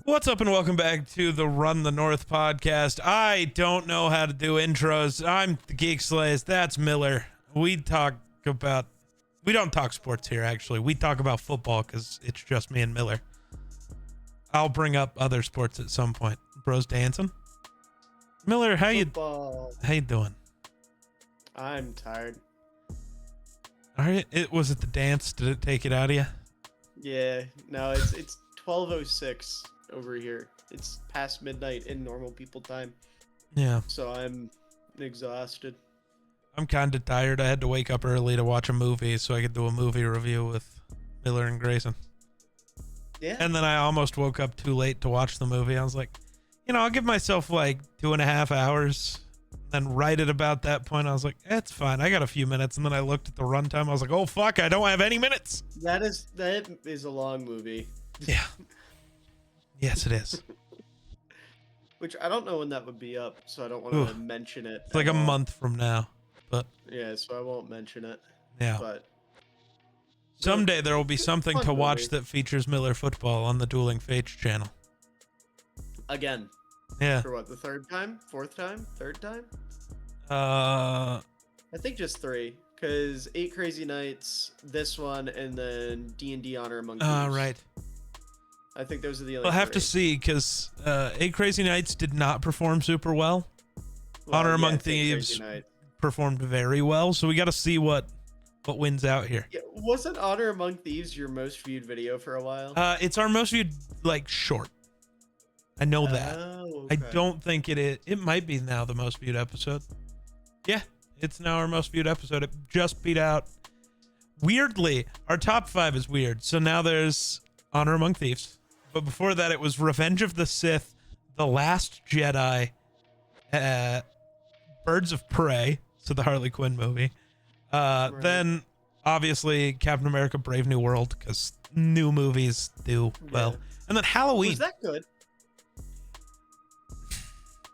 What's up and welcome back to the Run the North podcast. I don't know how to do intros. I'm the Geek Slays. That's Miller. We don't talk sports here, actually. We talk about football because it's just me and Miller. I'll bring up other sports at some point. Bros dancing? Miller, how you doing? I'm tired. All right. Was it the dance? Did it take it out of you? Yeah, no, it's 12:06 over here. It's past midnight in normal people time. Yeah. So I'm exhausted. I'm kind of tired. I had to wake up early to watch a movie so I could do a movie review with Miller and Grayson. Yeah. And then I almost woke up too late to watch the movie. I was like, I'll give myself like 2.5 hours. Then right at about that point, I was like, it's fine. I got a few minutes. And then I looked at the runtime. I was like, oh, fuck, I don't have any minutes. That is a long movie. Yeah. Yes, it is. Which I don't know when that would be up, so I don't want to mention it. It's like a month from now. But yeah, so I won't mention it. Yeah. But someday there will be something to watch movie that features Miller football on the Dueling Fates channel. Again. Yeah. For what, the third time? Fourth time? Third time? I think just three. Because 8 Crazy Nights, this one, and then D&D Honor Among Thieves. Right. I think those are the only We'll have three. to see, because 8 Crazy Nights did not perform super well. Honor Among Thieves performed very well, so we got to see what wins out here. Yeah, wasn't Honor Among Thieves your most viewed video for a while? It's our most viewed, like, short. I know that. Oh, I okay. don't think it is. It might be now the most viewed episode. Yeah, it's now our most viewed episode. It just beat out. Weirdly, our top 5 is weird. So now there's Honor Among Thieves. But before that, it was Revenge of the Sith, The Last Jedi, Birds of Prey, so the Harley Quinn movie. Right. Then, obviously, Captain America Brave New World, because new movies do well. Yeah. And then Halloween. Was that good?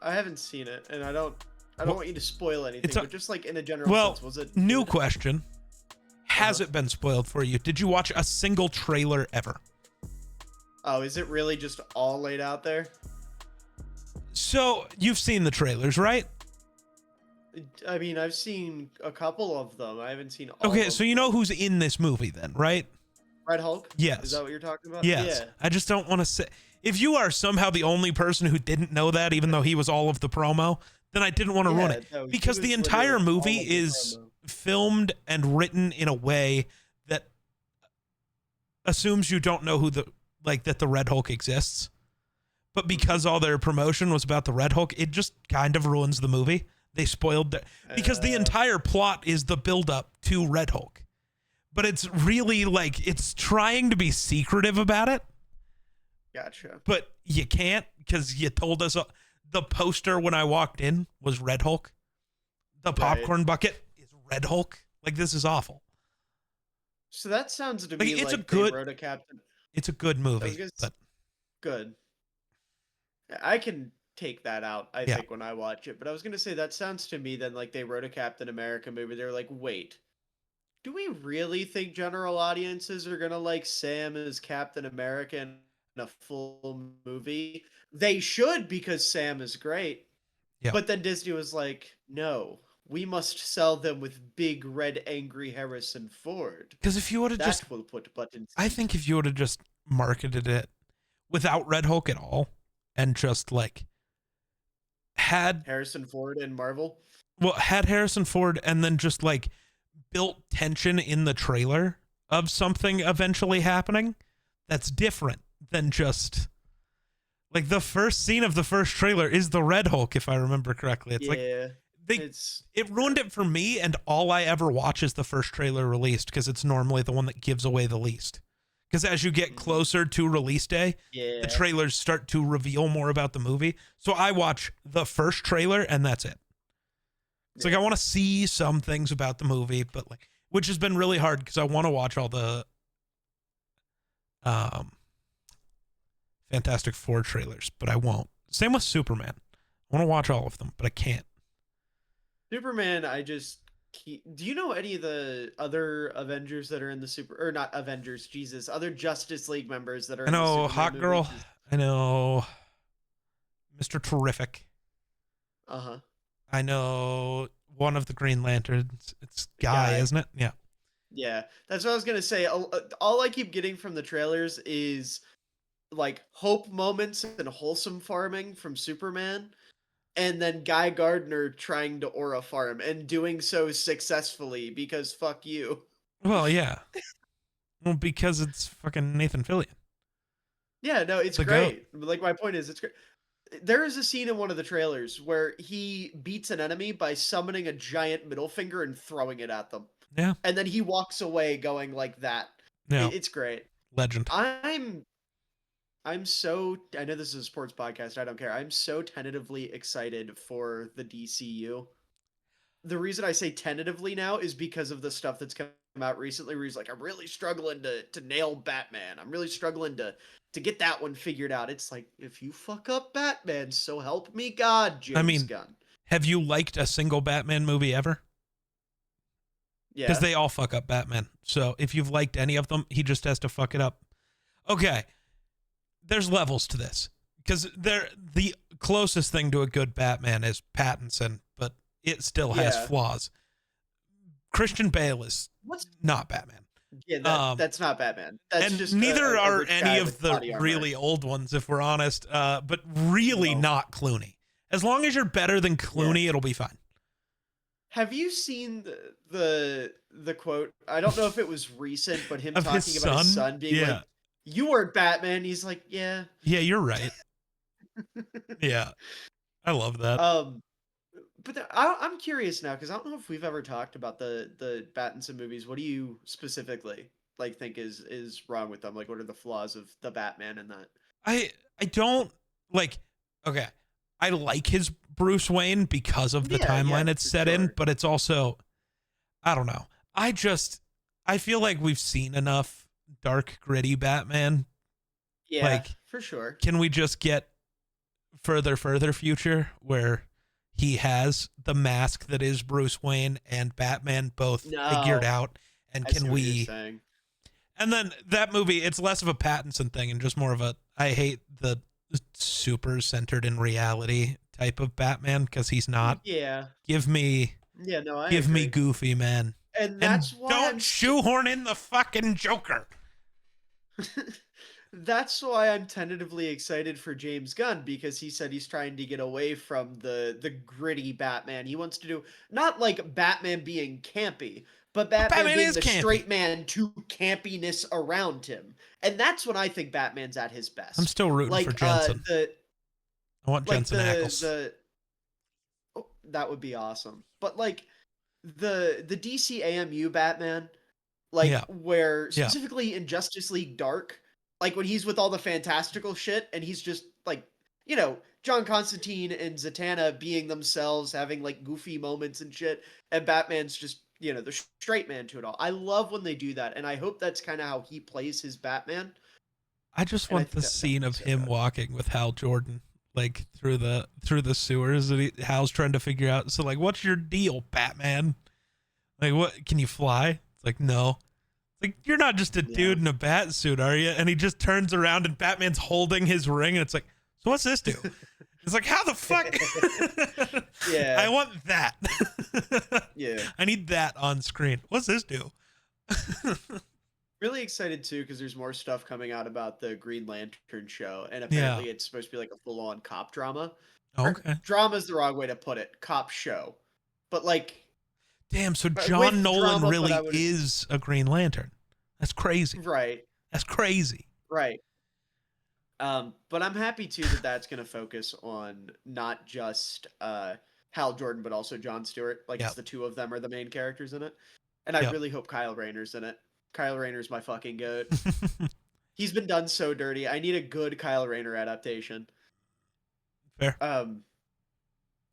I haven't seen it, and I don't want you to spoil anything, but just like in a general sense, was it new good? question. Has it been spoiled for you? Did you watch a single trailer ever? Oh, is it really just all laid out there? So, you've seen the trailers, right? I mean, I've seen a couple of them. I haven't seen all Okay, of so you know who's in this movie then, right? Red Hulk? Yes. Is that what you're talking about? Yes. Yeah. I just don't want to say. If you are somehow the only person who didn't know that, even though he was all of the promo, then I didn't want to ruin it. No, because the was entire literally movie all of the is promo. filmed and written in a way that assumes you don't know that the Red Hulk exists. But because all their promotion was about the Red Hulk, it just kind of ruins the movie. They spoiled because the entire plot is the buildup to Red Hulk. But it's really like, it's trying to be secretive about it. Gotcha. But you can't, because you told us the poster when I walked in was Red Hulk. The popcorn bucket is Red Hulk. Like, this is awful. So that sounds to Like, me it's like a good- they wrote a Captain. It's a good movie. But Good. I can take that out, I Yeah. think, when I watch it. But I was going to say, that sounds to me then like they wrote a Captain America movie. They were like, wait, do we really think general audiences are going to like Sam as Captain America in a full movie? They should, because Sam is great. Yeah. But then Disney was like, no, we must sell them with big red angry Harrison Ford. because if you would have That just, will put buttons. I think if you would have just marketed it without Red Hulk at all and just like had Harrison Ford and Marvel. had Harrison Ford and then just like built tension in the trailer of something eventually happening, that's different than just like the first scene of the first trailer is the Red Hulk, if I remember correctly. It's like it ruined it for me, and all I ever watch is the first trailer released because it's normally the one that gives away the least. Because as you get closer to release day, the trailers start to reveal more about the movie. So I watch the first trailer and that's it. It's like I want to see some things about the movie, but like, which has been really hard because I want to watch all the Fantastic Four trailers, but I won't. Same with Superman. I want to watch all of them, but I can't. Superman, do you know any of the other Avengers that are in the other Justice League members that are I in the know Superman Hot Girl. movies? I know Mr. Terrific. Uh-huh. I know one of the Green Lanterns. It's Guy, Guy. isn't it? Yeah. Yeah, that's what I was gonna say. All I keep getting from the trailers is like hope moments and wholesome farming from Superman, and then Guy Gardner trying to aura farm and doing so successfully because fuck you. Well, yeah. Well, because it's fucking Nathan Fillion, Yeah, no, it's the goat. great. Like my point is, it's great. There is a scene in one of the trailers where he beats an enemy by summoning a giant middle finger and throwing it at them, Yeah. and then he walks away going like that. Yeah. It's great. Legend. I'm so I know this is a sports podcast, I don't care. I'm so tentatively excited for the DCU. The reason I say tentatively now is because of the stuff that's come out recently where he's like, I'm really struggling to nail Batman. I'm really struggling to get that one figured out. It's like, if you fuck up Batman, so help me God, I James mean, Gunn. have you liked a single Batman movie ever? Because Yeah. they all fuck up Batman. So if you've liked any of them, he just has to fuck it up. Okay. There's levels to this. Because the closest thing to a good Batman is Pattinson, but it still has Yeah. flaws. Christian Bale is What's not Batman. Yeah, that's not Batman. That's And just neither a are rich any guy of with the body armor. really old ones, if we're honest. But really No. not Clooney. As long as you're better than Clooney, it'll be fine. Have you seen the quote? I don't know if it was recent, but him Of talking his about his son? son being Yeah. like, "You weren't Batman." He's like, "Yeah." Yeah, you're right. Yeah. I love that. But I'm curious now because I don't know if we've ever talked about the Pattinson movies. What do you specifically like think is wrong with them? Like, what are the flaws of the Batman in that? I don't like okay. I like his Bruce Wayne because of the Yeah, timeline it's for set in, sure. but it's also I don't know. I feel like we've seen enough dark, gritty Batman. Yeah, Like, for sure. can we just get further future where he has the mask that is Bruce Wayne and Batman both figured No, out, and I see can what you're we saying. and then that movie, it's less of a Pattinson thing and just more of a I hate the super centered in reality type of Batman because he's not. Yeah, Give me yeah. No, I give me agree. Goofy, man. And And that's why don't shoehorn in the fucking Joker. that's why I'm tentatively excited for James Gunn because he said he's trying to get away from the gritty Batman. He wants to do not like Batman being campy, but But Batman Batman being is the campy. straight man to campiness around him. And that's when I think Batman's at his I'm best. still rooting for Like Jensen. the I want like Jensen Ackles. the oh, that would be awesome. But like the DC AMU Batman, like Yeah. where Yeah. specifically in Justice League Dark, like when he's with all the fantastical shit and he's just like, John Constantine and Zatanna being themselves, having like goofy moments and shit, and Batman's just, the straight man to it all. I love when they do that, and I hope that's kind of how he plays his Batman, I just and I want think the that scene Batman's of so him good. walking with Hal Jordan, like through the sewers, and Hal's trying to figure out. So, like, what's your deal, Batman? Like, what? Can you fly? It's like, no. It's like, you're not just a Yeah. dude in a bat suit, are you? And he just turns around, and Batman's holding his ring, and it's like, so what's this do? It's like, how the fuck? Yeah. I want that. Yeah. I need that on screen. What's this do? Really excited too because there's more stuff coming out about the Green Lantern show, and Yeah. apparently it's supposed to be like a full-on cop drama. Or Okay. drama's the wrong way to put it. Cop show, but like Damn, so John with Nolan drama. But really I would is a Green Lantern. That's crazy. right, That's crazy. right. But I'm happy too that that's going to focus on not just Hal Jordan, but also Jon Stewart. Like Yep. it's the two of them are the main characters in it, and I Yep. really hope Kyle Rayner's in it. Kyle Rayner's my fucking goat. He's been done so dirty. I need a good Kyle Rayner adaptation. Fair.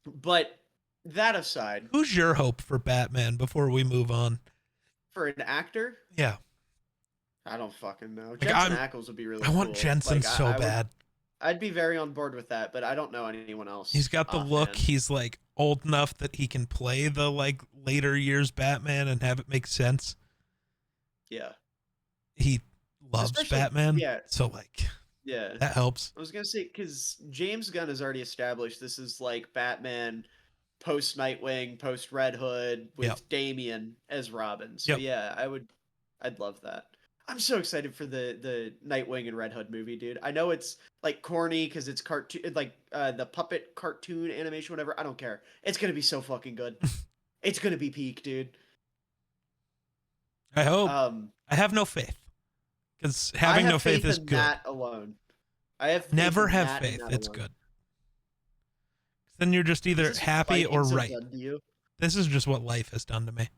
But that aside, Who's your hope for Batman before we move on? for an actor, Yeah. I don't fucking know. Like, Jensen Ackles would be really cool. I want Jensen Like, so I would, bad. I'd be very on board with that, but I don't know anyone else. He's got the look. offhand. He's like old enough that he can play the like later years Batman and have it make sense. Yeah. He loves Especially- Batman. yeah. So like, Yeah. That helps. I was gonna say because James Gunn has already established this is like Batman post Nightwing, post Red Hood Yep. with Damian as Robin. So Yep. yeah, I'd love that. I'm so excited for the Nightwing and Red Hood movie, dude. I know it's like corny because it's cartoon, like the puppet cartoon animation, whatever. I don't care. It's gonna be so fucking good. It's gonna be peak, dude. I hope. Um, I have no faith because I having have no faith faith is in good. that alone. I have faith Never in have that and faith. that It's alone. good. Then you're just Is either this what happy or Vikings have right. done to you? This is just what life has done to me.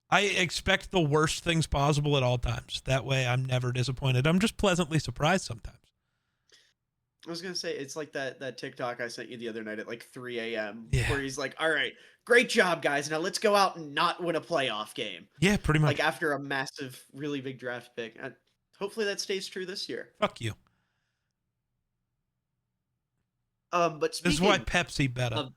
I expect the worst things possible at all times. That way I'm never disappointed. I'm just pleasantly surprised sometimes. I was gonna say it's like that TikTok I sent you the other night at like 3 a.m. Yeah. where he's like, "All right, great job, guys. Now let's go out and not win a playoff game." Yeah, pretty much. Like after a massive, really big draft pick. And hopefully that stays true this year. Fuck you. But This is why speaking Pepsi better. of,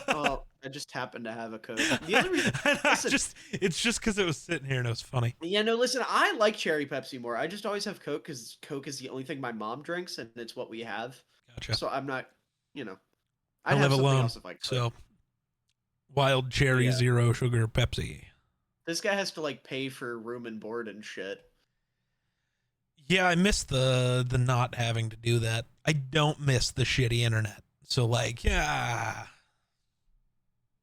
oh, I just happened to have a Coke. The other reason, listen, It's just because it was sitting here and it was funny. yeah, no, listen, I like cherry Pepsi more. I just always have Coke because Coke is the only thing my mom drinks, and it's what we have. Gotcha. So I'm not, you know, I I'd have live something alone, else if I could. so wild cherry Yeah. zero sugar Pepsi. This guy has to like pay for room and board and shit. Yeah, I miss the not having to do that. I don't miss the shitty internet. So like, yeah.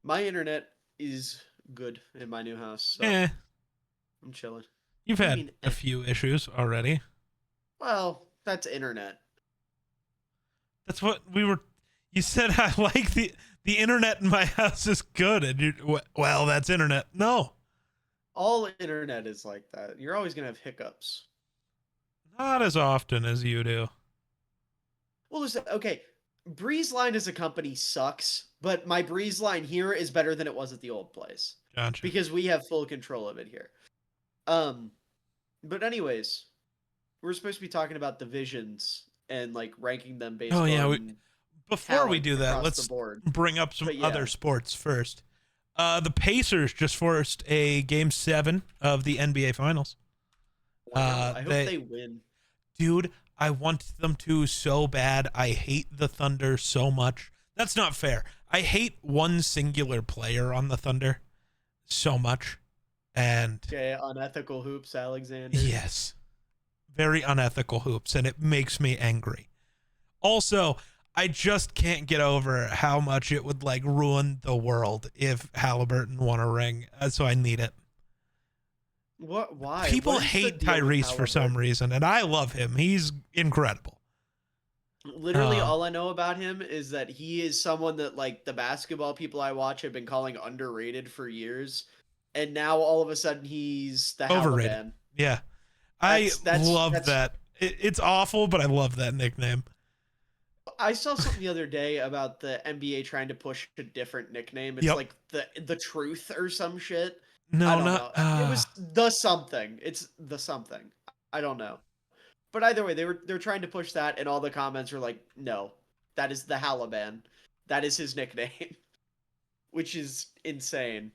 My internet is good in my new house, so I'm chilling. You've I had mean, a few issues already. Well, that's internet. That's what we were. You said I like the internet in my house is good, and you well, that's internet. No, All internet is like that. You're always gonna have hiccups. not as often as you do. Well, listen, okay. BreezeLine as a company sucks, but my BreezeLine here is better than it was at the old place Gotcha. because we have full control of it here. But anyways, we're supposed to be talking about divisions and like ranking them based Oh yeah. on Before we talent do that, across let's the board. bring up some But yeah. other sports first. The Pacers just forced a Game 7 of the NBA Finals. Wow, I hope they win. Dude, I want them to so bad. I hate the Thunder so much. That's not fair. I hate one singular player on the Thunder so much. And Okay, unethical hoops, Alexander. yes, very unethical hoops, and it makes me angry. Also, I just can't get over how much it would like ruin the world if Halliburton won a ring. So I need it. What? Why? People What is the hate deal with Tyrese for some Halliburton? reason, and I love him. He's incredible. Literally, all I know about him is that he is someone that like the basketball people I watch have been calling underrated for years, and now all of a sudden he's the Overrated. Halliburton. Yeah. I love That's that. It's awful, but I love that nickname. I saw something the other day about the NBA trying to push a different nickname. It's Yep. like the truth or some shit. No, I don't not. know. It was the something. It's the something. I don't know. But either way, they're trying to push that, and all the comments are like, "No, that is the Halliburton. That is his nickname," which is insane.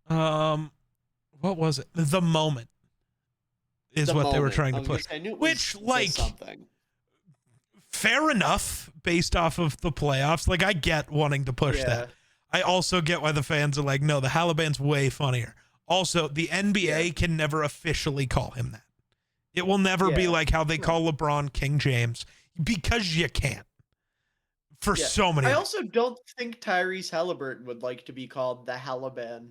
What was it? The moment is The what they were moment. trying I to was gonna push. say, I knew it Which, was the like, something. fair enough based off of the playoffs. Like, I get wanting to push that. I also get why the fans are like, no, the Halliburton's way funnier. Also, the NBA can never officially call him that. It will never be like how they call LeBron King James because you can't. For so many. I also don't think Tyrese Halliburton would like to be called the Halliburton.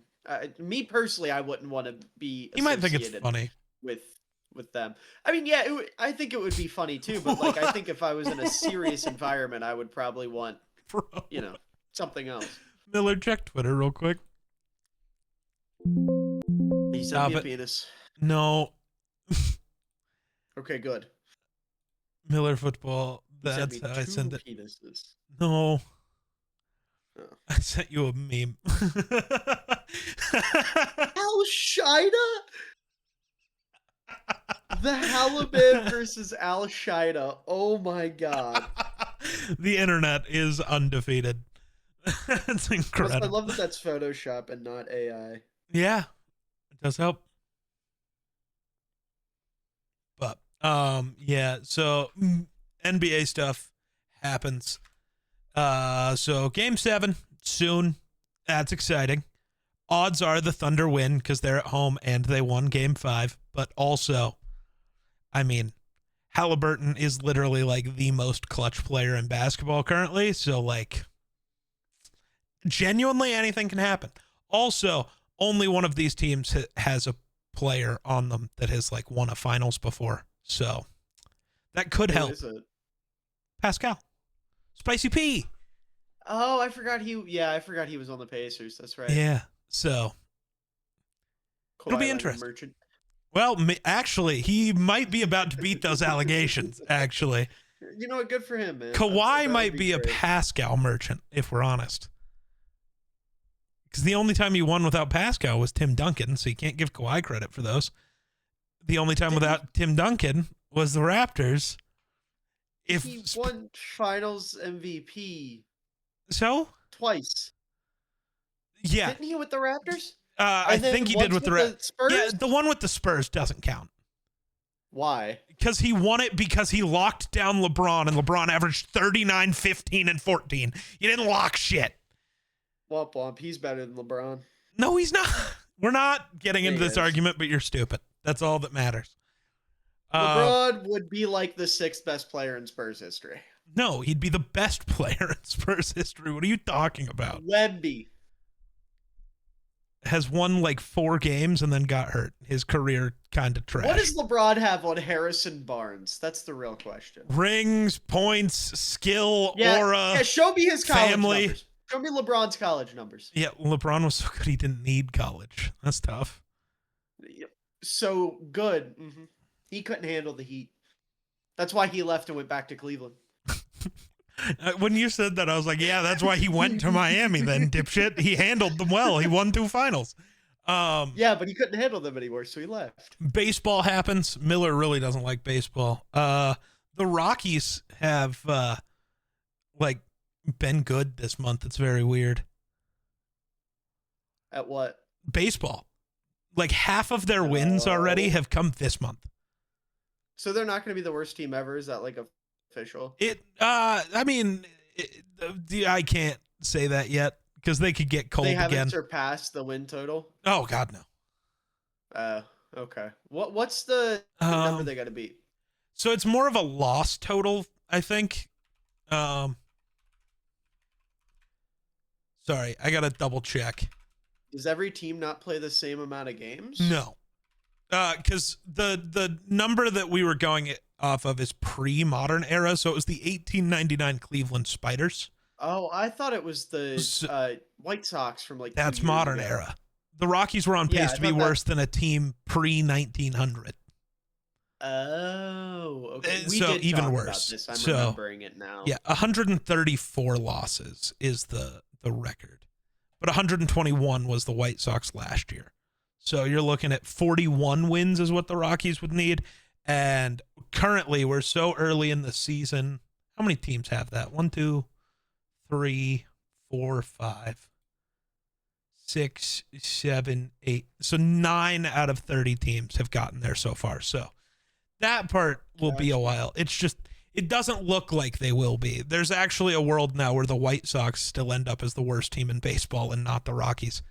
Me personally, I wouldn't want to be. You might think it's funny with them. I mean, yeah, I think it would be funny too. But like, I think if I was in a serious environment, I would probably want, something else. Miller, check Twitter real quick. He sent me a penis. No. Okay, good. Miller football. That's how I send it. Penises. No. Oh. I sent you a meme. Al Shida? The Halliburton versus Al Shida. Oh my god. The internet is undefeated. It's incredible. I love that that's Photoshop and not AI. Yeah, it does help. But Yeah. So NBA stuff happens. So game 7 soon. That's exciting. Odds are the Thunder win because they're at home and they won game 5. But also, I mean, Halliburton is literally like the most clutch player in basketball currently. So like, genuinely anything can happen. Also, only one of these teams has a player on them that has like won a finals before. So that could Who help. is it? Pascal. Spicy P. Oh, I forgot I forgot he was on the Pacers. That's right. Yeah. So it'll be Kawhi Leonard interesting. Merchant. Well, actually, he might be about to beat those allegations, actually. You know what? Good for him, man. Kawhi That might would be a great. Pascal merchant, if we're honest. Because the only time he won without Pascal was Tim Duncan, so you can't give Kawhi credit for those. The only time without Tim Duncan was the Raptors. If he won Finals MVP so, twice. yeah, Didn't he with the Raptors? I think he did with the Spurs. Yeah, the one with the Spurs doesn't count. Why? Because he won it because he locked down LeBron, and LeBron averaged 39, 15, and 14. You didn't lock shit. Womp womp. He's better than LeBron. No, he's not. We're not getting into this is. argument, but you're stupid. That's all that matters. LeBron would be like the 6th best player in Spurs history. No, he'd be the best player in Spurs history. What are you talking about? Wemby. Has won like 4 games and then got hurt. His career kind of trash. What does LeBron have on Harrison Barnes? That's the real question. Rings, points, skill, Yeah, aura. yeah, show me his college family. numbers. Show me LeBron's college numbers. Yeah, LeBron was so good he didn't need college. That's tough. So good. Mm-hmm. He couldn't handle the heat. That's why he left and went back to Cleveland. When you said that, I was like, yeah, that's why he went to Miami then, dipshit. He handled them well. He won 2 finals. Yeah, but he couldn't handle them anymore, so he left. Baseball happens. Miller really doesn't like baseball. The Rockies have like been good this month. It's very weird. At what? Baseball. Like half of their wins already have come this month. So they're not going to be the worst team ever? Is that like official? I mean, I can't say that yet because they could get cold They haven't again. surpassed the win total? Oh, God, no. Okay. What's the number they got to beat? So it's more of a loss total, I think. Sorry, I got to double check. Does every team not play the same amount of games? No. Because the number that we were going off of is pre-modern era, so it was the 1899 Cleveland Spiders. Oh, I thought it was the White Sox from like 2 That's years modern ago. era. The Rockies were on pace to be worse than a team pre-1900. Oh, okay. We So did even talk worse. About this. I'm So, remembering it now. Yeah, 134 losses is the record. But 121 was the White Sox last year. So you're looking at 41 wins is what the Rockies would need. And currently we're so early in the season. How many teams have that? 1, 2, 3, 4, 5, 6, 7, 8. So 9 out of 30 teams have gotten there so far. So that part will be a while. It's just, it doesn't look like they will be. There's actually a world now where the White Sox still end up as the worst team in baseball and not the Rockies.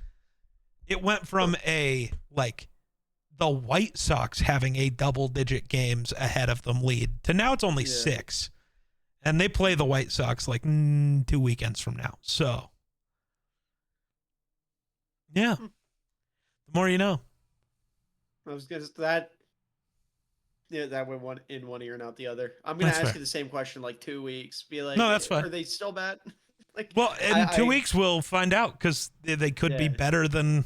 It went from the White Sox having a double-digit games ahead of them lead to now it's only 6. And they play the White Sox like 2 weekends from now. So, yeah. The more you know. I was going to that. Yeah, that went in one ear and out the other. I'm going to ask you the same question like 2 weeks. Be like, no, that's fine. Are they still bad? Well, in 2 weeks we'll find out because they could be better than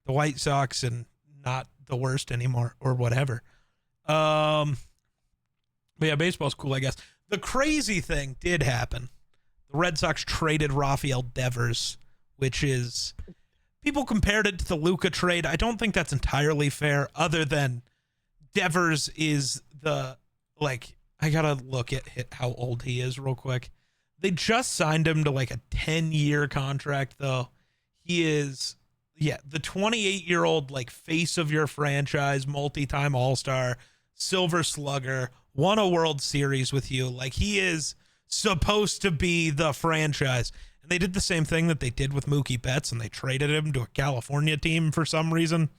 the White Sox and not the worst anymore or whatever. But yeah, baseball's cool, I guess. The crazy thing did happen. The Red Sox traded Rafael Devers, which is people compared it to the Luka trade. I don't think that's entirely fair, other than Devers is the I gotta look at how old he is real quick. They just signed him to like a 10-year contract, though. He is, the 28-year-old face of your franchise, multi-time All-Star, Silver Slugger, won a World Series with you. Like, he is supposed to be the franchise. And they did the same thing that they did with Mookie Betts, and they traded him to a California team for some reason.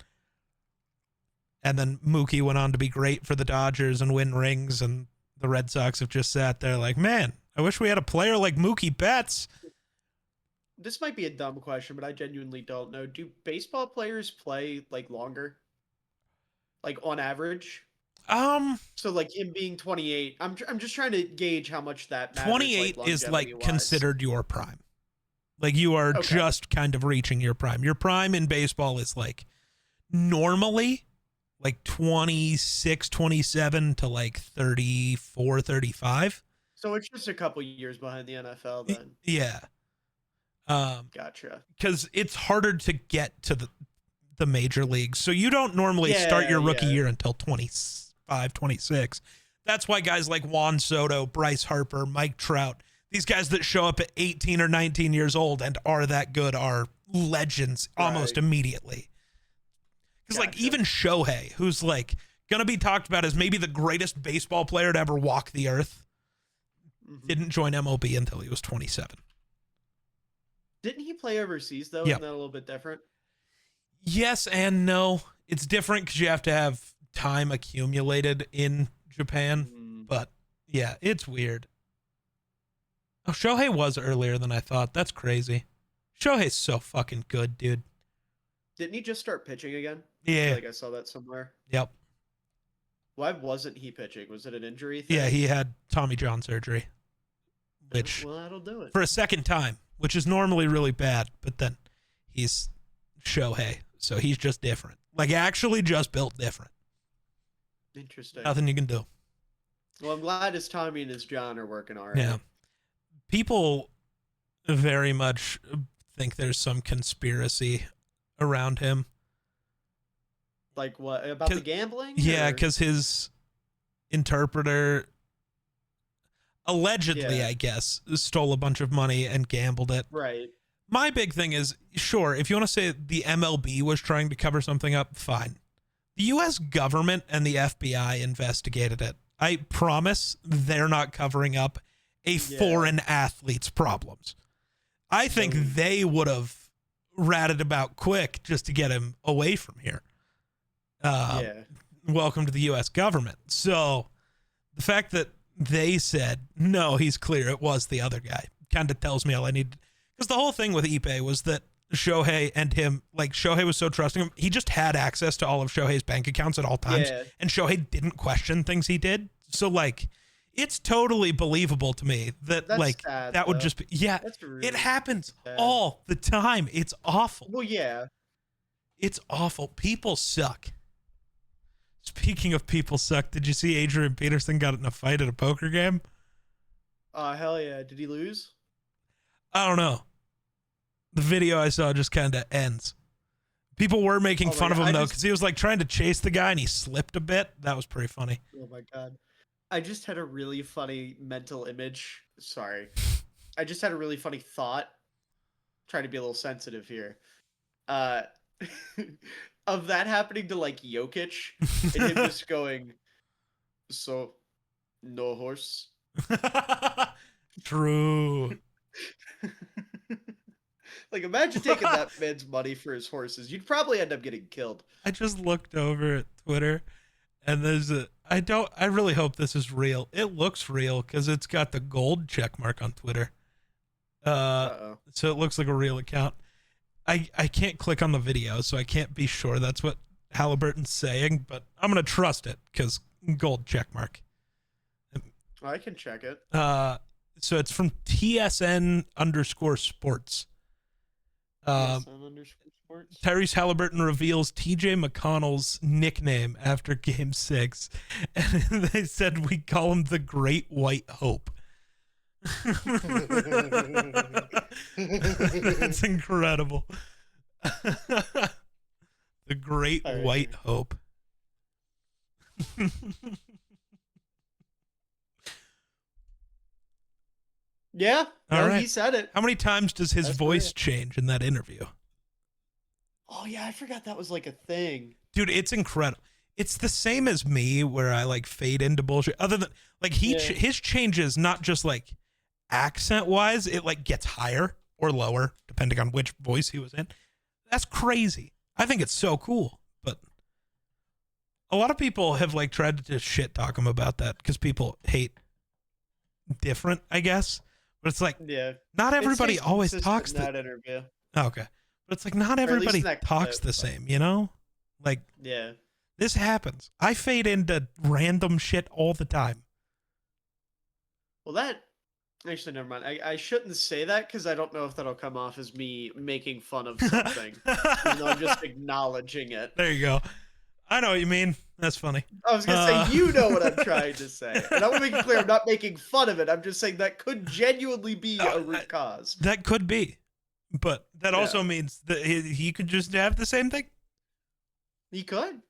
And then Mookie went on to be great for the Dodgers and win rings, and the Red Sox have just sat there like, man, I wish we had a player like Mookie Betts. This might be a dumb question, but I genuinely don't know. Do baseball players play like longer? Like on average? So like him being 28, I'm just trying to gauge how much that matters. 28 like, is like longevity-wise. considered your prime. Like, you are Okay. just kind of reaching your prime. Your prime in baseball is like normally like 26, 27 to like 34, 35. So it's just a couple years behind the NFL then. Yeah. Gotcha. Because it's harder to get to the major leagues. So you don't normally start your rookie year until 25, 26. That's why guys like Juan Soto, Bryce Harper, Mike Trout, these guys that show up at 18 or 19 years old and are that good are legends almost immediately. Because like even Shohei, who's like going to be talked about as maybe the greatest baseball player to ever walk the earth, didn't join MLB until he was 27. Didn't he play overseas though? Yeah. Isn't that a little bit different? Yes and no. It's different because you have to have time accumulated in Japan. But yeah, it's weird. Oh, Shohei was earlier than I thought. That's crazy. Shohei's so fucking good, dude. Didn't he just start pitching again? Yeah. I saw that somewhere. Yep. Why wasn't he pitching? Was it an injury thing? Yeah, he had Tommy John surgery. Which, well, that'll do it. for a second time, which is normally really bad, but then he's Shohei, so he's just different. Like, actually just built different. Interesting. Nothing you can do. Well, I'm glad his Tommy and his John are working all right. Yeah. People very much think there's some conspiracy around him. Like what? About the gambling? Yeah, or- because his interpreter allegedly, I guess, stole a bunch of money and gambled it. Right. My big thing is, sure, if you want to say the MLB was trying to cover something up, fine. The U.S. government and the FBI investigated it. I promise they're not covering up a foreign athlete's problems. I think they would have ratted about quick just to get him away from here. Welcome to the U.S. government. So the fact that they said, no, he's clear, it was the other guy, kind of tells me all I need. Because the whole thing with Ipe was that Shohei and him, like, Shohei was so trusting him, he just had access to all of Shohei's bank accounts at all times. Yeah. And Shohei didn't question things he did. So, like, it's totally believable to me that, That's like, sad, that would though. just be, yeah, That's really it happens sad. all the time. It's awful. Well, yeah. It's awful. People suck. Speaking of people suck, did you see Adrian Peterson got in a fight at a poker game? Hell yeah. Did he lose? I don't know. The video I saw just kind of ends. People were making fun of him, though, because he was like trying to chase the guy and he slipped a bit. That was pretty funny. Oh my God. I just had a really funny mental image. Sorry. I just had a really funny thought. Trying to be a little sensitive here. Of that happening to like Jokic and him just going, so no horse. True. Like, imagine taking that man's money for his horses. You'd probably end up getting killed. I just looked over at Twitter and there's I really hope this is real. It looks real because it's got the gold check mark on Twitter. So it looks like a real account. I can't click on the video, so I can't be sure that's what Halliburton's saying, but I'm going to trust it because gold check mark. I can check it. So it's from TSN_sports. TSN_sports. Tyrese Halliburton reveals TJ McConnell's nickname after Game 6. And they said, we call him the Great White Hope. That's incredible. The Great White Hope. Yeah, All right. He said it. How many times does his voice change in that interview? Oh yeah, I forgot that was like a thing. Dude, it's incredible. it's the same as me where I like fade into bullshit. Other than like his changes, not just like accent wise, it like gets higher or lower depending on which voice he was in. That's crazy. I think it's so cool, but a lot of people have like tried to just shit talk him about that because people hate different, I guess. But it's like, not everybody always talks that interview. Oh, okay, but it's like not everybody talks the same, you know? Like, this happens. I fade into random shit all the time. Well, that actually, never mind. I shouldn't say that because I don't know if that'll come off as me making fun of something. Even though I'm just acknowledging it. There you go. I know what you mean. That's funny. I was going to say, you know what I'm trying to say. And I want to make it clear, I'm not making fun of it. I'm just saying that could genuinely be a root cause. That could be. But that also means that he could just have the same thing. He could.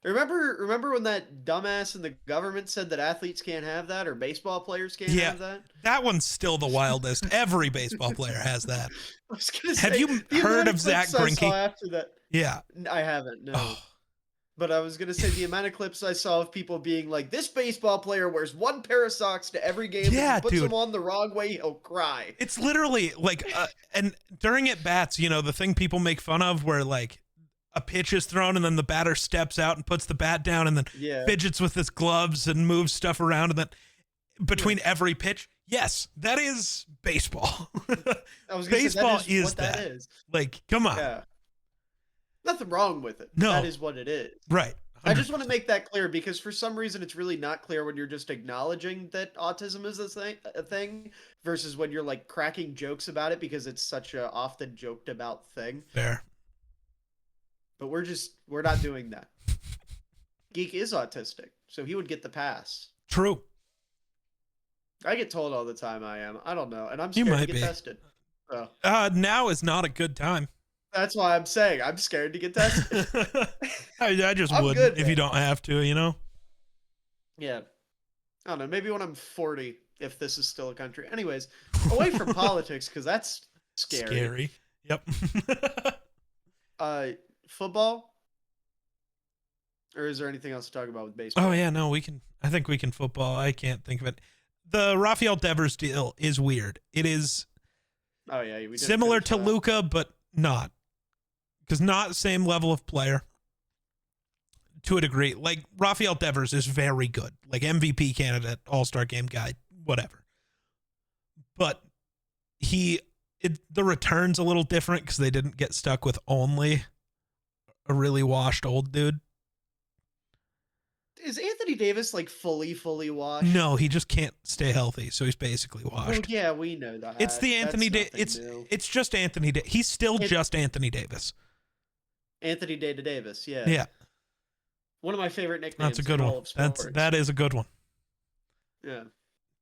Remember when that dumbass in the government said that athletes can't have that or baseball players can't have that? That one's still the wildest. Every baseball player has that. I was gonna say, have you heard of Zach Greinke? After that, yeah. I haven't, no. But I was going to say the amount of clips I saw of people being like, this baseball player wears one pair of socks to every game. Yeah, if he puts them on the wrong way, he'll cry. It's literally like, and during at bats, you know, the thing people make fun of where like a pitch is thrown and then the batter steps out and puts the bat down and then fidgets with his gloves and moves stuff around and then between every pitch. Yes, that is baseball. I was baseball say, is that. Is. Like, come on. Yeah. Nothing wrong with it. No. That is what it is. Right. 100%. I just want to make that clear because for some reason it's really not clear when you're just acknowledging that autism is a thing versus when you're like cracking jokes about it because it's such a often joked about thing. Fair. But we're not doing that. Geek is autistic, so he would get the pass. True. I get told all the time I am. I don't know, and I'm scared to get tested. So. Now is not a good time. That's why I'm saying I'm scared to get tested. I just wouldn't if you don't have to, you know? Yeah. I don't know. Maybe when I'm 40, if this is still a country. Anyways, away from politics, because that's scary. Scary. Yep. Football? Or is there anything else to talk about with baseball? Oh, yeah, no, we can. I think we can football. I can't think of it. The Rafael Devers deal is weird. It is similar to Luka, but not. Because not same level of player to a degree. Like, Rafael Devers is very good. Like, MVP candidate, all-star game guy, whatever. But the return's a little different because they didn't get stuck with only a really washed old dude. Is Anthony Davis like fully washed? No, he just can't stay healthy, so he's basically washed. Well, yeah, we know that. It's the Anthony Davis. It's just Anthony Davis. He's still just Anthony Davis. Anthony Davis, yeah. Yeah. One of my favorite nicknames. That's a good one. That is a good one. Yeah.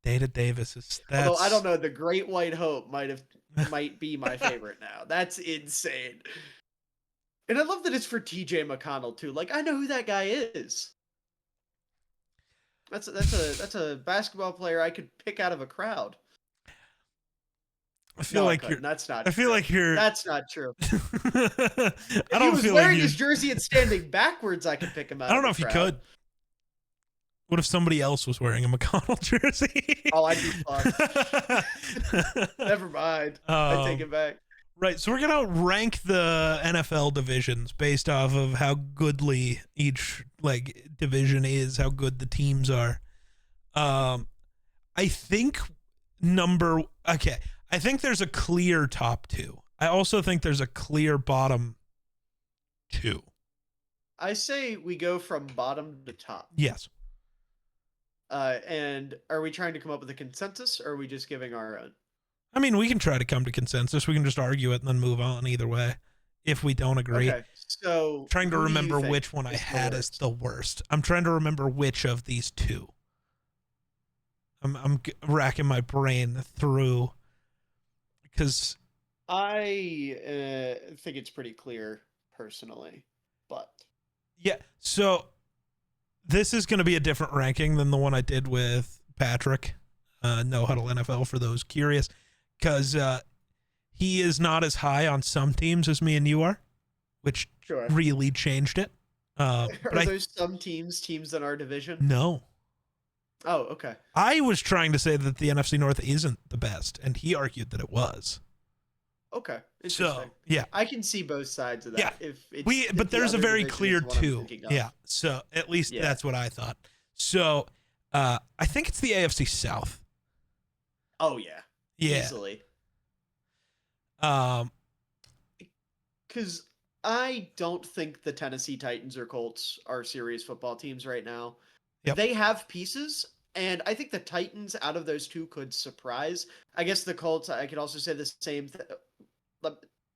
Data Davis is. Although I don't know, the Great White Hope might be my favorite now. That's insane. And I love that it's for TJ McConnell too. Like, I know who that guy is. That's a basketball player I could pick out of a crowd. I feel like you're. That's not. I feel like you're. That's not true. I don't feel like he was wearing his jersey and standing backwards. I could pick him out. I don't know if you could. What if somebody else was wearing a McConnell jersey? Oh, I'd be fucked. Never mind. I take it back. Right, so we're gonna rank the NFL divisions based off of how goodly each division is, how good the teams are. I think I think there's a clear top two. I also think there's a clear bottom two. I say we go from bottom to top. Yes. And are we trying to come up with a consensus, or are we just giving our own? I mean, we can try to come to consensus. We can just argue it and then move on either way if we don't agree. Okay, so trying to remember which one I had as the worst. I'm trying to remember which of these two. I'm racking my brain through because I think it's pretty clear personally, but yeah. So this is going to be a different ranking than the one I did with Patrick. No Huddle NFL for those curious. Because he is not as high on some teams as me and you are, which really changed it. But Are those some teams in our division? no, Oh, okay. I was trying to say that the NFC North isn't the best, and he argued that it was. Okay. So Interesting. yeah, I can see both sides of yeah. that. If But the there's a other very division is clear the one I'm two. thinking of. Yeah. So at least Yeah. that's what I thought. So I think it's the AFC South. Oh yeah. Yeah. Easily. Um. Because I don't think the Tennessee Titans or Colts are serious football teams right now. Yep. They have pieces, and I think the Titans out of those two could surprise. I guess the Colts, I could also say the same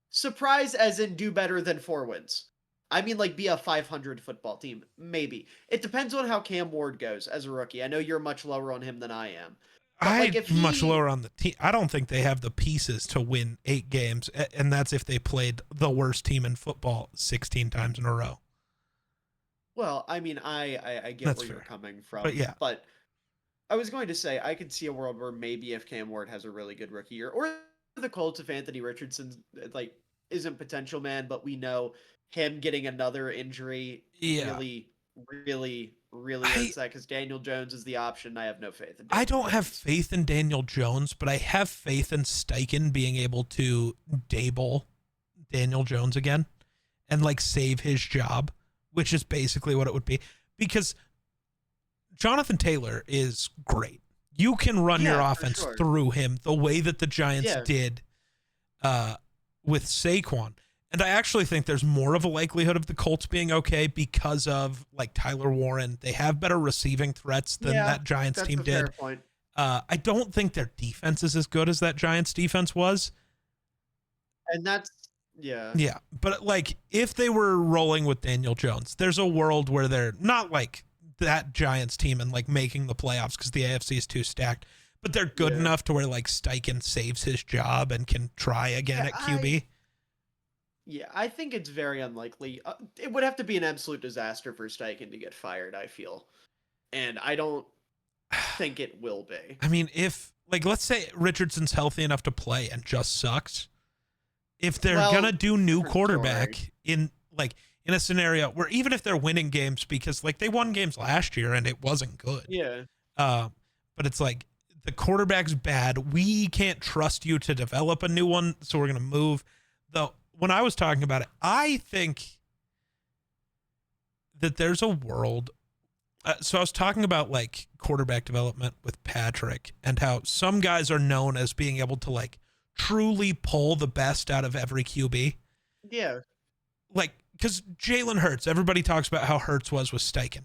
surprise as in do better than 4 wins. I mean, like, be a 500 football team. Maybe. It depends on how Cam Ward goes as a rookie. I know you're much lower on him than I am. But, like, I'm if much he. lower on the team. I don't think they have the pieces to win 8 games, and that's if they played the worst team in football 16 times in a row. Well, I mean, I get That's where fair. you're coming from. But yeah. But I was going to say, I could see a world where maybe if Cam Ward has a really good rookie year, or the Colts if Anthony Richardson, like, isn't potential man, but we know him getting another injury Yeah. really hurts that because Daniel Jones is the option. I have no faith in Daniel I don't Jones. have faith in Daniel Jones, but I have faith in Steichen being able to Dable Daniel Jones again and like save his job, which is basically what it would be. Because Jonathan Taylor is great. You can run your offense through him the way that the Giants did with Saquon. And I actually think there's more of a likelihood of the Colts being okay because of like Tyler Warren. They have better receiving threats than that Giants team did. Fair point. I don't think their defense is as good as that Giants defense was. And that's yeah. Yeah. But like if they were rolling with Daniel Jones, there's a world where they're not like that Giants team and like making the playoffs because the AFC is too stacked. But they're good enough to where like Steichen saves his job and can try again at QB. I think it's very unlikely. It would have to be an absolute disaster for Steichen to get fired, I feel. And I don't think it will be. I mean, if, like, let's say Richardson's healthy enough to play and just sucks. If they're going to do new quarterback in a scenario where even if they're winning games because, like, they won games last year and it wasn't good. Yeah. But it's like, the quarterback's bad. We can't trust you to develop a new one, so we're going to move. Though, when I was talking about it, I think that there's a world. So I was talking about like quarterback development with Patrick and how some guys are known as being able to like truly pull the best out of every QB. Yeah. Like, because Jalen Hurts, everybody talks about how Hurts was with Steichen.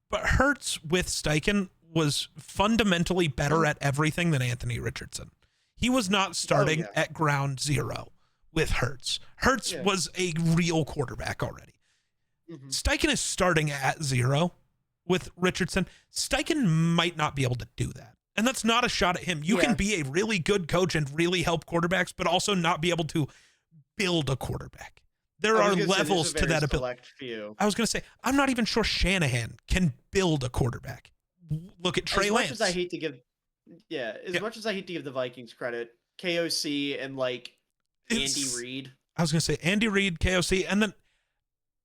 But Hurts with Steichen was fundamentally better at everything than Anthony Richardson. He was not starting at ground zero with Hurts. Hurts was a real quarterback already. Steichen is starting at zero with Richardson. Steichen might not be able to do that. And that's not a shot at him. You can be a really good coach and really help quarterbacks, but also not be able to build a quarterback. There are levels to that ability. I was going to say, I'm not even sure Shanahan can build a quarterback. Look at Trey Lance. As much as I hate to give the Vikings credit, KOC and like Andy Reid. I was going to say Andy Reid, KOC, and then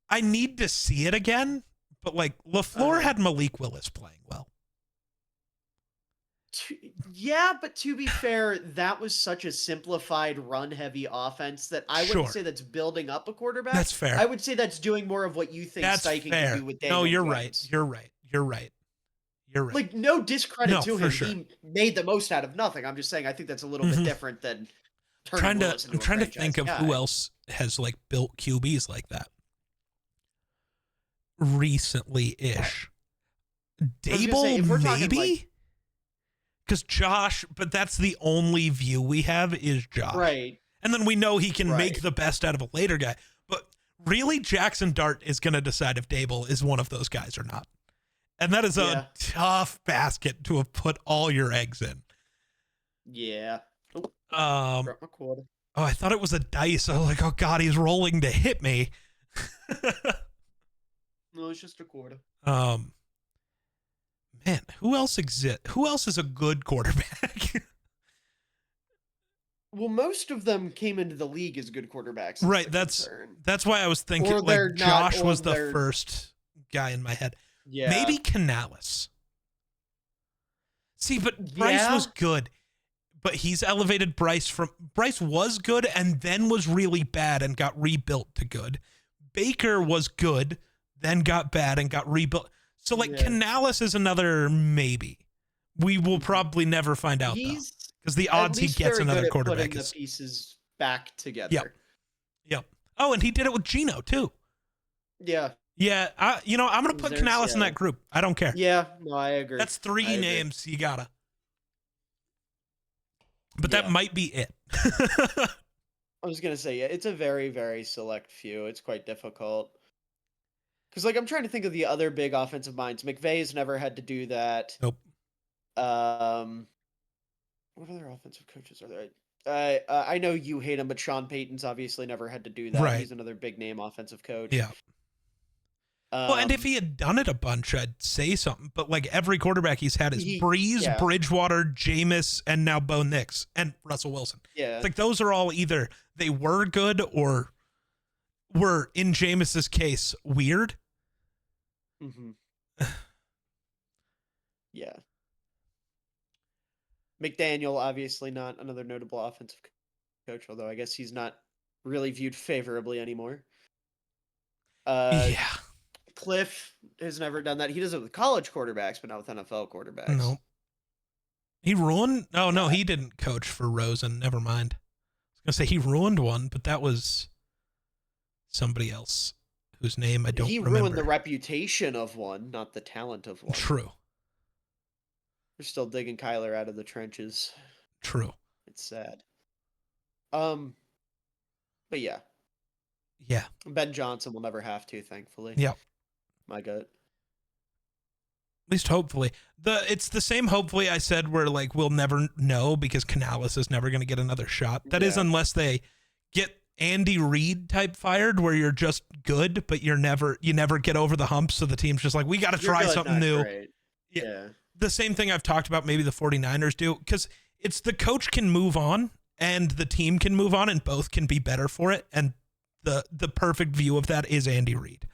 I need to see it again, but like LaFleur had Malik Willis playing well. Yeah, but to be fair, that was such a simplified run-heavy offense that I wouldn't say that's building up a quarterback. That's fair. I would say that's doing more of what you think Steichen can do with Daniel Jones. You're right. Like, no discredit to him. Sure. He made the most out of nothing. I'm just saying I think that's a little bit different than I'm trying to think of who else has like built QBs like that recently-ish. Dable, maybe? Because Josh, but that's the only view we have is Josh. Right. And then we know he can make the best out of a later guy. But really, Jackson Dart is going to decide if Dable is one of those guys or not. And that is a tough basket to have put all your eggs in. Yeah. Dropped my quarter. Oh, I thought it was a dice. I was like, oh God, he's rolling to hit me. No, it's just a quarter. Man, who else exists? Who else is a good quarterback? Well, most of them came into the league as good quarterbacks. Is Right. the concern, That's why I was thinking or like they're not, Josh or was the they're first guy in my head. yeah, Maybe Canales. See, but Bryce was yeah. good. But he's elevated Bryce was good and then was really bad and got rebuilt to good. Baker was good, then got bad and got rebuilt. So like Yeah. Canales is another maybe. We will Mhm. probably never find out though. He's Because the at odds he least gets very good another at putting quarterback the is pieces back yep. together. Yep. Oh, and he did it with Gino too. Yeah. Yeah, I'm gonna put Canales in that group. I don't care. Yeah, no, I agree. That's I 3 agree. names you gotta. But that Yeah. might be it. I was gonna say, yeah, it's a very, very select few. It's quite difficult. Because, like, I'm trying to think of the other big offensive minds. McVay's never had to do that. Nope. Um, what other offensive coaches are there? I know you hate him, but Sean Payton's obviously never had to do that. Right. He's another big name offensive coach. Yeah. Well, and if he had done it a bunch, I'd say something. But like every quarterback he's had is Breeze, Yeah, Bridgewater, Jameis, and now Bo Nix and Russell Wilson. yeah. It's like those are all either they were good or were, in Jameis's case, weird. hmm Yeah. McDaniel, obviously not another notable offensive coach, although I guess he's not really viewed favorably anymore. Uh, Yeah. Cliff has never done that. He does it with college quarterbacks, but not with NFL quarterbacks. No. He ruined. Oh no, Yeah. he didn't coach for Rosen. Never mind. I was gonna say he ruined one, but that was somebody else whose name I don't He remember. ruined the reputation of one, not the talent of one. True. We're still digging Kyler out of the trenches. True. It's sad. But yeah, Yeah. Ben Johnson will never have to, thankfully. Yeah. My gut. At least hopefully. It's the same hopefully I said where like we'll never know because Canales is never going to get another shot. That is Yeah. unless they get Andy Reid type fired where you're just good but you never get over the hump, so the team's just like we got to You're try good, something not new. great. Yeah. The same thing I've talked about maybe the 49ers do, cuz it's the coach can move on and the team can move on and both can be better for it, and the perfect view of that is Andy Reid.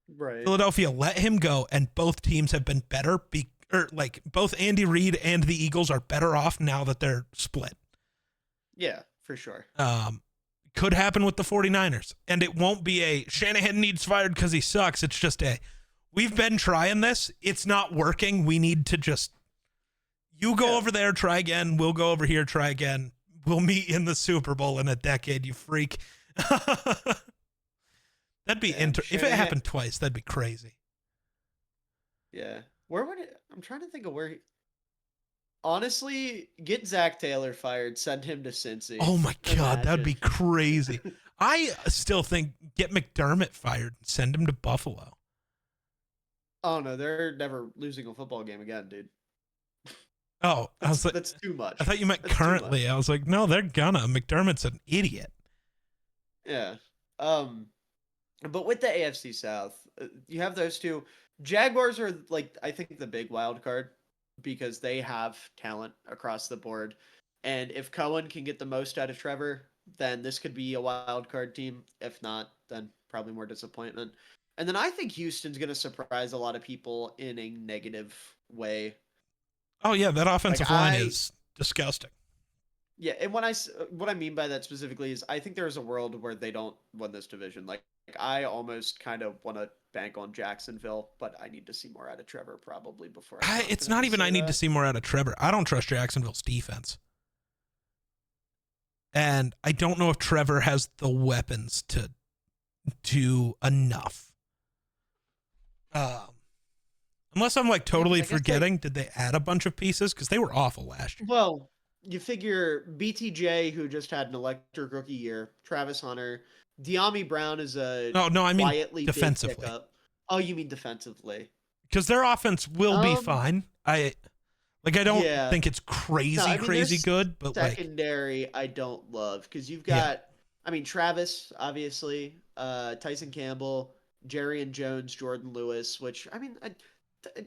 Right. Philadelphia let him go, and both teams have been better. Like both Andy Reid and the Eagles are better off now that they're split. Yeah, for sure. Could happen with the 49ers, and it won't be a Shanahan needs fired because he sucks. It's just we've been trying this. It's not working. We need to just you go over there, try again. We'll go over here, try again. We'll meet in the Super Bowl in a decade, you freak. That'd be if it happened twice, that'd be crazy. Yeah. Where would it? I'm trying to think of where. Honestly, get Zach Taylor fired. Send him to Cincy. Oh my God, that'd be Imagine. crazy. I still think get McDermott fired and send him to Buffalo. Oh no, they're never losing a football game again, dude. Oh, I was like, That's too much. I thought you meant That's too currently. much. I was like, no, they're gonna. McDermott's an idiot. Yeah. But with the AFC South, you have those two. Jaguars are like I think the big wild card because they have talent across the board. And if Cohen can get the most out of Trevor, then this could be a wild card team. If not, then probably more disappointment. And then I think Houston's going to surprise a lot of people in a negative way. Oh yeah, that offensive Like, line is disgusting. Yeah, and what I mean by that specifically is I think there is a world where they don't win this division. Like I almost kind of want to bank on Jacksonville, but I need to see more out of Trevor probably before. It's not even I need to see more out of Trevor. I don't trust Jacksonville's defense. And I don't know if Trevor has the weapons to do enough. Unless I'm like totally forgetting, did they add a bunch of pieces? Because they were awful last year. Well, you figure BTJ, who just had an electric rookie year, Travis Hunter, De'Ami Brown is a no, I mean quietly defensively. Big pickup. Oh, you mean defensively? Because their offense will be fine. I don't think it's crazy good, but secondary I don't love because you've got I mean Travis obviously, Tyson Campbell, Jerry and Jones, Jordan Lewis, which I mean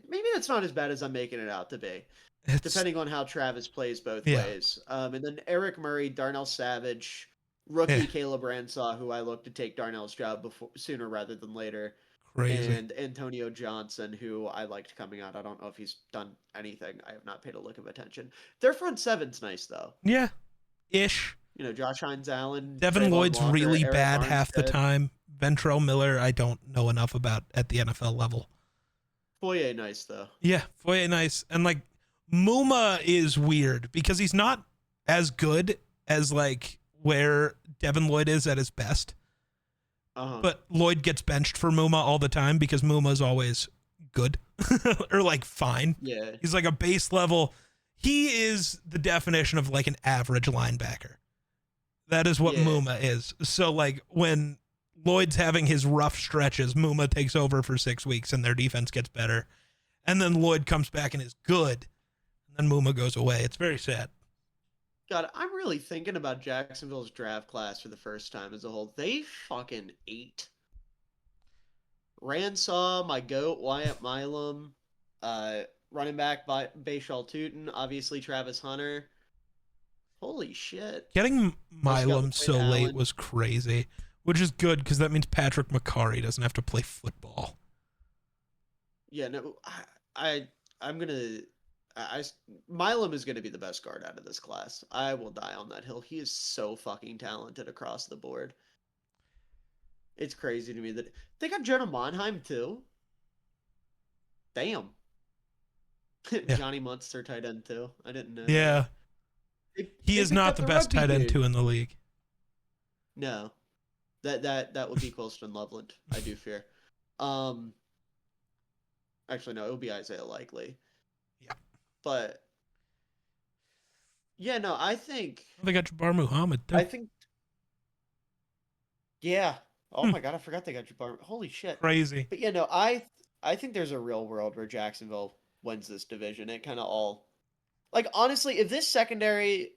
maybe that's not as bad as I'm making it out to be. It's depending on how Travis plays both yeah, ways. And then Eric Murray, Darnell Savage, yeah, rookie Caleb Ransaw, who I look to take Darnell's job before sooner rather than later, crazy. and Antonio Johnson, who I liked coming out. I don't know if he's done anything. I have not paid a lick of attention. Their front seven's nice though. Yeah, ish. You know, Josh Hines Allen, Devin Trayvon Lloyd's Walker, really Eric bad half the Armstead, time. Ventrell Miller, I don't know enough about at the NFL level. Foye nice though. Yeah, Foye nice. And like Muma is weird because he's not as good as like where Devin Lloyd is at his best. But Lloyd gets benched for Muma all the time because Muma's always good or like fine. Yeah. He's like a base level. He is the definition of like an average linebacker. That is what Muma is. So like when Lloyd's having his rough stretches, Muma takes over for 6 weeks and their defense gets better. And then Lloyd comes back and is good. And then Muma goes away. It's very sad. God, I'm really thinking about Jacksonville's draft class for the first time as a whole. They fucking ate. Ransaw, my goat, Wyatt Milam, running back by Bashal Tootin, obviously Travis Hunter. Holy shit. Getting Milam so late Allen. was crazy, which is good because that means Patrick McCarry doesn't have to play football. Yeah, no, I'm gonna. Milam is gonna be the best guard out of this class. I will die on that hill. He is so fucking talented across the board. It's crazy to me that they got Jonah Monheim too. Damn. Yeah. Johnny Munt's their tight end too. I didn't know. Yeah. He is picked not up the best rugby tight end dude. two in the league. No. That would be Colston Loveland, I do fear. Actually no, it would be Isaiah Likely. Yeah. But yeah, no, I think They got Jabbar Muhammad too. I think yeah. Oh my god, I forgot they got Jabbar. Holy shit. Crazy. But yeah, no, I think there's a real world where Jacksonville wins this division. It kind of all like honestly, if this secondary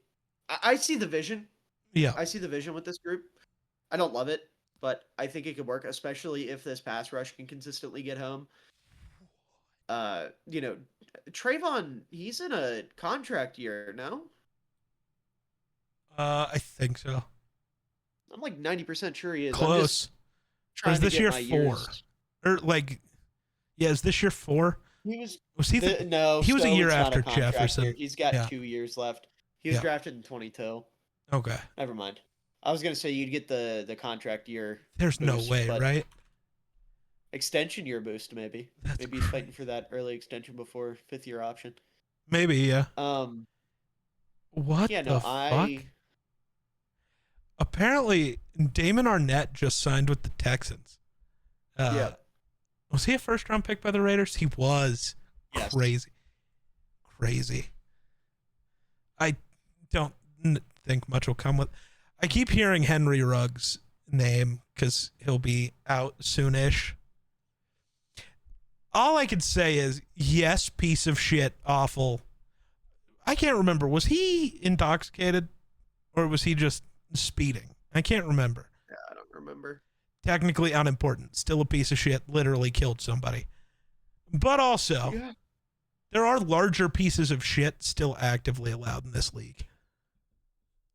I see the vision. Yeah. I see the vision with this group. I don't love it, but I think it could work, especially if this pass rush can consistently get home. You know, Trayvon, he's in a contract year, no? I think so. I'm like 90% sure he is. Close. Or is this year 4? Or like, yeah, is this year 4? He was he? No, he was a year it's not after contract Jefferson. year. He's got 2 years left. He was drafted in 22. Okay. Never mind. I was gonna say you'd get the contract year. There's boost, no way, right? Extension year boost, maybe. That's maybe he's fighting for that early extension before 5th year option. Maybe, yeah. What yeah, the no, fuck? Apparently, Damon Arnett just signed with the Texans. Yeah. Was he a first-round pick by the Raiders? He was. Yes. Crazy. I don't think much will come with. I keep hearing Henry Ruggs' name because he'll be out soonish. All I could say is, yes, piece of shit, awful. I can't remember. Was he intoxicated or was he just speeding? I can't remember. Yeah, I don't remember. Technically unimportant. Still a piece of shit. Literally killed somebody. But also, there are larger pieces of shit still actively allowed in this league.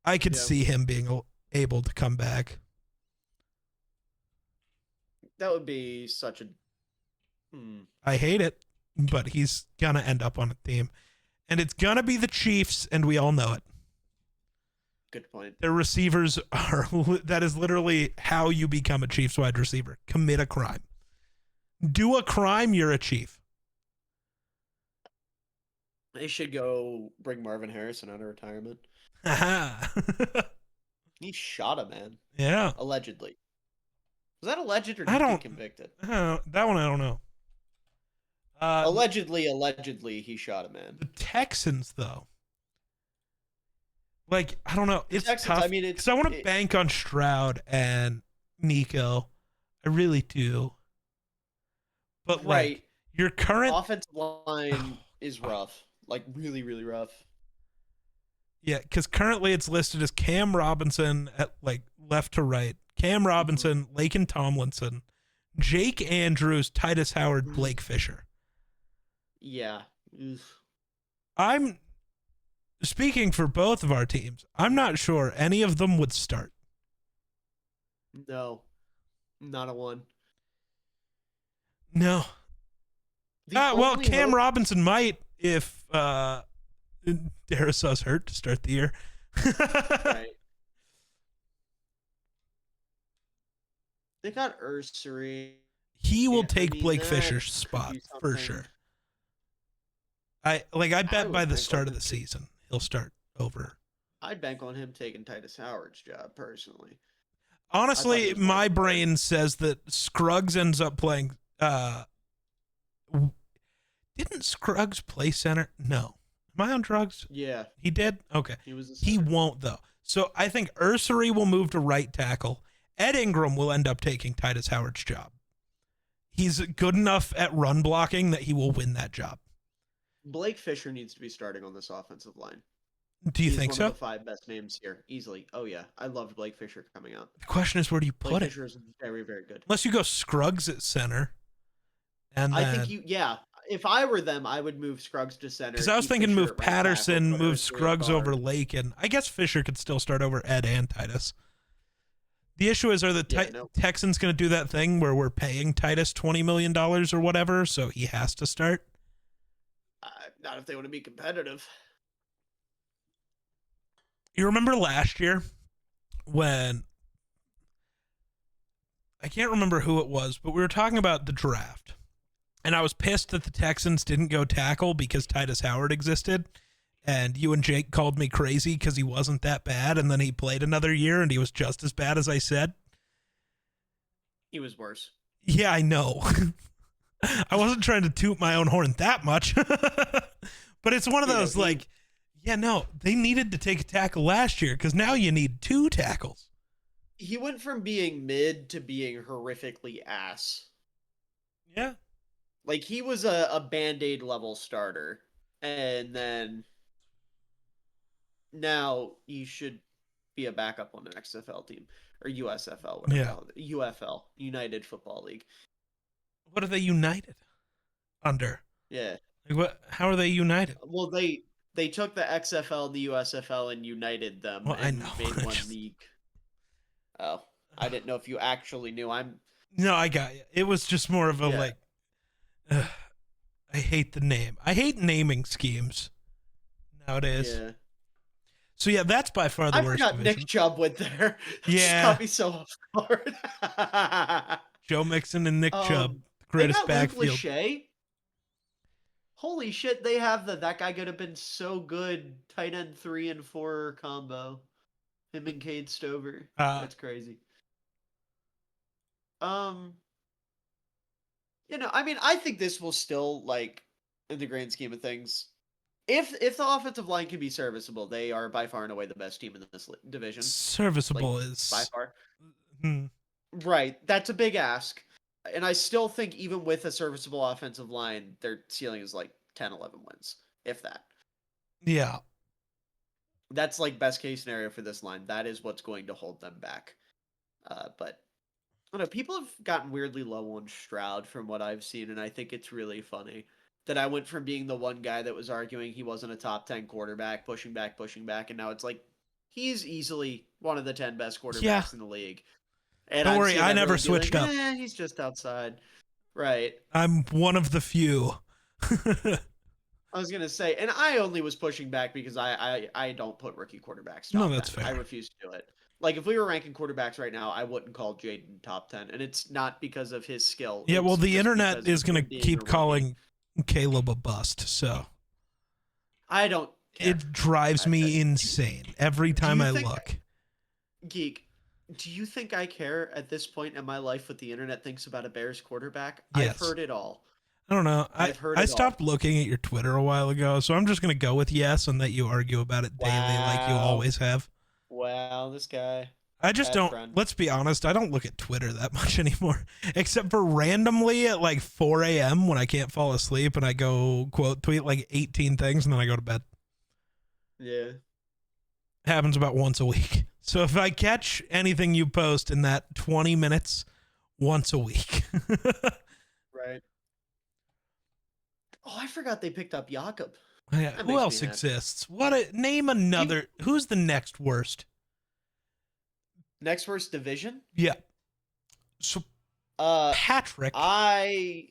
I could see him being able to come back. That would be such a... I hate it, but he's going to end up on a team. And it's going to be the Chiefs, and we all know it. Good point. Their receivers are... That is literally how you become a Chiefs wide receiver. Commit a crime. Do a crime, you're a Chief. They should go bring Marvin Harrison out of retirement. He shot a man. Yeah. Allegedly. Was that alleged or did he get convicted? That one I don't know. Allegedly, he shot a man. The Texans, though. Like, I don't know. It's Texans, tough. I mean, because I want to bank on Stroud and Nico. I really do. But, like, your current... offensive line is rough. Like, really, really rough. Yeah, because currently it's listed as Cam Robinson at, like, left to right. Cam Robinson, Laken Tomlinson, Jake Andrews, Titus Howard, Blake Fisher. Yeah. Oof. I'm speaking for both of our teams. I'm not sure any of them would start. No, not a one. No. The Well, only Cam hope. Robinson might if Derisaw's hurt to start the year. Right. They got Ursery. He will I take mean, Blake that Fisher's could spot be for something. sure. I I bet by would the bank on start of him the season he'll start over. I'd bank on him taking Titus Howard's job personally. I thought he Honestly, was one of my the better. brain says that Scruggs ends up playing. Didn't Scruggs play center? No. Am I on drugs? Yeah, He did? Okay. he was a He center. won't, though. So I think Ursery will move to right tackle. Ed Ingram will end up taking Titus Howard's job. He's good enough at run blocking that he will win that job. Blake Fisher needs to be starting on this offensive line. Do you He's think one so? of the 5 best names here, easily. Oh yeah, I loved Blake Fisher coming out. The question is, where do you Blake put it? Fisher is very, very good. Unless you go Scruggs at center. And I then, think yeah. If I were them, I would move Scruggs to center. because I was keep thinking Fisher move at right tackle, Patterson, put move Ursery at Scruggs guard. over Lake, and I guess Fisher could still start over Ed and Titus. The issue is, are the Texans going to do that thing where we're paying Titus $20 million or whatever, so he has to start? Not if they want to be competitive. You remember last year when, I can't remember who it was, but we were talking about the draft, and I was pissed that the Texans didn't go tackle because Titus Howard existed, and you and Jake called me crazy because he wasn't that bad, and then he played another year and he was just as bad as I said. He was worse. Yeah, I know. I wasn't trying to toot my own horn that much. But it's one of those, like, yeah, no, they needed to take a tackle last year because now you need 2 tackles. He went from being mid to being horrifically ass. Yeah. Like, he was a Band-Aid level starter. And then now he should be a backup on an XFL team. Or USFL, whatever. Yeah. UFL, United Football League. What are they united under? Yeah. Like, what? How are they united? Well, they took the XFL and the USFL and united them Well, and I know. made one league. Oh, I didn't know if you actually knew. No, I got you. It was just more of a like. I hate the name. I hate naming schemes nowadays. Yeah. So yeah, that's by far the worst forgot division. Nick Chubb went there. Yeah. Caught me so off guard. Joe Mixon and Nick Chubb, the greatest backfield. Luke Lachey. Holy shit, they have that guy could have been so good. Tight end 3 and 4 combo. Him and Cade Stover. That's crazy. I mean, I think this will still, like, in the grand scheme of things, if the offensive line can be serviceable, they are by far and away the best team in this division. Serviceable like, is by far. Hmm. Right, that's a big ask. And I still think even with a serviceable offensive line, their ceiling is like 10, 11 wins, if that. Yeah. That's like best case scenario for this line. That is what's going to hold them back. But I don't know, people have gotten weirdly low on Stroud from what I've seen, and I think it's really funny that I went from being the one guy that was arguing he wasn't a top 10 quarterback, pushing back, and now it's like he's easily one of the 10 best quarterbacks in the league. And don't worry, I never switched up. He's just outside. Right. I'm one of the few. I was going to say, and I only was pushing back because I don't put rookie quarterbacks top 10. No, that's fair. I refuse to do it. Like, if we were ranking quarterbacks right now, I wouldn't call Jaden top 10. And it's not because of his skill. Yeah, well, the internet is going to being keep calling Caleb a bust, so. I don't care. It drives me insane every time I look. Geek, do you think I care at this point in my life what the internet thinks about a Bears quarterback? Yes. I've heard it all. I don't know. I stopped looking at your Twitter a while ago, so I'm just going to go with yes and let you argue about it daily like you always have. Wow, this guy. I just don't, let's be honest, I don't look at Twitter that much anymore, except for randomly at like 4 a.m. when I can't fall asleep and I go quote tweet like 18 things and then I go to bed. Yeah. Happens about once a week. So if I catch anything you post in that 20 minutes, once a week. Right. Oh, I forgot they picked up Jakob. Yeah, That who makes me else happy. exists? Name Do you, another. Who's the next worst? next worst division? Yeah. So Uh, Patrick I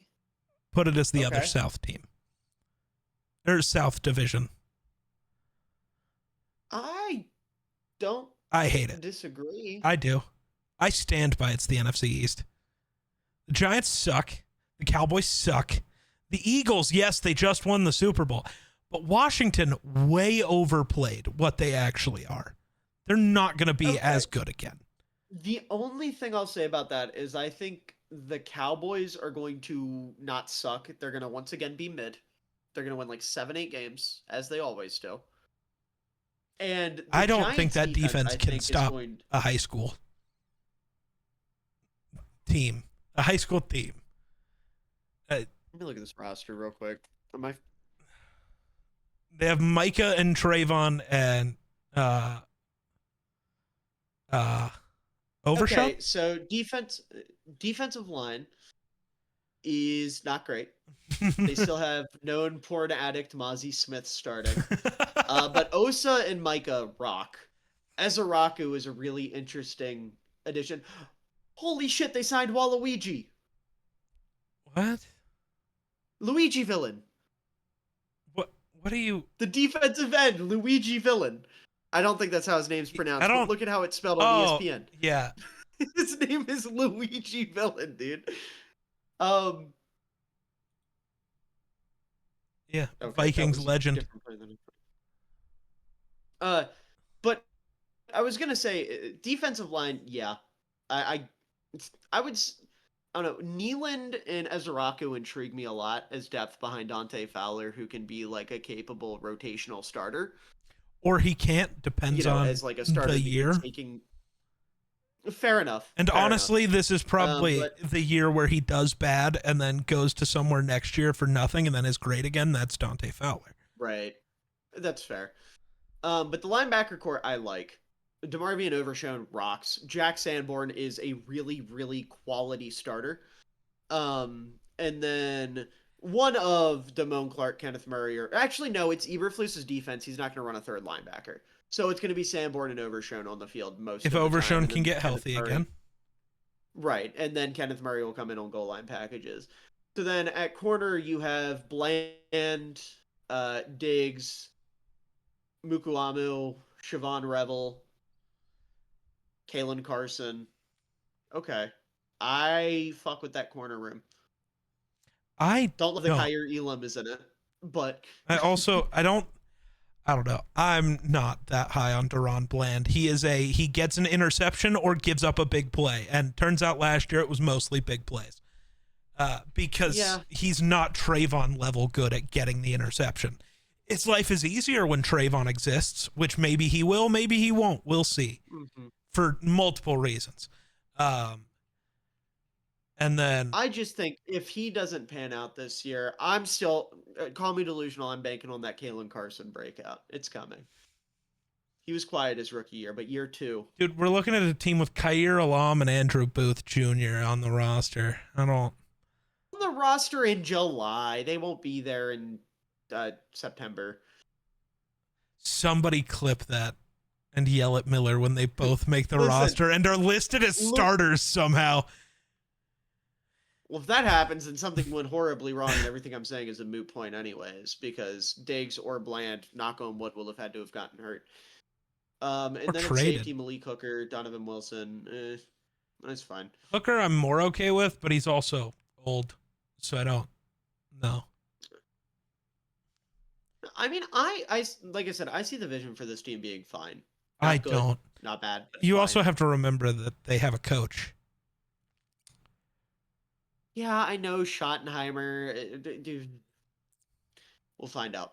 put it as the other okay. South team or South division. I don't I hate it. disagree. I do. I stand by it's the NFC East. The Giants suck. The Cowboys suck. The Eagles, yes, they just won the Super Bowl. But Washington way overplayed what they actually are. They're not going to be Okay. as good again. The only thing I'll say about that is I think the Cowboys are going to not suck. They're going to once again be mid. They're going to win like 7, 8 games, as they always do. And the I don't think Giants that defense, defense I can think, is stop going. a high school team. A high school team. Uh, Let me look at this roster real quick. Am I? they have Micah and Trayvon and uh uh Overshown. Okay, so defensive line is not great. They still have known porn addict Mozzie Smith starting. But Osa and Micah rock. Ezaraku is a really interesting addition. Holy shit, they signed Waluigi. What? Luigi Villain. What are you? The defensive end, Luigi Villain. I don't think that's how his name's I pronounced, but don't. look at how it's spelled on Oh, ESPN. yeah. His name is Luigi Villain, dude. Um, Yeah. okay, that Vikings was a legend. different player than but I was gonna say defensive line, yeah. I I would I don't know. Nealand and Ezeraku intrigue me a lot as depth behind Dante Fowler, who can be like a capable rotational starter. Or he can't. Depends on As like a starter the year. taking. Fair enough. And Fair enough. honestly, this is probably But the year where he does bad and then goes to somewhere next year for nothing and then is great again. That's Dante Fowler. right, that's fair. But the linebacker core I like. DeMarvion Overshown rocks. Jack Sanborn is a really, really quality starter. And then one of Damone Clark, Kenneth Murray, or actually no, it's Eberflus's defense. He's not going to run a third linebacker, so it's going to be Sanborn and Overshown on the field most If of the time, Overshown and can then get Kenneth healthy Murray. again. Right, and then Kenneth Murray will come in on goal line packages. So then at corner you have Bland, Diggs, Mukuamu, Siobhan Revel, Kalen Carson. Okay. I fuck with that corner room. I Don't love that don't. Kyer Elam is in it, but I don't know. I'm not that high on Deron Bland. He gets an interception or gives up a big play. And turns out last year it was mostly big plays. Because yeah, he's not Trayvon level good at getting the interception. His life is easier when Trayvon exists, which maybe he will, maybe he won't. We'll see. mm-hmm. For multiple reasons. And then I just think if he doesn't pan out this year, I'm still call me delusional. I'm banking on that Kalen Carson breakout. It's coming. He was quiet his rookie year, but year 2. dude, we're looking at a team with Khair Alam and Andrew Booth Jr. on the roster. I don't. The roster in July. They won't be there in September. Somebody clip that and yell at Miller when they both make the Listen, roster and are listed as starters somehow. Well, if that happens, then something went horribly wrong, and everything I'm saying is a moot point, anyways, because Diggs or Bland, knock on wood, will have had to have gotten hurt. And Or then at traded. safety, Malik Hooker, Donovan Wilson. That's fine. Hooker, I'm more okay with, but he's also old, so I don't know. I mean, like I said, I see the vision for this team being fine. I Not good, don't. not bad. You fine. also have to remember that they have a coach. Yeah, I know Schottenheimer. Dude, we'll find out.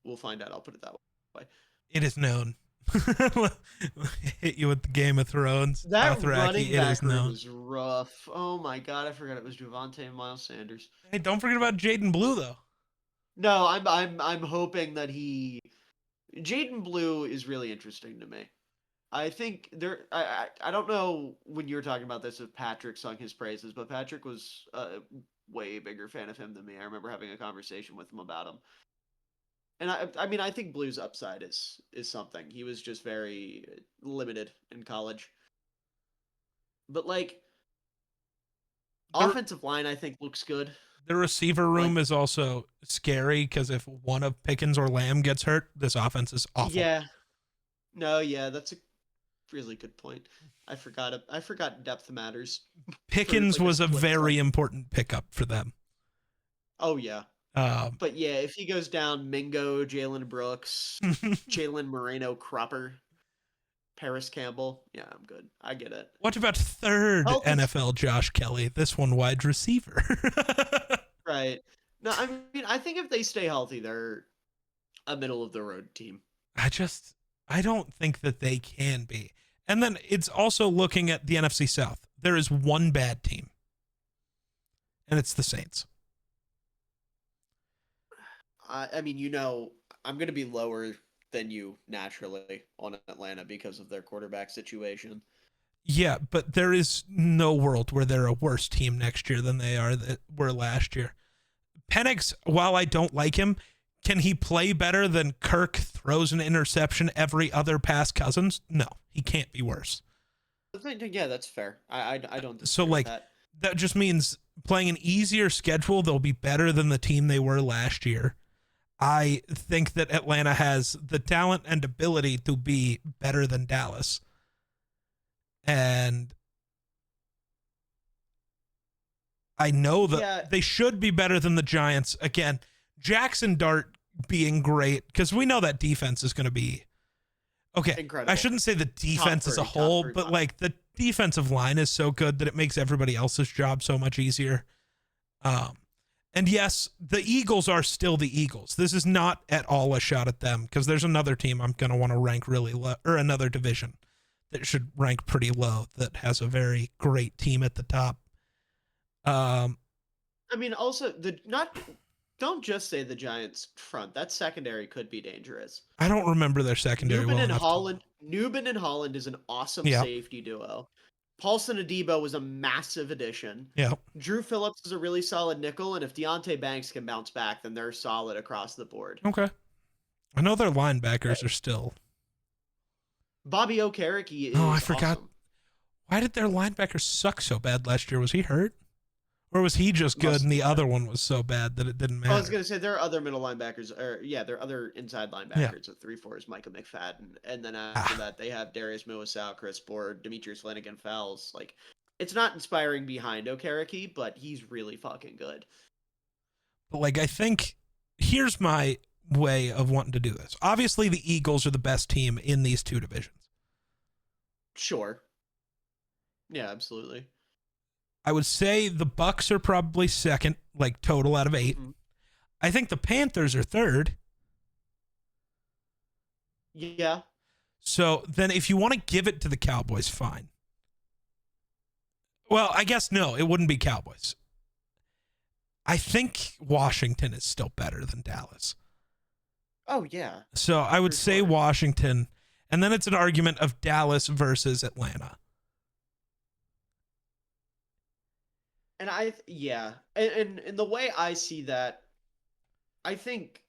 We'll find out. I'll put it that way. It is known. Hit you with the Game of Thrones. That Dothraki, running it is back room known. was rough. Oh my god, I forgot it was Javonte and Miles Sanders. Hey, don't forget about Jaden Blue though. No, I'm hoping that Jaden Blue is really interesting to me. I think I don't know when you were talking about this if Patrick sung his praises, but Patrick was way bigger fan of him than me. I remember having a conversation with him about him. And I mean, I think Blue's upside is something. He was just very limited in college. But like The, offensive line, I think looks good. the receiver Like room is also scary because if one of Pickens or Lamb gets hurt, this offense is awful. yeah, no, yeah, that's a really good point. I forgot depth matters for Pickens like a was a split very second. important pickup for them. Oh yeah, Um, but yeah, if he goes down, Mingo, Jalen Brooks, Jalen Moreno, Cropper, Paris Campbell, yeah, I'm good. I get it. what about third Health is NFL Josh Kelly? This one wide receiver. right. No, I mean, I think if they stay healthy, they're a middle of the road team. I don't think that they can be. And then it's also looking at the NFC South. There is one bad team, and it's the Saints. I mean, I'm going to be lower than you naturally on Atlanta because of their quarterback situation. Yeah, but there is no world where they're a worse team next year than they were last year. Penix, while I don't like him, can he play better than Kirk throws an interception every other pass Cousins? No, he can't be worse. Yeah, that's fair. I don't So, disagree with like, that. that just means playing an easier schedule, they'll be better than the team they were last year. I think that Atlanta has the talent and ability to be better than Dallas. And I know that Yeah, they should be better than the Giants. Again, Jackson Dart being great, because we know that defense is going to be okay. incredible. I shouldn't say the defense as a whole, but like the defensive line is so good that it makes everybody else's job so much easier. And yes, the Eagles are still the Eagles. This is not at all a shot at them, because there's another team I'm going to want to rank really low, or another division that should rank pretty low that has a very great team at the top. I mean, also don't just say the Giants front. That secondary could be dangerous. I don't remember their secondary well enough. Newman and Holland is an awesome Yeah. safety duo. Paulson Adebo was a massive addition. Yeah. Drew Phillips is a really solid nickel, and if Deontay Banks can bounce back, then they're solid across the board. Okay. I know their linebackers are still. Bobby Okereke is I forgot. awesome. Why did their linebackers suck so bad last year? Was he hurt? Or was he just good and the other one was so bad that it didn't matter? I was going to say there are other middle linebackers, there are other inside linebackers. At 3-4 is Micah McFadden. And then after that, they have Darius Muasau, Chris Board, Demetrius Flanagan Fowles. Like, it's not inspiring behind Okereke, but he's really fucking good. But, like, I think here's my way of wanting to do this. Obviously, the Eagles are the best team in these two divisions. Sure. Yeah, absolutely. I would say the Bucks are probably second, like total out of 8. Mm-hmm. I think the Panthers are third. Yeah. So then if you want to give it to the Cowboys, fine. Well, I guess no, it wouldn't be Cowboys. I think Washington is still better than Dallas. Oh, yeah. So I would say Washington, and then it's an argument of Dallas versus Atlanta. And and the way I see that, I think,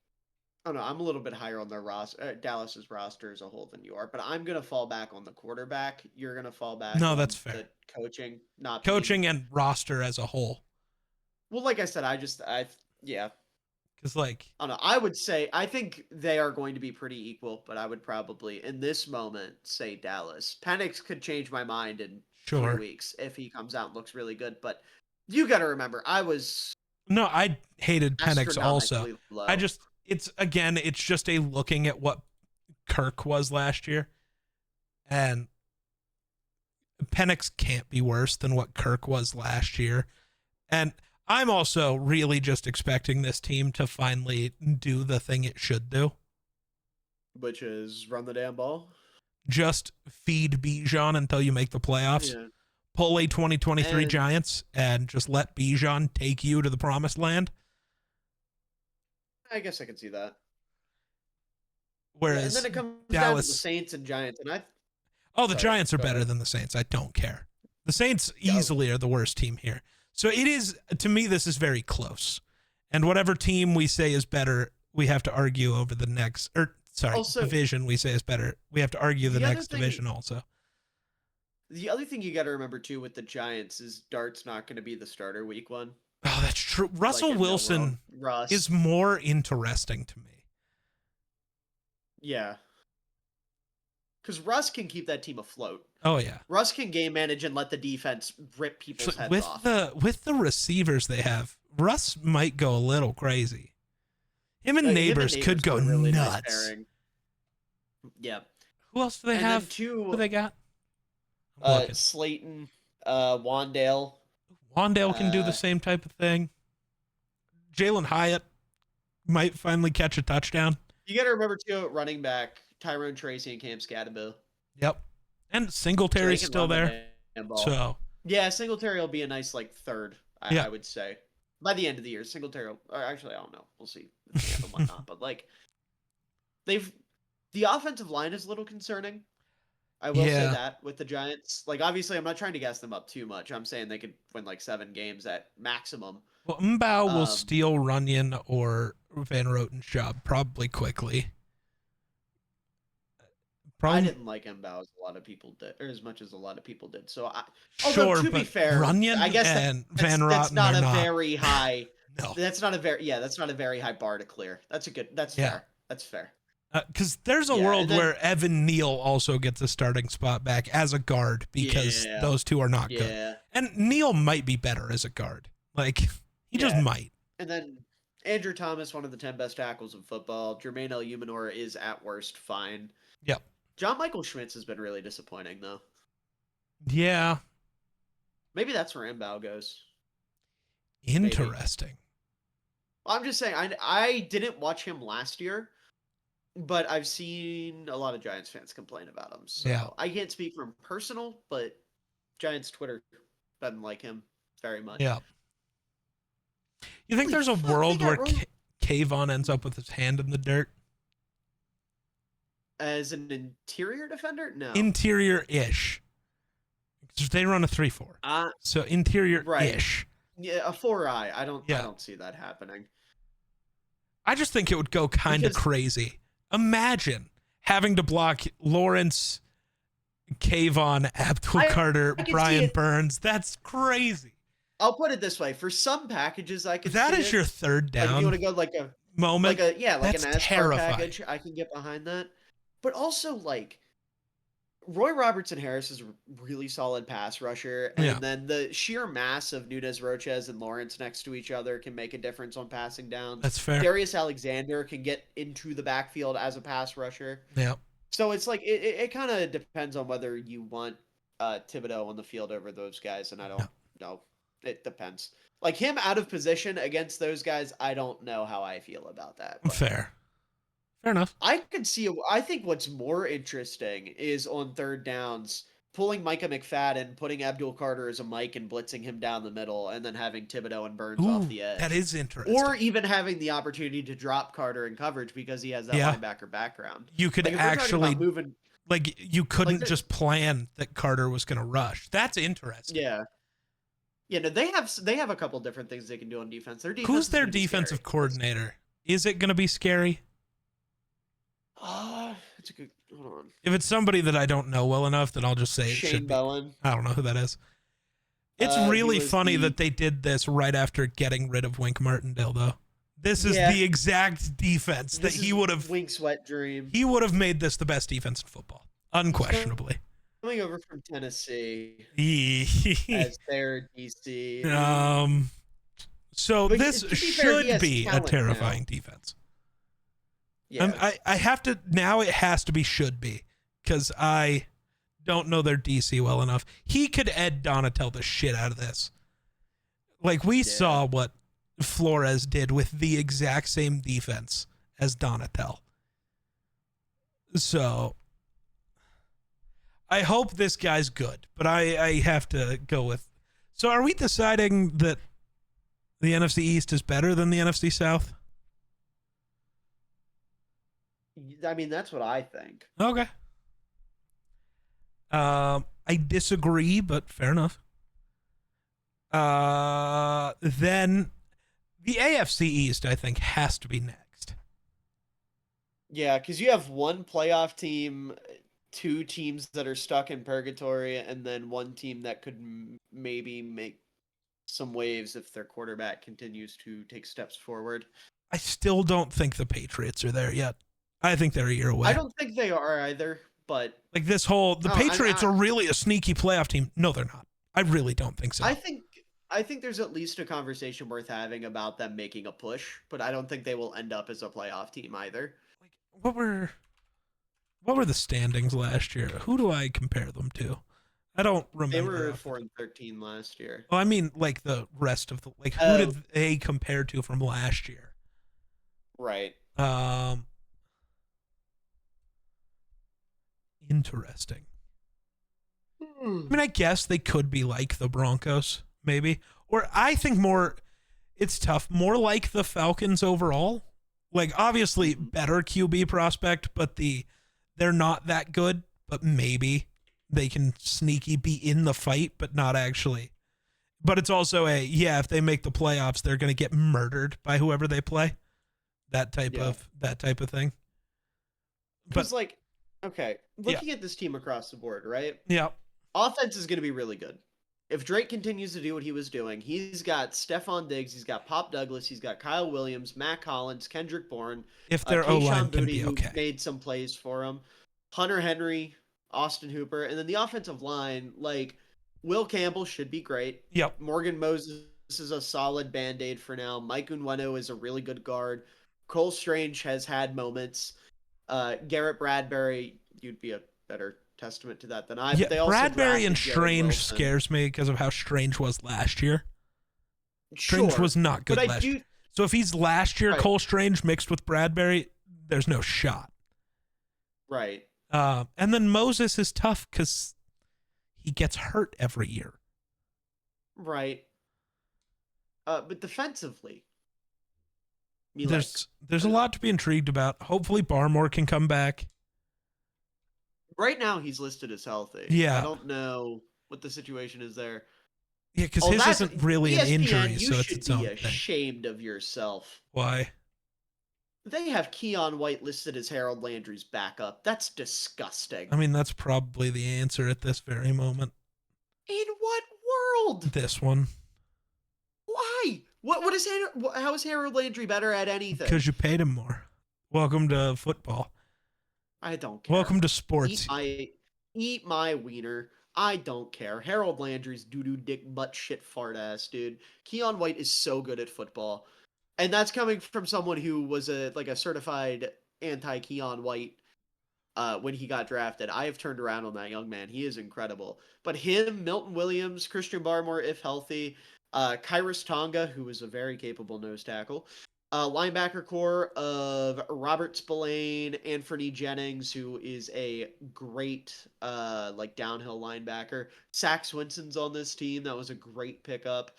I don't know, I'm a little bit higher on their roster, Dallas's roster as a whole than you are, but I'm going to fall back on the quarterback. You're going to fall back on that's fair. The coaching, not coaching and roster as a whole. Well, like I said, yeah. Because, like, I don't know. I think they are going to be pretty equal, but I would probably, in this moment, say Dallas. Penix could change my mind in 3 weeks if he comes out and looks really good, but you got to remember, I hated Penix also. Low. It's just a looking at what Kirk was last year, and Penix can't be worse than what Kirk was last year. And I'm also really just expecting this team to finally do the thing it should do. Which is run the damn ball. Just feed Bijan until you make the playoffs. Yeah. Pull a 2023 Giants and just let Bijan take you to the promised land. I guess I can see that. Whereas and then it comes Dallas, down to the Saints and Giants, and the Giants are better than the Saints. I don't care. The Saints easily are the worst team here. So it is, to me, this is very close. And whatever team we say is better, we have to argue over the next, Also, division we say is better. We have to argue the the other next thing, division also. the other thing you got to remember too with the Giants is Dart's not going to be the starter week 1. Oh, that's true. Russell Like in no world. Wilson Russ. is more interesting to me. Yeah. Because Russ can keep that team afloat. Oh yeah. Russ can game manage and let the defense rip people's heads off. With the receivers they have, Russ might go a little crazy. Him and Neighbors could go really nuts. Nice. Yeah. Who else do they have? Who they got? Slayton, Wandale. Wandale can do the same type of thing. Jalen Hyatt might finally catch a touchdown. You got to remember too, running back Tyrone Tracy and Cam Scatterbill. Yep, and Singletary's still there. So yeah, Singletary will be a nice third. I would say by the end of the year, Singletary. Actually, I don't know. We'll see and whatnot. But the offensive line is a little concerning. I will say that with the Giants. Obviously, I'm not trying to gas them up too much. I'm saying they could win 7 games at maximum. Well, M'Bow will steal Runyon or Van Roten's job probably quickly. I didn't like M'Bow as a lot of people did, or as much as a lot of people did. So, to be fair, Runyon I guess and Van Roten that's not are a very high. No, that's not a very high bar to clear. That's fair. That's fair. Because there's a world where Evan Neal also gets a starting spot back as a guard because those two are not good. And Neal might be better as a guard. He just might. And then Andrew Thomas, one of the 10 best tackles in football. Jermaine Eluemunor is at worst fine. Yep. John Michael Schmitz has been really disappointing, though. Yeah. Maybe that's where M'Bow goes. Interesting. Well, I'm just saying, I didn't watch him last year. But I've seen a lot of Giants fans complain about him. So I can't speak from personal, but Giants Twitter doesn't like him very much. Yeah. You think there's a world where Kayvon ends up with his hand in the dirt? As an interior defender? No. Interior-ish. They run a 3-4. So interior-ish. Right. Yeah, a 4-eye. I don't see that happening. I just think it would go kind of crazy. Imagine having to block Lawrence, Kayvon, Abdul Carter, Brian Burns. That's crazy. I'll put it this way: for some packages, I could. That is your third down. If you want to go a moment, an NASCAR terrifying package, I can get behind that. But also, Roy Robertson Harris is a really solid pass rusher, and then the sheer mass of Nunez, Roches, and Lawrence next to each other can make a difference on passing downs. That's fair. Darius Alexander can get into the backfield as a pass rusher. Yeah. So it's it kind of depends on whether you want Thibodeau on the field over those guys, and I don't know. It depends. Him out of position against those guys, I don't know how I feel about that. But fair enough. I think what's more interesting is on third downs, pulling Micah McFadden, putting Abdul Carter as a Mike and blitzing him down the middle, and then having Thibodeau and Burns off the edge. That is interesting. Or even having the opportunity to drop Carter in coverage because he has that linebacker background. You could actually you couldn't just plan that Carter was going to rush. That's interesting. Yeah. Yeah, no, they have a couple different things they can do on defense. Who's their defensive coordinator? Is it going to be scary? It's a good. Hold on. If it's somebody that I don't know well enough, then I'll just say Shane Bowen. I don't know who that is. It's really funny that they did this right after getting rid of Wink Martindale, though. This is the exact defense that he would have. Wink's wet dream. He would have made this the best defense in football, unquestionably. Coming over from Tennessee as their DC. So this should be a terrifying defense. Yeah. I have to now. It has to be should be because I don't know their DC well enough. He could Ed Donatel the shit out of this. We saw what Flores did with the exact same defense as Donatel. So I hope this guy's good, but I have to go with. So are we deciding that the NFC East is better than the NFC South? I mean, that's what I think. Okay. I disagree, but fair enough. Then the AFC East, I think, has to be next. Yeah, because you have one playoff team, two teams that are stuck in purgatory, and then one team that could maybe make some waves if their quarterback continues to take steps forward. I still don't think the Patriots are there yet. I think they're a year I away. don't think they are either, but Like this whole, the oh, Patriots are really a sneaky playoff team. No, they're not. I really don't think so. I think I think there's at least a conversation worth having about them making a push, but I don't think they will end up as a playoff team either. Like what were the standings last year? Who do I compare them to? I don't They remember. were 4-13 last year. Oh, I mean like the rest of the like who Oh, did they compare to from last year? right. Um Interesting. I mean, I guess they could be like the Broncos, maybe. Or I think more it's tough, more like the Falcons overall. Like obviously Mhm. better QB prospect, but they're not that good, but maybe they can sneaky be in the fight but not actually. But it's also if they make the playoffs, they're going to get murdered by whoever they play. Yeah. That type of thing. But Because, like, okay, yeah. looking at this team across the board, right? Yeah. Offense is going to be really good. If Drake continues to do what he was doing, he's got Stephon Diggs, he's got Pop Douglas, he's got Kyle Williams, Matt Collins, Kendrick Bourne, If their O-line Kayshon can Booty, be who okay. made some plays for him, Hunter Henry, Austin Hooper, and then the offensive line, like, Will Campbell should be great. Yep. Morgan Moses is a solid band-aid for now. Mike Unweno is a really good guard. Cole Strange has had moments. Garrett Bradbury, you'd be a better testament to that than I. Yeah, But they also Bradbury and drafted Jarrett Strange Wilson. scares me because of how Strange was last year. Strange Sure, was not but good I last year. do So if he's last year right, Cole Strange mixed with Bradbury, there's no shot. right, And then Moses is tough because he gets hurt every year. right. But defensively, I mean, like There's a lot to be intrigued about. Hopefully Barmore can come back. right now, he's listed as healthy. I Yeah. don't know what the situation is there. Yeah, because Oh, his that's isn't really an ESPN. injury, You so it's should its be own thing. ashamed of yourself. Why? They have Keon White listed as Harold Landry's backup. That's disgusting. I mean, that's probably the answer at this very moment. In what world? This one. Why? What is how is Harold Landry better at anything? Because you paid him more. Welcome to football. I don't care. Welcome to sports. Eat my wiener. I don't care. Harold Landry's doo-doo dick butt shit fart ass, dude. Keon White is so good at football. And that's coming from someone who was a certified anti Keon White when he got drafted. I have turned around on that young man. He is incredible. But him, Milton Williams, Christian Barmore, if healthy, Kyrus Tonga, who is a very capable nose tackle, linebacker core of Robert Spillane, Anthony Jennings, who is a great downhill linebacker. Zach Swinson's on this team. That was a great pickup.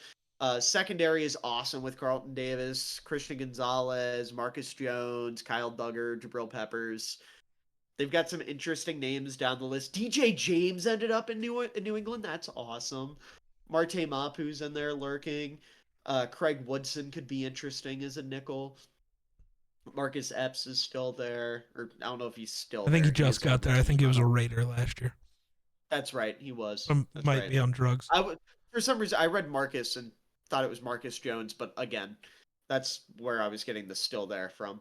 Secondary is awesome with Carlton Davis, Christian Gonzalez, Marcus Jones, Kyle Duggar, Jabril Peppers. They've got some interesting names down the list. DJ James ended up in New England. That's awesome. Marte Mapu's in there lurking. Craig Woodson could be interesting as a nickel. Marcus Epps is still there, or I don't know if he's still I think there. he just got there. I think he was a Raider last year. That's right, he was. That's Might right. be on drugs. I would for some reason I read Marcus and thought it was Marcus Jones, but again, that's where I was getting the still there from.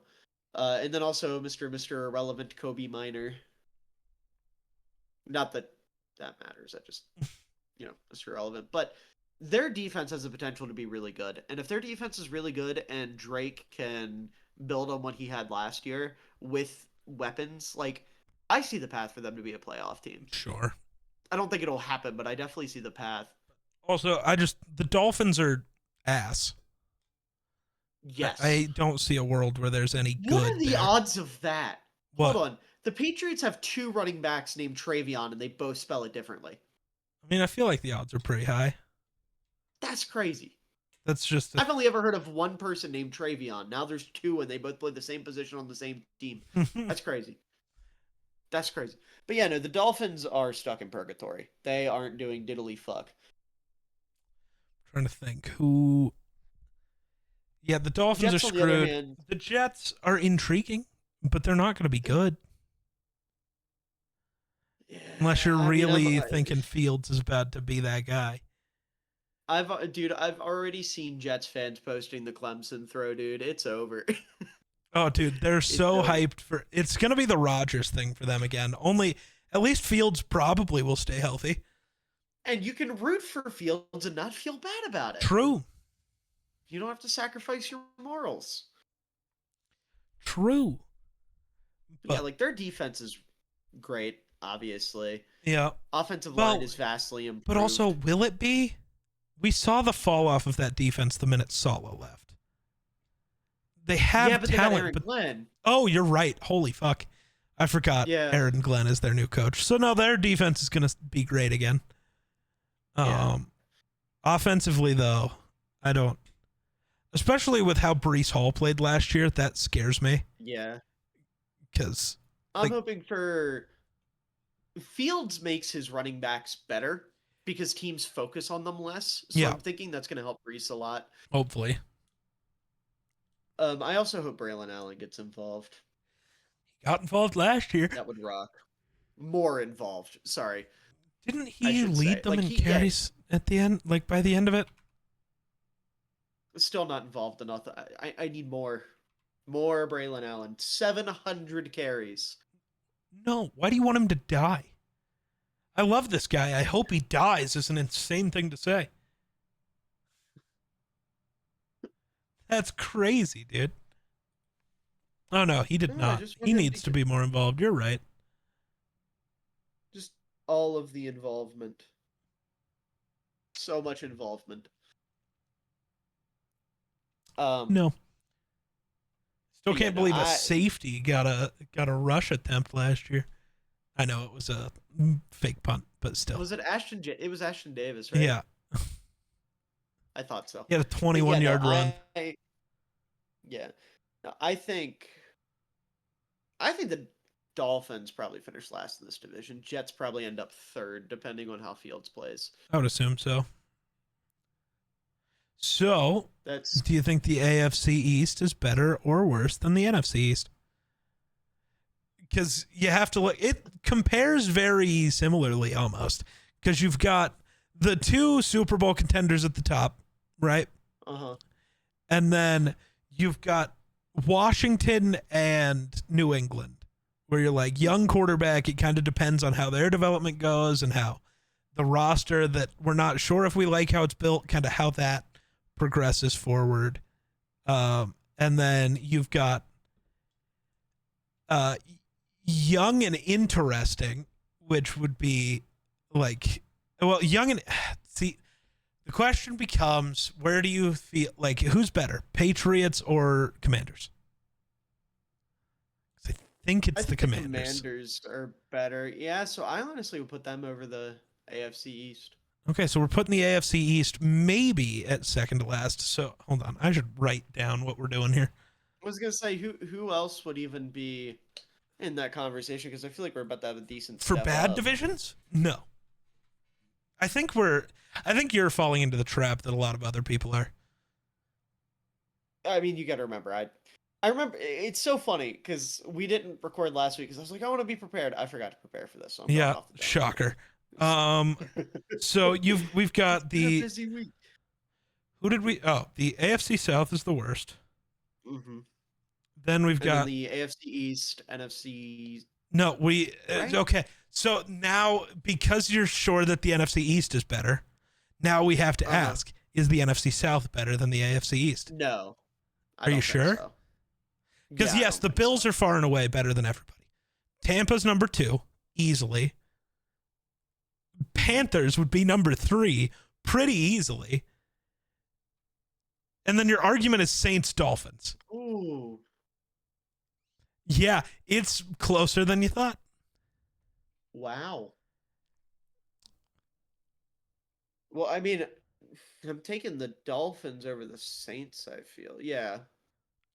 And then also Mr. Irrelevant Kobe Minor. Not that that matters. I just Mr. Irrelevant, but their defense has the potential to be really good. And if their defense is really good and Drake can build on what he had last year with weapons, like I see the path for them to be a playoff team. Sure. I don't think it'll happen, but I definitely see the path. Also, the Dolphins are ass. Yes. I don't see a world where there's any good. What are the odds of that? What? Hold on. The Patriots have two running backs named Travion, and they both spell it differently. I mean, I feel like the odds are pretty high. That's crazy. That's just. I've only ever heard of one person named Travion. Now there's two, and they both play the same position on the same team. That's crazy. That's crazy. But yeah, no, the Dolphins are stuck in purgatory. They aren't doing diddly fuck. trying to think who. Yeah, the Dolphins Jets, are on the other screwed. hand, The Jets are intriguing, but they're not going to be good unless you're I mean, really thinking Fields is about to be that guy. I've already seen Jets fans posting the Clemson throw, dude. It's over. Oh, dude, they're It's so over. hyped for it's going to be the Rodgers thing for them again. Only at least Fields probably will stay healthy. And you can root for Fields and not feel bad about it. True. You don't have to sacrifice your morals. True. Yeah, But like their defense is great, obviously. yeah. Offensive line Well, is vastly improved. but also will it be? We saw the fall off of that defense the minute Sala left. They have yeah, but talent, they got Aaron but Glenn. oh, you're right. Holy fuck. I forgot Yeah. Aaron Glenn is their new coach. So no, their defense is going to be great again. Yeah. Offensively though, I don't, especially with how Brees Hall played last year, that scares me Yeah. because I'm hoping for Fields makes his running backs better because teams focus on them less. So Yeah. I'm thinking that's going to help Brees a lot. hopefully I also hope Braylon Allen gets involved. he got involved last year. That would rock. More involved. Sorry. Didn't I he should lead say. them Like, in carries at the end? Like by the end of it? Still not involved enough. I need more. More Braylon Allen. 700 carries. No. Why do you want him to die? I love this guy. I hope he dies is an insane thing to say. That's crazy, dude. Oh no, he did No, I not. just He want him needs to be more involved. You're right. Just all of the involvement. So much involvement. No. Still Yeah, can't no, believe a safety got a rush attempt last year. I know it was a fake punt, but still. Was it Ashton? It was Ashton Davis, right? Yeah. I thought so. He had a 21-yard run. Yeah. No, I think the Dolphins probably finish last in this division. Jets probably end up third, depending on how Fields plays. I would assume so. So, That's do you think the AFC East is better or worse than the NFC East? Because you have to look, it compares very similarly almost. Because you've got the two Super Bowl contenders at the top, right? uh-huh. And then you've got Washington and New England, where you're like young quarterback. It kind of depends on how their development goes and how the roster that we're not sure if we like how it's built, kind of how that progresses forward. And then you've got young and interesting, which would be like, well, young and see, the question becomes, where do you feel like who's better, Patriots or Commanders? I think it's the Commanders. Commanders are better. Yeah, so I honestly would put them over the AFC East. Okay, so we're putting the AFC East maybe at second to last. So hold on, I should write down what we're doing here. I was gonna say who else would even be in that conversation, because I feel like we're about to have a decent For step bad up. divisions? No. I think you're falling into the trap that a lot of other people are. I mean, you got to remember, I remember it's so funny because we didn't record last week because I was like, I want to be prepared. I forgot to prepare for this. So I'm going Yeah, off the dome. shocker. So we've got It's been a the busy week. who did we? Oh, the AFC South is the worst. Mm-hmm. Then we've got the AFC East, NFC. no. Right? Okay. So now because you're sure that the NFC East is better, now we have to ask: is the NFC South better than the AFC East? No. Are you sure? Because yes, the Bills are far and away better than everybody. Tampa's number 2, easily. Panthers would be number 3, pretty easily. And then your argument is Saints Dolphins. Ooh. Yeah, it's closer than you thought. Wow. Well, I mean, I'm taking the Dolphins over the Saints, I feel. Yeah.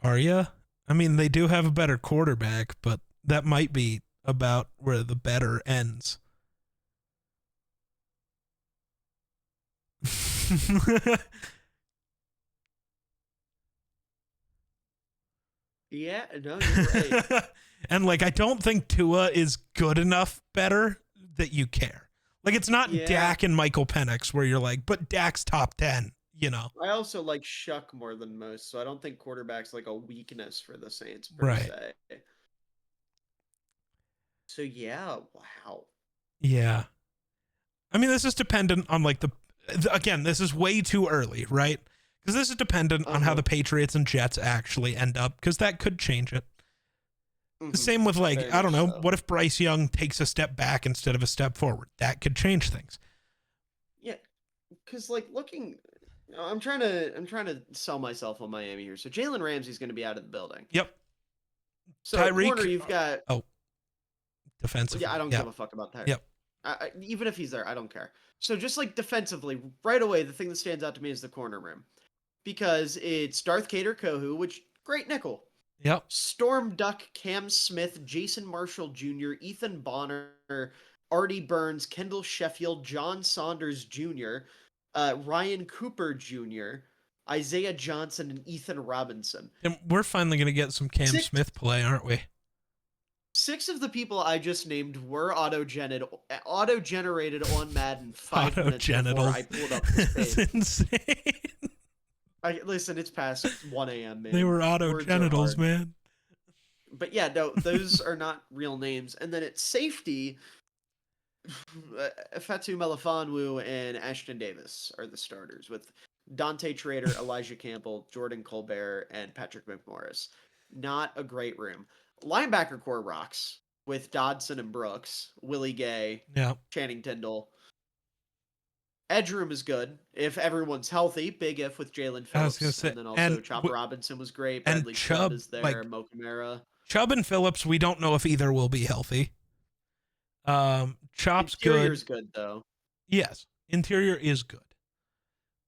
Are you? I mean, they do have a better quarterback, but that might be about where the better ends. Yeah, no, you're right. And like, I don't think Tua is good enough better that you care. Like, it's not Yeah. Dak and Michael Penix where you're like, but Dak's top 10, you know? I also like Shuck more than most, so I don't think quarterback's like a weakness for the Saints per Right. se. So yeah, wow. Yeah. I mean, this is dependent on like again, this is way too early, right? Because this is dependent on how Uh-huh. the Patriots and Jets actually end up, because that could change it. The Mm-hmm. same with like, Very I don't much know, so. what if Bryce Young takes a step back instead of a step forward? That could change things. Yeah, because like looking, I'm trying to sell myself on Miami here. So Jalen Ramsey's going to be out of the building. Yep. So at corner, Tyreek. you've got. Oh, Yeah, I defensively. don't give Yep. a fuck about that. Yep. Even if he's there, I don't care. So just like defensively, right away, the thing that stands out to me is the corner room because it's Darth Cater Kohu, which great nickel. Yep. Storm Duck, Cam Smith, Jason Marshall Jr., Ethan Bonner, Artie Burns, Kendall Sheffield, John Saunders Jr., Ryan Cooper Jr., Isaiah Johnson, and Ethan Robinson. And we're finally going to get some Cam Six Smith play, aren't we? six of the people I just named were auto-generated on Madden 5 minutes before I Auto-genitals. pulled up this It's page. insane. Listen, it's past 1 a.m., man. They were Words are auto-genitals, hard. man. But yeah, no, those are not real names. And then at safety, Fatu Melifonwu and Ashton Davis are the starters, with Dante Trader, Elijah Campbell, Jordan Colbert, and Patrick McMorris. Not a great room. Linebacker core rocks with Dodson and Brooks, Willie Gay, Yeah. Channing Tindall. Edge room is good if everyone's healthy. Big if with Jalen I was gonna Phillips, say, and then also Chop Robinson was great. and Bradley Chubb Chubb, is there. like Mo Camara. Chubb and Phillips, we don't know if either will be healthy. Chop's Interior's good. good though. Yes, interior is good,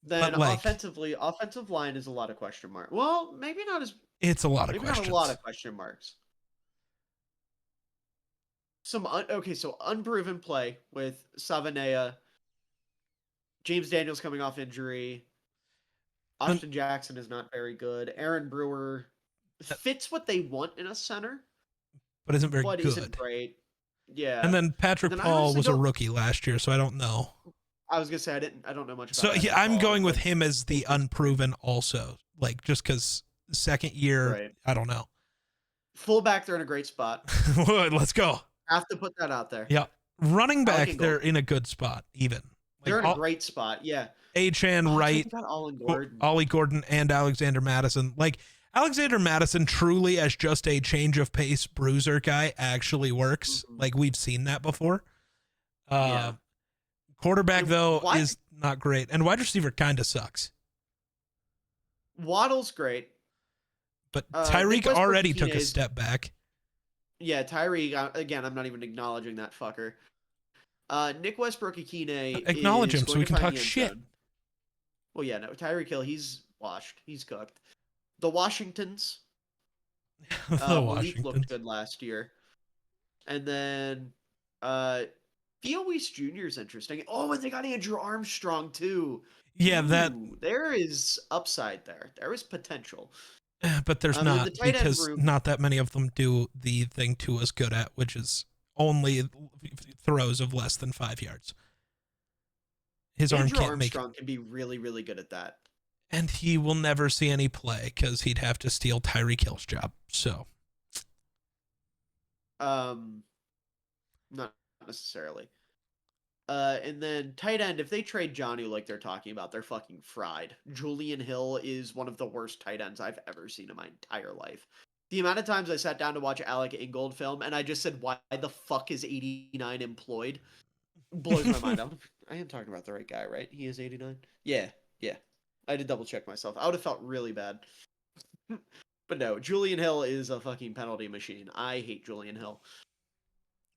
Then but like offensively, offensive line is a lot of question mark. Well, maybe not as it's a lot of maybe not a lot questions. of question marks. So unproven play with Savanea, James Daniels coming off injury. And, Austin Jackson is not very good. Aaron Brewer fits what they want in a center, but isn't very but isn't good. great. Yeah. And then And Patrick then I Paul honestly was a don't. rookie last year, so I don't know. I was gonna say I don't know much about So Patrick I'm Paul, going with but him as the unproven also, like just because second year, right. I don't know. Fullback, they're in a great spot. Let's go. Have to put that out there. Yeah, running Alec back, they're Ingold. in a good spot. Even They're like in a great spot. Yeah. Achan, Oh, that's right. Wright, You got Olin Gordon. Ollie Gordon, and Alexander Madison. Like Alexander Madison, truly as just a change of pace bruiser guy, actually works. Mhm. Like we've seen that before. Yeah. Quarterback And though why is not great, and wide receiver kind of sucks. Waddle's great. But Nick Tyreek already took a Westbrook-Ikhine step back. Yeah, Tyreek. Again, I'm not even acknowledging that fucker. Nick Westbrook-Ikhine Acknowledge is him so going we to can find talk the end shit. zone. Well, yeah, no, Tyreek Hill, he's washed. He's cooked. The Washingtons. The Malik looked Washingtons. good last year. And then Theo Weiss Jr. is interesting. Oh, and they got Andrew Armstrong too. Yeah, Ooh, there is upside there. There is potential. but there's And then the not tight end because room. not that many of them do the thing Tua's good at, which is only throws of less than 5 yards. His arm Andrew can't make it. Armstrong can be really, really good at that. And he will never see any play because he'd have to steal Tyreek Hill's job. So, Not necessarily. And then tight end, if they trade Johnny like they're talking about, they're fucking fried. Julian Hill is one of the worst tight ends I've ever seen in my entire life. The amount of times I sat down to watch Alec Ingold film and I just said, why the fuck is 89 employed? Blows my mind. I am talking about the right guy, right? He is 89? Yeah. I did double check myself. I would have felt really bad. But no, Julian Hill is a fucking penalty machine. I hate Julian Hill.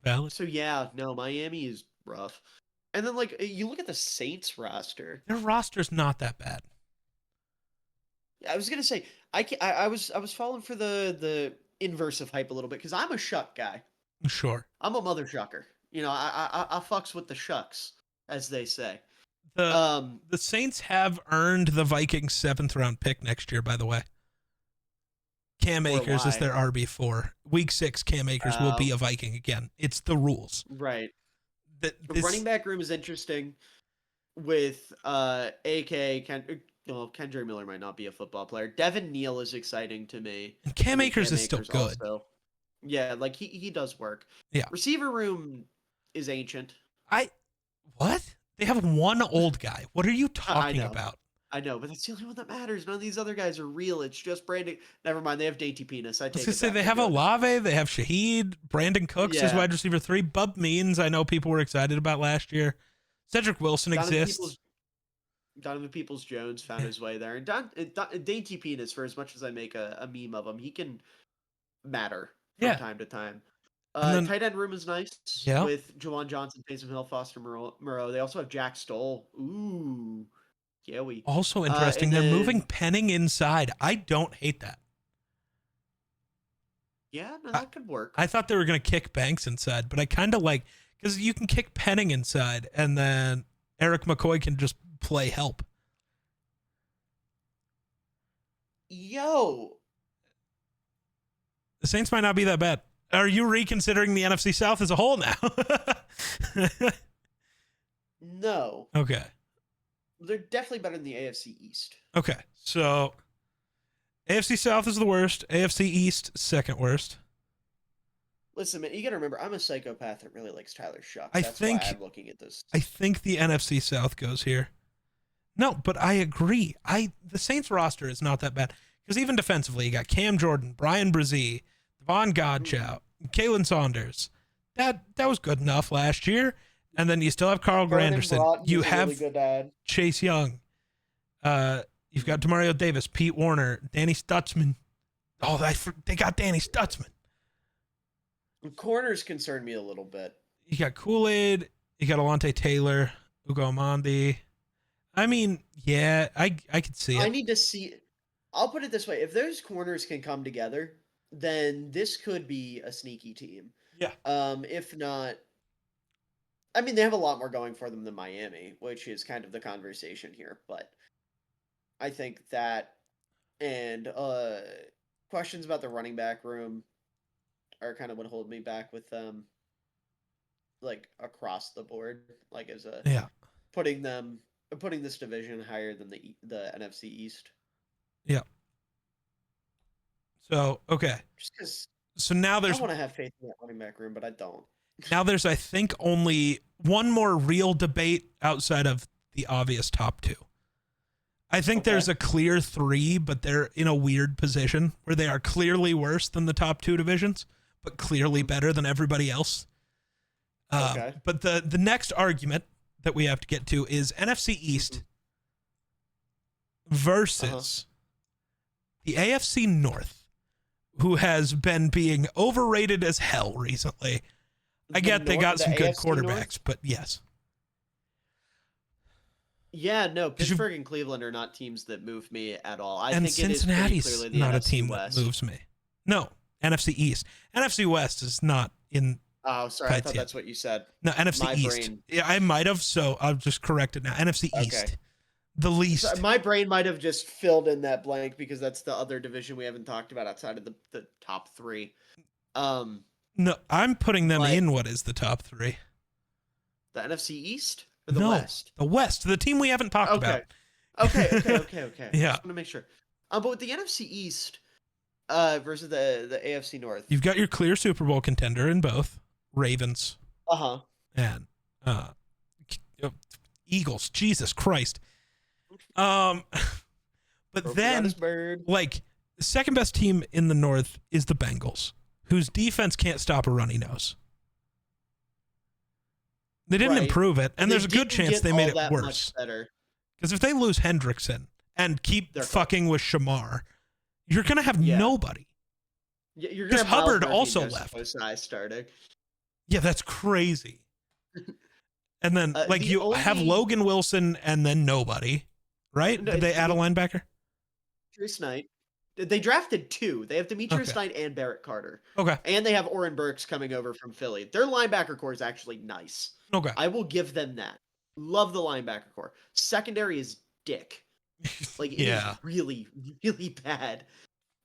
valid. So yeah, no, Miami is rough. And then like you look at the Saints roster. Their roster's not that bad. I was gonna say I was falling for the inverse of hype a little bit because I'm a shuck guy. Sure. I'm a mother shucker. You know, I fucks with the shucks, as they say. The Um, the Saints have earned the Vikings 7th round pick next year, by the way. Cam or Akers is why? their RB4. Week 6, Cam Akers will be a Viking again. It's the rules. Right. That The running this back room is interesting with AK Kendrick Miller might not be a football player. Devin Neal is exciting to me. and Cam And then Akers Cam is still Akers good. also. Yeah, like he does work. Yeah. Receiver room is ancient. I what? They have one old guy. What are you I talking know. about? I know, but that's the only one that matters. None of these other guys are real. It's just Brandon. Never mind, they have dainty penis. I I was take gonna it say back. they They're have good. Olave, they have Shaheed, Brandon Cooks is Yeah. wide receiver 3, Bub Means, I know people were excited about last year. Cedric Wilson Donovan exists. Peoples Donovan Peoples Jones found his way there, and dainty penis. For as much as I make a meme of him, he can matter from Yeah. time to time. And then Tight end room is nice yeah, with Jawan Johnson, Taysom Hill, Foster Moreau. They also have Jack Stoll. Ooh, yeah, also and interesting, they're moving then Penning inside. I don't hate that. yeah, no, I, that could work. I thought they were gonna kick Banks inside, but I kind of like because you can kick Penning inside, and then Eric McCoy can just play help. Yo, The Saints might not be that bad. Are you reconsidering the NFC South as a whole now? no, Okay. they're definitely better than the AFC East. Okay. So AFC South is the worst. AFC East, second worst. Listen, man, you gotta remember, I'm a psychopath that really likes Tyler Shucks. I That's think why I'm looking at this. I think the NFC South goes here. No, but I agree. The Saints roster is not that bad. Because even defensively, you got Cam Jordan, Brian Brzee, Devon Godchow, Kalen Saunders. That was good enough last year. And then you still have Carl Vernon Granderson. Broughton You is a have really good ad. Chase Young. You've got Demario Davis, Pete Warner, Danny Stutzman. Oh, they got Danny Stutzman. Corners concern me a little bit. You got Kool-Aid. You got Alante Taylor, Ugo Amandi. I mean, yeah, I could see it. I need to see. I'll put it this way: if those corners can come together, then this could be a sneaky team. Yeah. If not, I mean, they have a lot more going for them than Miami, which is kind of the conversation here. But I think that and questions about the running back room are kind of what hold me back with them, like across the board, like as a Yeah. putting this division higher than the NFC East. Yeah. So, okay. Just because So now I there's want to have faith in that running back room, but I don't. I think only one more real debate outside of the obvious top two. I think Okay. there's a clear 3, but they're in a weird position where they are clearly worse than the top 2 divisions, but clearly better than everybody else. Okay. But the next argument that we have to get to is NFC East versus the AFC North, who has been being overrated as hell recently. I get they got some good AFC quarterbacks, North? but yes. Yeah, no, 'Cause you- Pittsburgh and Cleveland are not teams that move me at all. I And think it is pretty Cincinnati's clearly the not a NFC team West. that moves me. No, NFC East. NFC West is not in. Oh, sorry, I Fights thought yet. that's what you said. No, NFC My East. brain. Yeah, I might have, so I'll just correct it now. NFC East. Okay. The least. So my brain might have just filled in that blank because that's the other division we haven't talked about outside of the top three. No, I'm putting them But- in what is the top 3. The NFC East or the No, West? the West, the team we haven't talked Okay. about. Okay. Yeah. Just want to make sure. But with the NFC East versus the AFC North. You've got your clear Super Bowl contender in both Ravens and Eagles. Jesus Christ. But Broken then, out his bird. like, the second best team in the North is the Bengals, whose defense can't stop a runny nose. They didn't Right. improve it, and They there's a good didn't chance get they made all it that worse. much better. Because if they lose Hendrickson and keep They're fucking with Shamar, you're going to have Yeah. nobody. Yeah, you're 'Cause gonna have Miles Hubbard Murphy and also Joseph left. Osai starting. Yeah, that's crazy. And then, like, the you have only- Logan Wilson and then nobody, right? No, Did they add a linebacker? Demetrius Knight. They drafted 2. They have Demetrius Okay. Knight and Barrett Carter. Okay. And they have Oren Burks coming over from Philly. Their linebacker core is actually nice. Okay. I will give them that. Love the linebacker core. Secondary is dick. Like it is Yeah. really, really bad.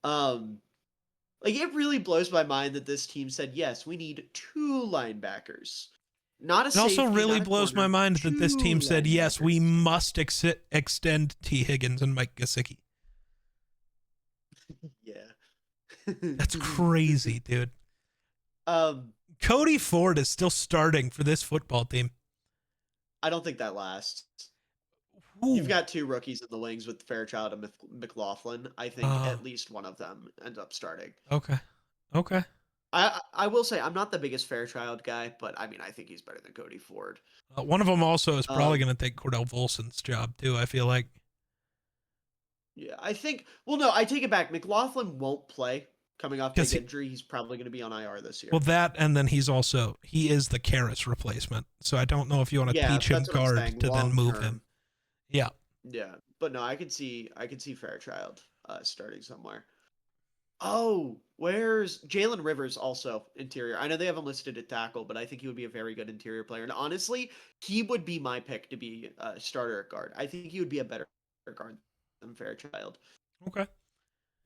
Like it really blows my mind that this team said, yes, we need 2 linebackers. Not a It also safety, really not a blows my corner, mind that this 2 team said, yes, we linebackers. must extend T. Higgins and Mike Gesicki. Yeah. That's crazy, dude. um, Cody Ford is still starting for this football team. I don't think that lasts. You've Ooh. got 2 rookies in the wings with Fairchild and McLaughlin. I think at least one of them ends up starting. Okay. Okay. I will say I'm not the biggest Fairchild guy, but I mean I think he's better than Cody Ford. One of them also is probably Um, going to take Cordell Volson's job too. I feel like yeah, I think. Well, no, I take it back. McLaughlin won't play coming off because big injury. He's probably going to be on IR this year. well that and then he is the Karras replacement. So I don't know if you want to Yeah, teach him that's what I'm guard saying. to then Long move term. him. Yeah. Yeah, but no, I could see Fairchild starting somewhere. Oh, where's Jalen Rivers also interior? I know they haven't listed at tackle, but I think he would be a very good interior player. And honestly, he would be my pick to be a starter at guard. I think he would be a better guard than Fairchild. Okay.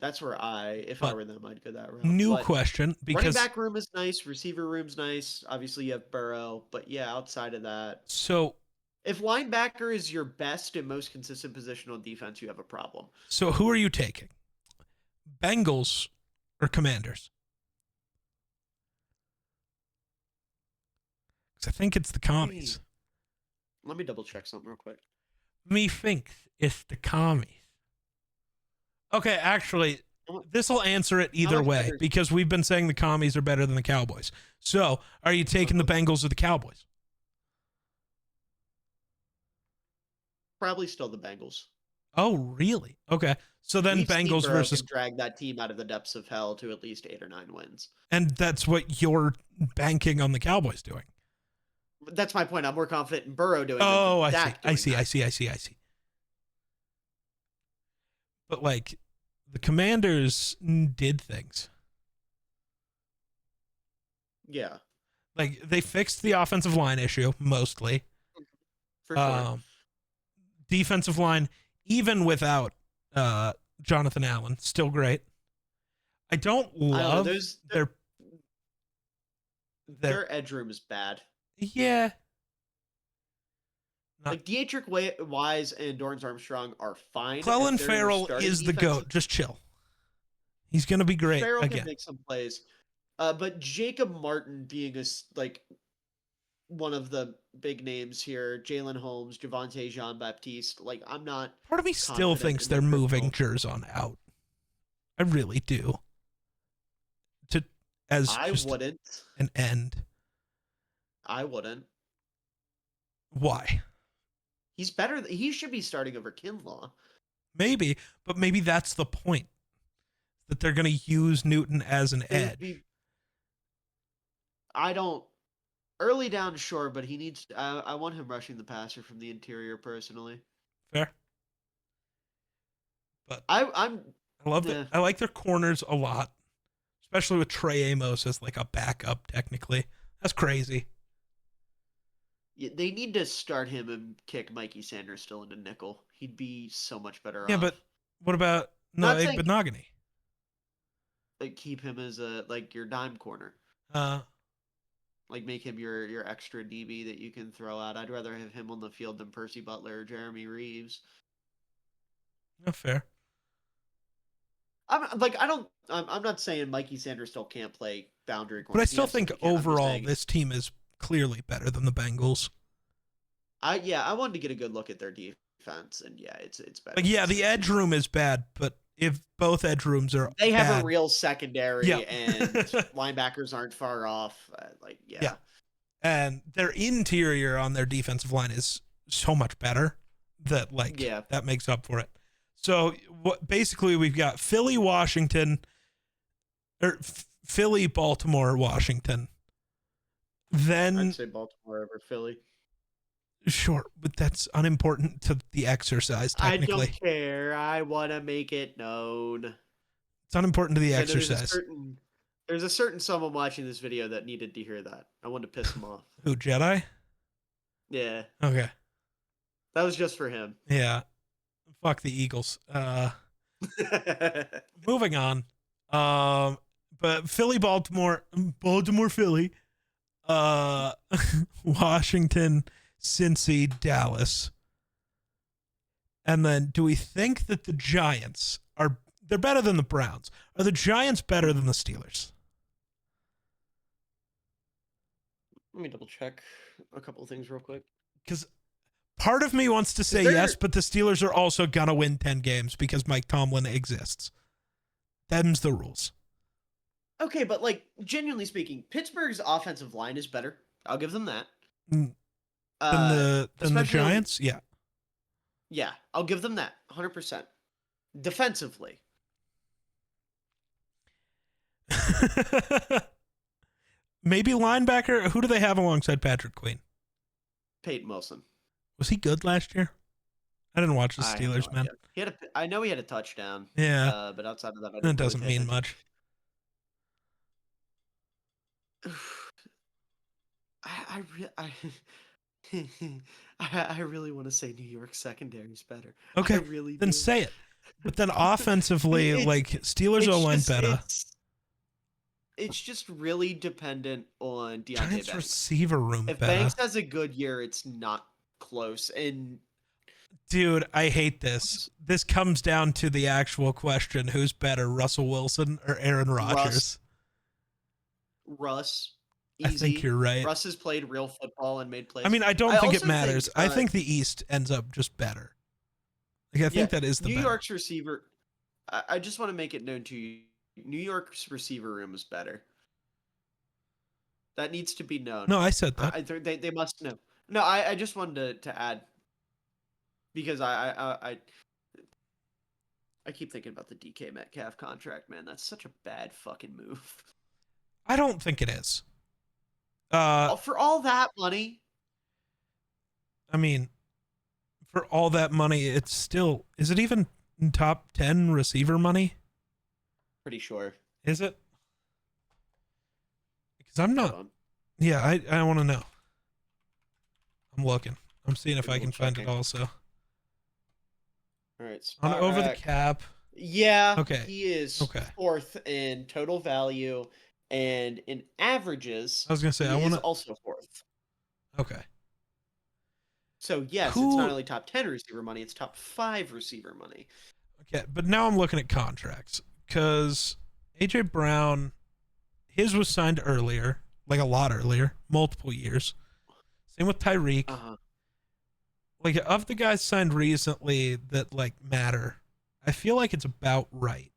That's where if I But were them, I'd go that route. new But question running because back room is nice, receiver room's nice. Obviously, you have Burrow, but yeah, outside of that, so if linebacker is your best and most consistent position on defense, you have a problem. so who are you taking? Bengals or Commanders? Because I think it's the commies. Let me double check something real quick. Me thinks it's the commies. Okay, actually, this will answer it either way because we've been saying the commies are better than the Cowboys. So, are you taking the Bengals or the Cowboys? Probably still the Bengals. Oh, really? Okay. So then We've seen Bengals Burrow versus can drag that team out of the depths of hell to at least 8 or 9 wins. and that's what you're banking on the Cowboys doing. That's my point. I'm more confident in Burrow doing Oh, than I see. Dak I doing see. that. I see. But like the Commanders did things. Yeah, Like they fixed the offensive line issue mostly. for sure. Defensive line, even without Jonathan Allen, still great. I don't love their edge room is bad. Yeah. Like Dietrich Wise and Dorrance Armstrong are fine. Clelin Ferrell is the GOAT. Just chill. He's going to be great Ferrell again. can make some plays. But Jacob Martin being one of the big names here, Jalen Holmes, Javonte Jean-Baptiste, like I'm not. Part of me still thinks they're moving Jerzon out. I really do. I wouldn't. An end. I wouldn't. Why? He's better. He should be starting over Kinlaw. Maybe, but maybe that's the point. That they're going to use Newton as an edge. I don't. Early down, sure, but he needs. I want him rushing the passer from the interior personally. Fair. But I love it. I like their corners a lot, especially with Trey Amos as like a backup. Technically, that's crazy. Yeah, they need to start him and kick Mikey Sanders still into nickel. He'd be so much better. Yeah, but what about Noah Benogany? Like keep him as your dime corner. Like make him your extra DB that you can throw out. I'd rather have him on the field than Percy Butler or Jeremy Reeves. Not fair. I'm not saying Mikey Sanders still can't play boundary corner. But I still think overall this team is clearly better than the Bengals. I wanted to get a good look at their defense, and yeah, it's better. Like, yeah, the edge room is bad, but if both edge rooms are they have bad, a real secondary, and linebackers aren't far off. Yeah, and their interior on their defensive line is so much better that that makes up for it. So basically we've got Philly, Washington, or Philly, Baltimore, Washington. Then I'd say Baltimore over Philly. Sure, but that's unimportant to the exercise, technically. I don't care. I want to make it known. It's unimportant to the exercise. There's a certain someone watching this video that needed to hear that. I wanted to piss him off. Who, Jedi? Yeah. Okay. That was just for him. Yeah. Fuck the Eagles. Moving on. But Philly, Baltimore, Philly, uh, Washington, Cincy, Dallas. And then do we think that the Giants they're better than the Browns? Are the Giants better than the Steelers? Let me double check a couple of things real quick. Because part of me wants to say yes, but the Steelers are also going to win 10 games because Mike Tomlin exists. Them's the rules. Okay, but like genuinely speaking, Pittsburgh's offensive line is better. I'll give them that. Than the Giants? Yeah. Yeah, I'll give them that 100%. Defensively. Maybe linebacker. Who do they have alongside Patrick Queen? Peyton Wilson. Was he good last year? I didn't watch the Steelers, man. I know he had a touchdown. Yeah. But outside of that, That doesn't mean much. I really want to say New York secondary's better. Okay, then do. Say it. But then offensively, like Steelers O-line better. It's just really dependent on Deontay Giants Banks. Receiver room If better. Banks has a good year, it's not close. And dude, I hate this. This comes down to the actual question: who's better, Russell Wilson or Aaron Rodgers? Russ. Easy. I think you're right. Russ has played real football and made plays. I mean, I don't think it matters. I think the East ends up just better. Like, I think that is the New York's receiver. I just want to make it known to you, New York's receiver room is better. That needs to be known. No, I said that. They must know. No, I just wanted to add, because I keep thinking about the DK Metcalf contract, man. That's such a bad fucking move. I don't think it is. For all that money. I mean, for all that money, it's still, is it even top 10 receiver money? Pretty sure. Is it? Because I'm not. Yeah, I want to know. I'm looking. I'm seeing if I can find it also. All right. On over the cap. Yeah. Okay. He is fourth in total value, and in averages. I was gonna say he is also fourth. Okay. So yes, it's not only top 10 receiver money; it's top 5 receiver money. Okay, but now I'm looking at contracts because AJ Brown, his was signed earlier, like a lot earlier, multiple years. Same with Tyreek. Like, of the guys signed recently that like matter, I feel like it's about right.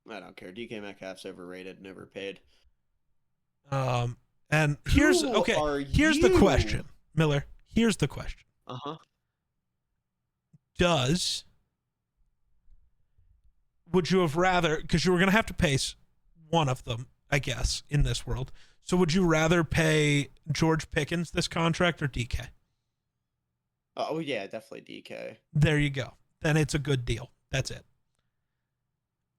I don't care. DK Metcalf's overrated, never paid. And here's the question, Miller. Here's the question. Would you have rather, because you were going to have to pay one of them, I guess, in this world. So would you rather pay George Pickens this contract or DK? Oh, yeah, definitely DK. There you go. Then it's a good deal. That's it.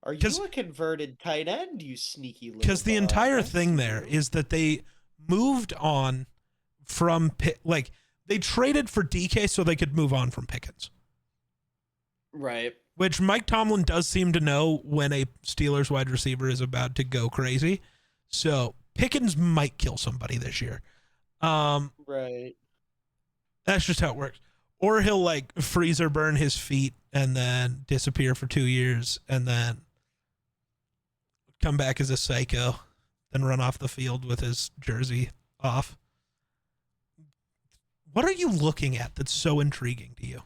Are you a converted tight end, you sneaky little Because the entire thing there is that they moved on from, like, they traded for DK so they could move on from Pickens. Right. Which Mike Tomlin does seem to know when a Steelers wide receiver is about to go crazy. So Pickens might kill somebody this year. Right. That's just how it works. Or he'll like freeze or burn his feet and then disappear for 2 years and then come back as a psycho, then run off the field with his jersey off. What are you looking at that's so intriguing to you?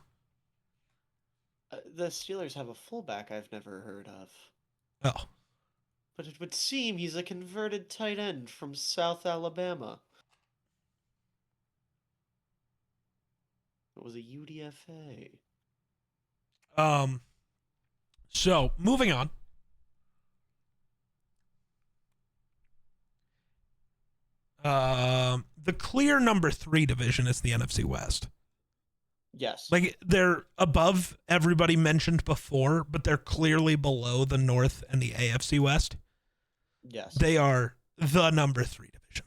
The Steelers have a fullback I've never heard of. Oh. But it would seem he's a converted tight end from South Alabama. It was a UDFA. So, moving on. The clear number 3 division is the NFC West. Yes. Like, they're above everybody mentioned before, but they're clearly below the North and the AFC West. Yes. They are the number 3 division.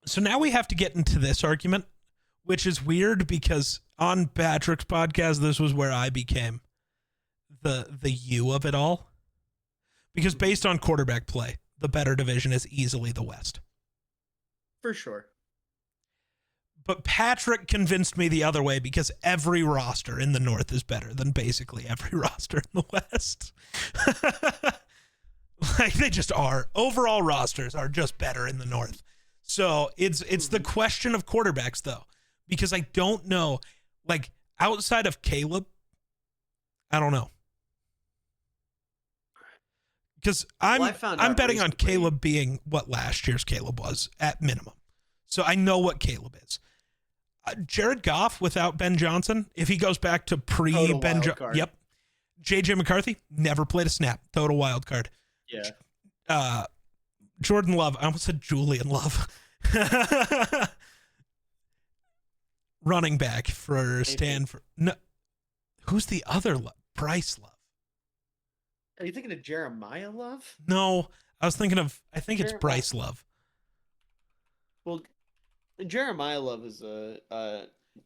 So now we have to get into this argument, which is weird because on Patrick's podcast, this was where I became the you of it all. Because based on quarterback play, the better division is easily the West. For sure. But Patrick convinced me the other way because every roster in the North is better than basically every roster in the West. Like, they just are. Overall rosters are just better in the North. So it's the question of quarterbacks, though, because I don't know, like, outside of Caleb, I don't know. Because I'm betting on Caleb being what last year's Caleb was at minimum. So I know what Caleb is. Jared Goff without Ben Johnson, if he goes back to pre-Ben Johnson. Yep. J.J. McCarthy, never played a snap. Total wild card. Yeah. Jordan Love. I almost said Julian Love. Running back for Stanford. No, who's the other Love? Bryce Love. Are you thinking of Jeremiah Love? No, I think it's Bryce Love. Well, Jeremiah Love is a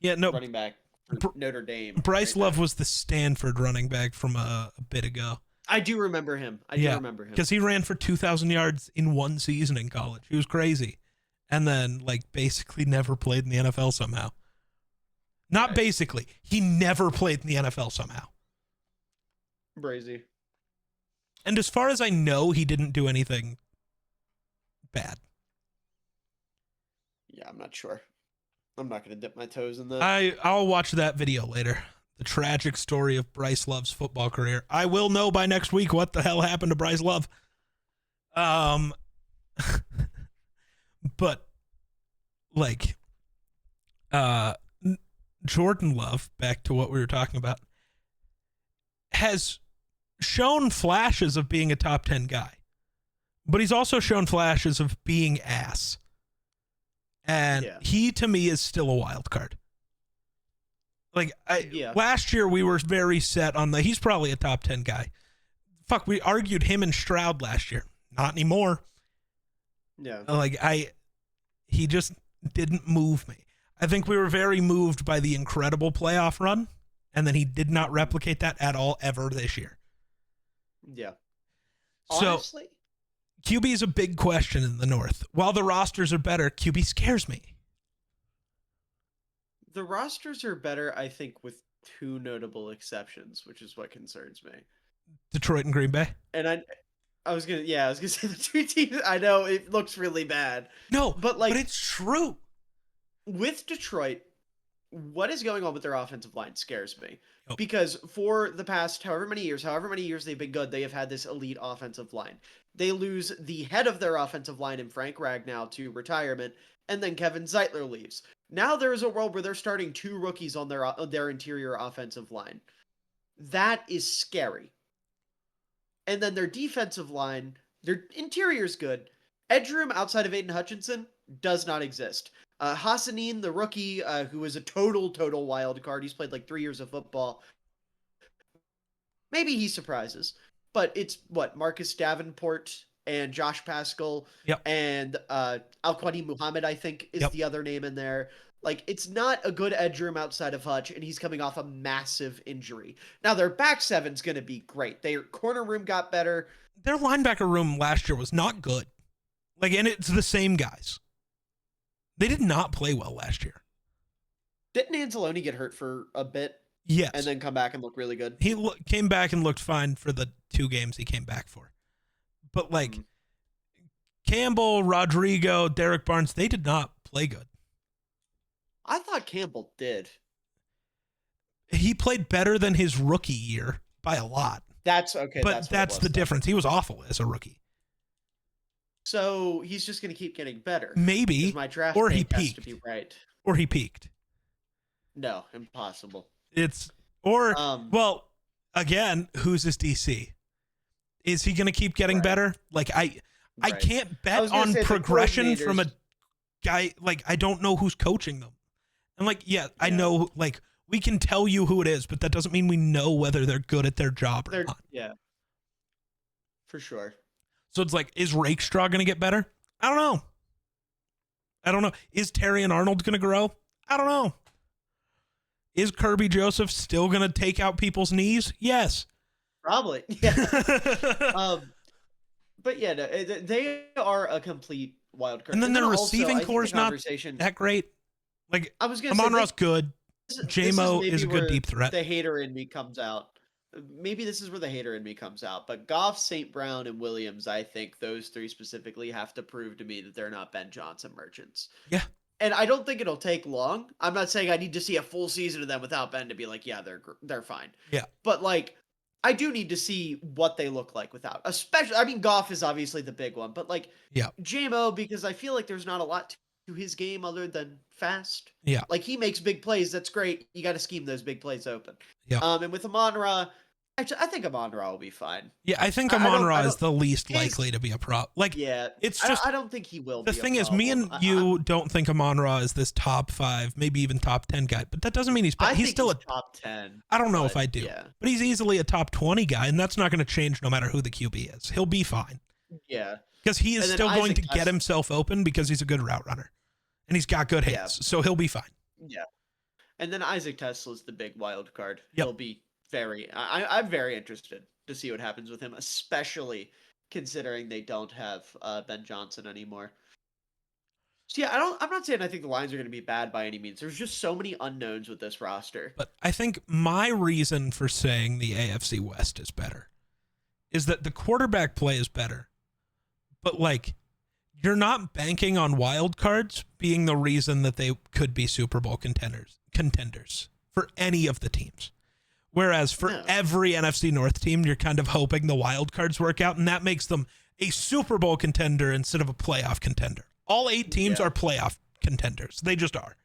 running back for Notre Dame. Bryce Love was the Stanford running back from a bit ago. I do remember him. I do remember him. Because he ran for 2,000 yards in one season in college. He was crazy. And then, like, basically never played in the NFL somehow. Not basically. He never played in the NFL somehow. Crazy. And as far as I know, he didn't do anything bad. Yeah, I'm not sure. I'm not going to dip my toes in that. I'll watch that video later. The tragic story of Bryce Love's football career. I will know by next week what the hell happened to Bryce Love. But like, Jordan Love, back to what we were talking about, has shown flashes of being a top 10 guy, but he's also shown flashes of being ass. And he, to me, is still a wild card. Like, last year we were very set on he's probably a top 10 guy. Fuck, we argued him and Stroud last year. Not anymore. Yeah. Like, he just didn't move me. I think we were very moved by the incredible playoff run, and then he did not replicate that at all ever this year. Yeah. Honestly, so, QB is a big question in the North. While the rosters are better, QB scares me. The rosters are better, I think, with two notable exceptions, which is what concerns me. Detroit and Green Bay. And I was gonna say the two teams. I know it looks really bad. No, but it's true. With Detroit, what is going on with their offensive line scares me. Because for the past however many years they've been good, they have had this elite offensive line. They lose the head of their offensive line in Frank Ragnow to retirement, and then Kevin Zeitler leaves. Now there is a world where they're starting two rookies on their interior offensive line. That is scary. And then their defensive line, their interior's good. Edge room outside of Aiden Hutchinson does not exist. Hassanin, the rookie, who is a total wild card. He's played like 3 years of football. Maybe he surprises. But it's Marcus Davenport and Josh Paschal and Al-Quadi Muhammad, I think, is the other name in there. Like, it's not a good edge room outside of Hutch, and he's coming off a massive injury. Now, their back seven's going to be great. Their corner room got better. Their linebacker room last year was not good. Like, and it's the same guys. They did not play well last year. Didn't Anzalone get hurt for a bit? Yes. And then come back and look really good? He came back and looked fine for the 2 games he came back for. But, like, Campbell, Rodrigo, Derek Barnes, they did not play good. I thought Campbell did. He played better than his rookie year by a lot. That's okay. But that's the difference. He was awful as a rookie. So he's just going to keep getting better. Maybe. My draft or he peaked. Has to be right. Or he peaked. No, impossible. Well, again, who's his DC? Is he going to keep getting better? Like, I can't bet on progression from a guy. Like, I don't know who's coaching them. And like, I know, like, we can tell you who it is, but that doesn't mean we know whether they're good at their job or not. Yeah. For sure. So it's like, is Rakestraw going to get better? I don't know. Is Terry and Arnold going to grow? I don't know. Is Kirby Joseph still going to take out people's knees? Yes. Probably. Yeah. But yeah, no, they are a complete wild card. And then their also, receiving I think core the is not conversation. that great. Like, I was going to say, Amon-Ra's good. this J-Mo is a good where deep threat. the hater in me comes out. Maybe this is where the hater in me comes out. But Goff, St. Brown, and Williams, I think those three specifically have to prove to me that they're not Ben Johnson merchants. Yeah. And I don't think it'll take long. I'm not saying I need to see a full season of them without Ben to be like, yeah, they're fine. Yeah. But like, I do need to see what they look like without. Especially, I mean, Goff is obviously the big one, but like, Yeah. JMO, because I feel like there's not a lot to his game other than fast. Yeah. Like he makes big plays. That's great. You got to scheme those big plays open. Yeah. And with Amon-Ra, actually, I think Amon-Ra will be fine. Yeah, I think Amon-Ra is the least likely to be a prop. Like, yeah, it's just. I don't think he will. The thing is, me and you don't think Amon-Ra is this top 5, maybe even top 10 guy, but that doesn't mean he's bad. He's still a top 10. I don't know if I do, yeah. but he's easily a top 20 guy, and that's not going to change no matter who the QB is. He'll be fine. Yeah, because he is still going to get himself open because he's a good route runner, and he's got good hands, so he'll be fine. Yeah, and then Isaac Tesla's the big wild card. Yep. He'll be I'm very interested to see what happens with him, especially considering they don't have Ben Johnson anymore. So yeah, I'm not saying I think the Lions are going to be bad by any means. There's just so many unknowns with this roster. But I think my reason for saying the AFC West is better is that the quarterback play is better. But like, you're not banking on wild cards being the reason that they could be Super Bowl contenders for any of the teams. Whereas for every NFC North team, you're kind of hoping the wild cards work out, and that makes them a Super Bowl contender instead of a playoff contender. All 8 teams are playoff contenders. They just are.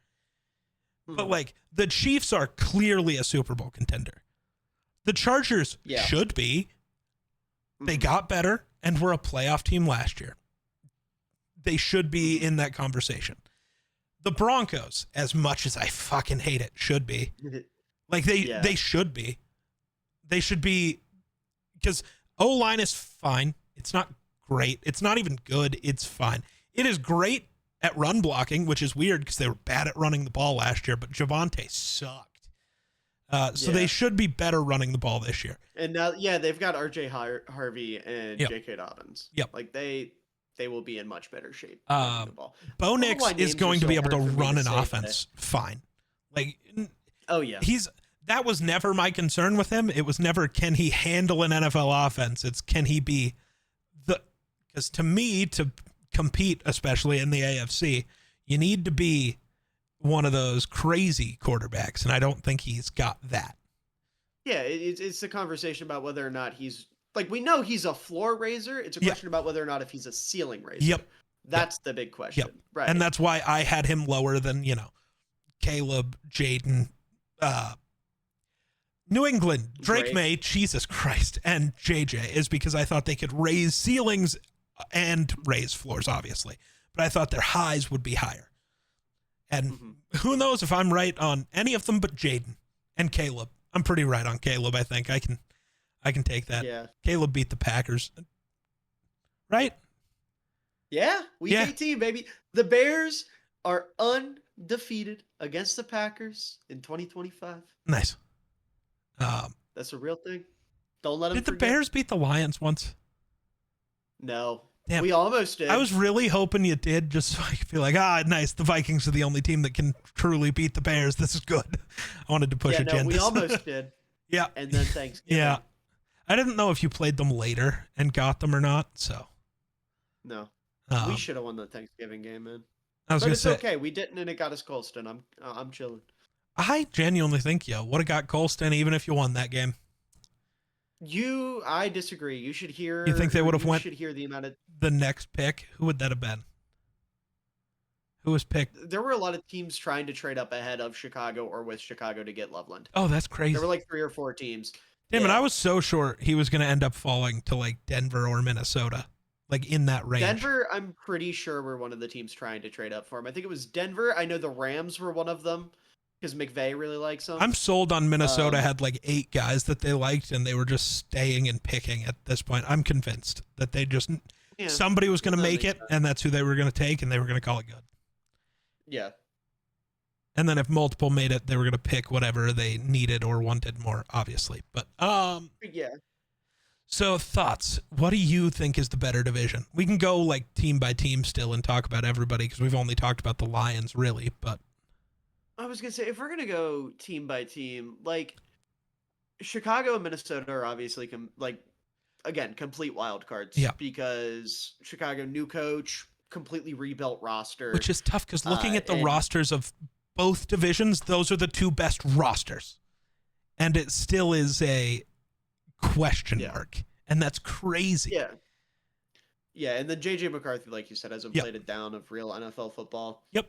But like, the Chiefs are clearly a Super Bowl contender. The Chargers should be. They got better and were a playoff team last year. They should be in that conversation. The Broncos, as much as I fucking hate it, should be. Like, they should be. They should be, because O-line is fine. It's not great. It's not even good. It's fine. It is great at run blocking, which is weird because they were bad at running the ball last year, but Javonte sucked. So they should be better running the ball this year. And now, they've got RJ Harvey and J.K. Dobbins. Yep. Like, they will be in much better shape. Bo Nix is going to be able to run an offense fine. Like, that was never my concern with him. It was never, can he handle an NFL offense? It's, can he be because to me, to compete, especially in the AFC, you need to be one of those crazy quarterbacks, and I don't think he's got that. Yeah, it's a conversation about whether or not he's, like, we know he's a floor raiser. It's a question about whether or not if he's a ceiling raiser. Yep. That's the big question. Yep. Right. And that's why I had him lower than, Caleb, Jaden, New England, Drake May, Jesus Christ, and JJ, is because I thought they could raise ceilings and raise floors, obviously. But I thought their highs would be higher. And who knows if I'm right on any of them but Jaden and Caleb. I'm pretty right on Caleb, I think. I can take that. Yeah. Caleb beat the Packers. Right? Yeah. Week 18, baby. The Bears are undefeated against the Packers in 2025. Nice. That's a real thing. Don't let them forget. Did the Bears beat the Lions once? No. Damn. We almost did. I was really hoping you did, just so I could be like, nice. The Vikings are the only team that can truly beat the Bears. This is good. I wanted to push agendas. We almost did. Yeah. And then Thanksgiving. Yeah. I didn't know if you played them later and got them or not, so. No. We should have won the Thanksgiving game, man. But it's okay. We didn't, and it got us Colston. I'm chilling. I genuinely think you would have got Colston even if you won that game. I disagree. You should hear. You think they would have went? Should hear the amount of the next pick. Who would that have been? Who was picked? There were a lot of teams trying to trade up ahead of Chicago or with Chicago to get Loveland. Oh, that's crazy. There were like 3 or 4 teams. Damn it! I was so sure he was going to end up falling to like Denver or Minnesota, like in that range. Denver, I'm pretty sure were one of the teams trying to trade up for him. I think it was Denver. I know the Rams were one of them. Because McVay really likes him. I'm sold on Minnesota had like 8 guys that they liked, and they were just staying and picking at this point. I'm convinced that they just somebody was going to make it, and that's who they were going to take, and they were going to call it good. Yeah. And then if multiple made it, they were going to pick whatever they needed or wanted more, obviously. But Yeah. so thoughts. What do you think is the better division? We can go like team by team still and talk about everybody because we've only talked about the Lions really, but I was gonna say if we're gonna go team by team, like Chicago and Minnesota are obviously like again complete wild cards yeah. because Chicago new coach, completely rebuilt roster, Which is tough because looking at the and rosters of both divisions, those are the two best rosters. And it still is a question yeah, mark. And that's crazy. yeah, yeah, and then JJ McCarthy, like you said, hasn't Yep. played it down of real NFL football. Yep.